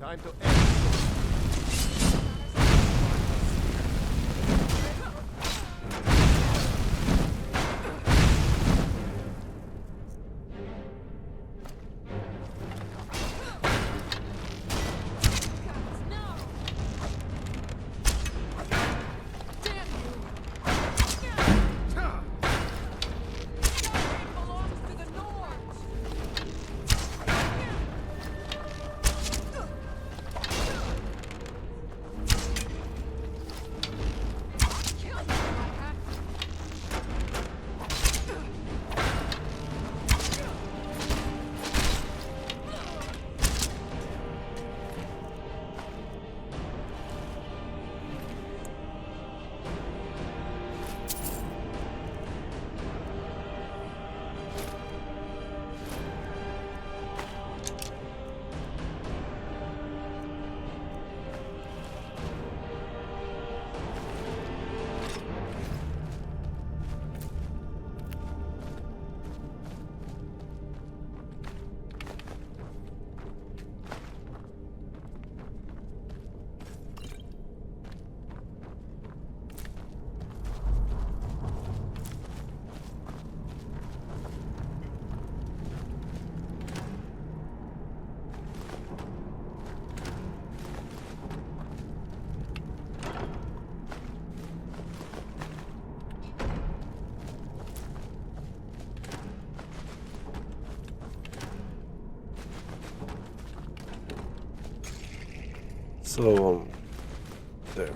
Time to end. So, there.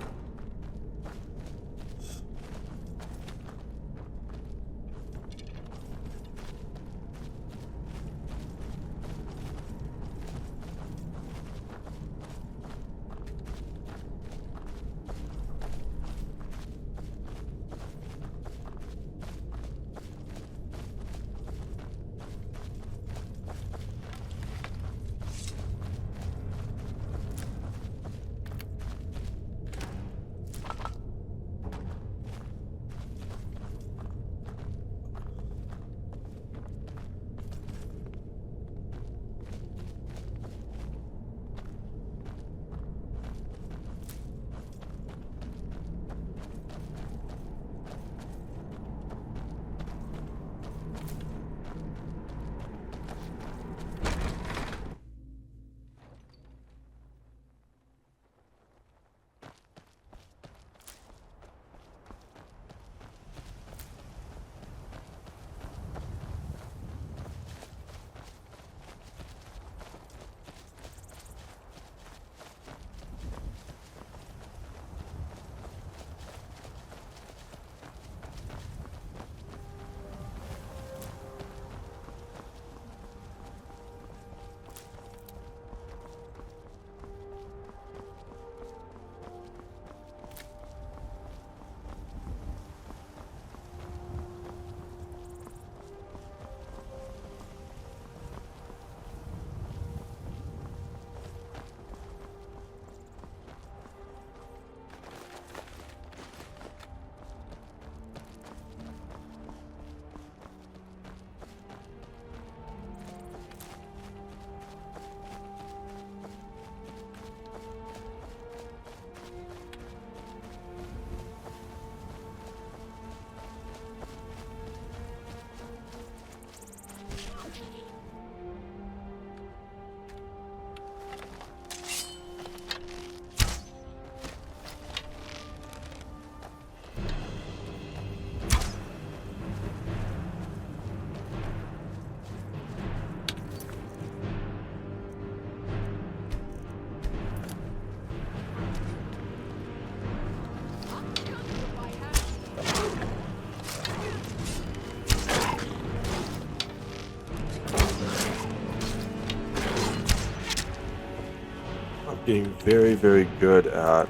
getting very, very good at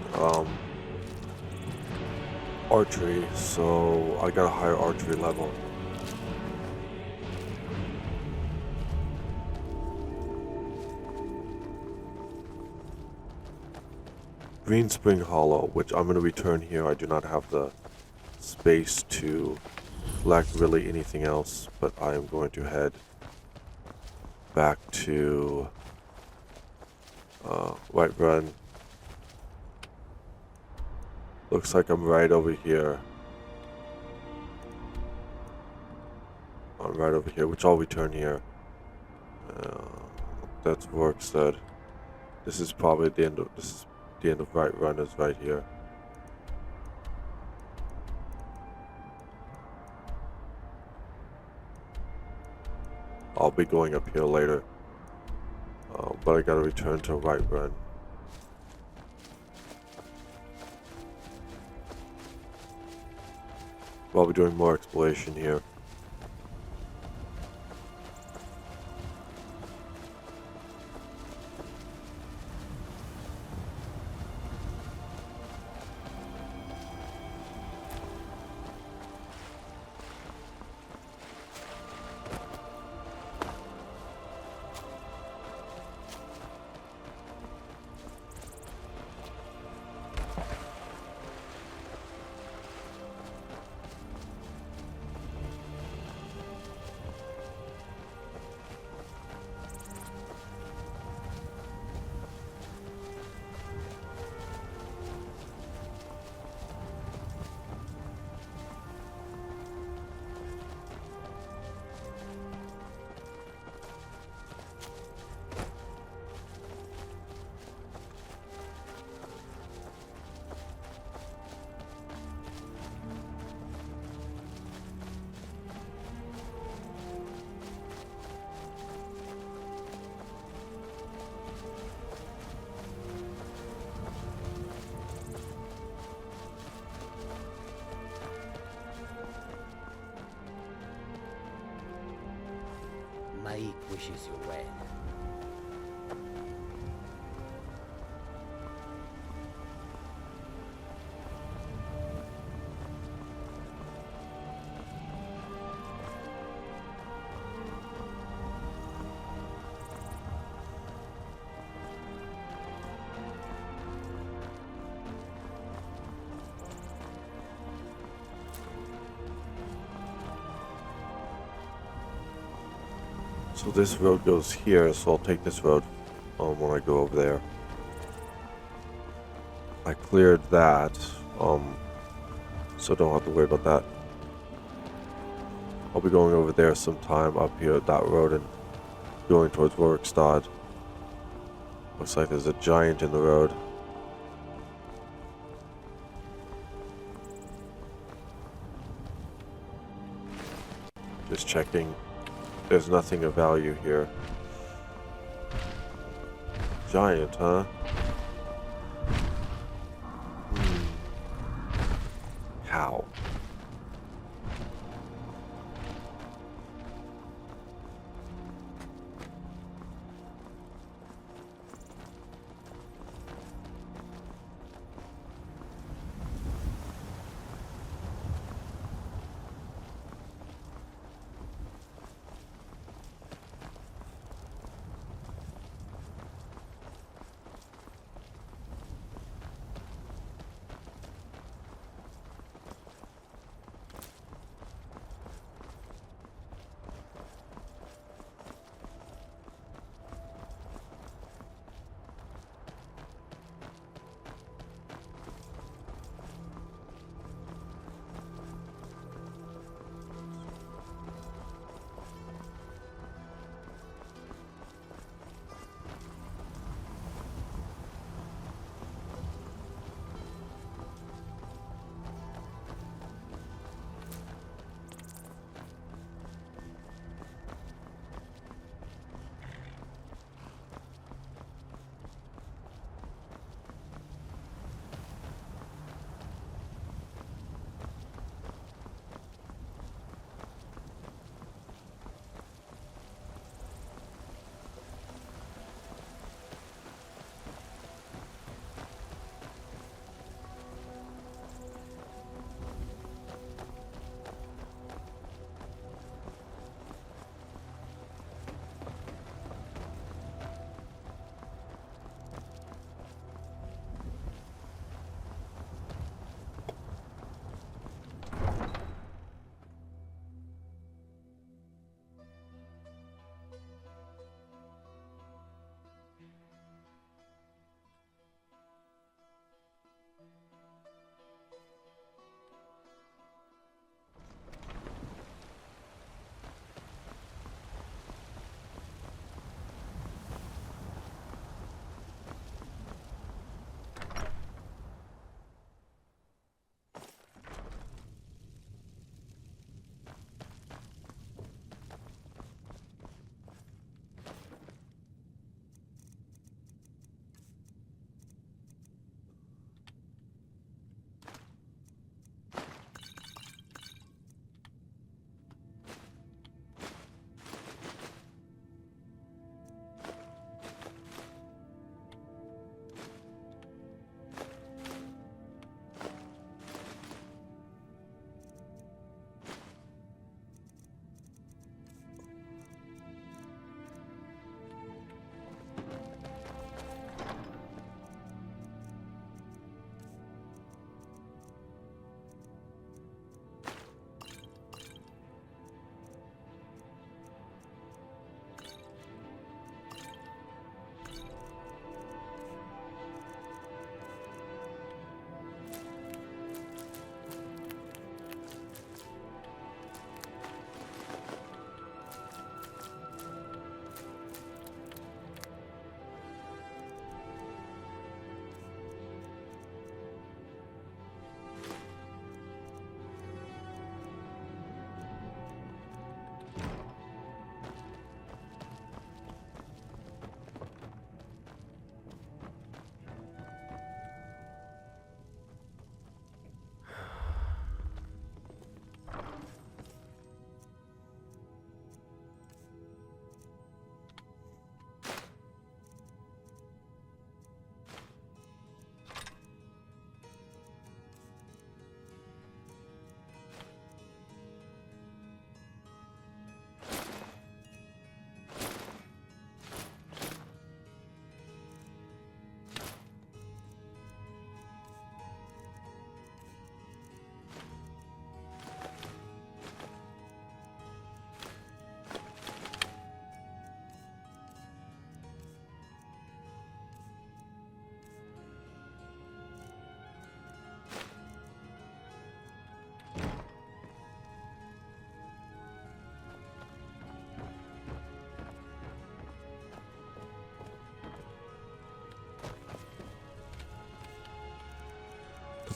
archery, so I got a higher archery level. Green Spring Hollow, which I'm going to return here. I do not have the space to collect really anything else, but I am going to head back to Whiterun. Looks like I'm right over here. I'm right over here, which I'll return here. That's Vorkstead. This is probably the end of Whiterun is right here. I'll be going up here later, but I gotta return to Whiterun. I'll be doing more exploration here. Maik wishes you well. So this road goes here, so I'll take this road when I go over there. I cleared that, so don't have to worry about that. I'll be going over there sometime up here at that road and going towards Rorikstad. Looks like there's a giant in the road. Just checking. There's nothing of value here. Giant, huh? Cow.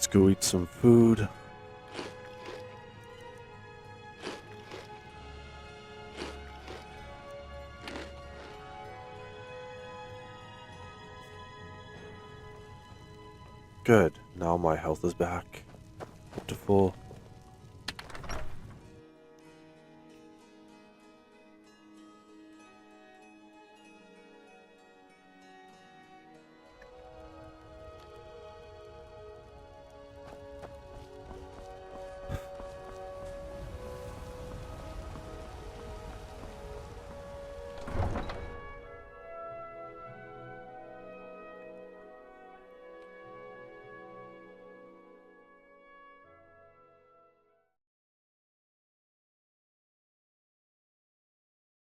Let's go eat some food. Good. Now my health is back. Up to full.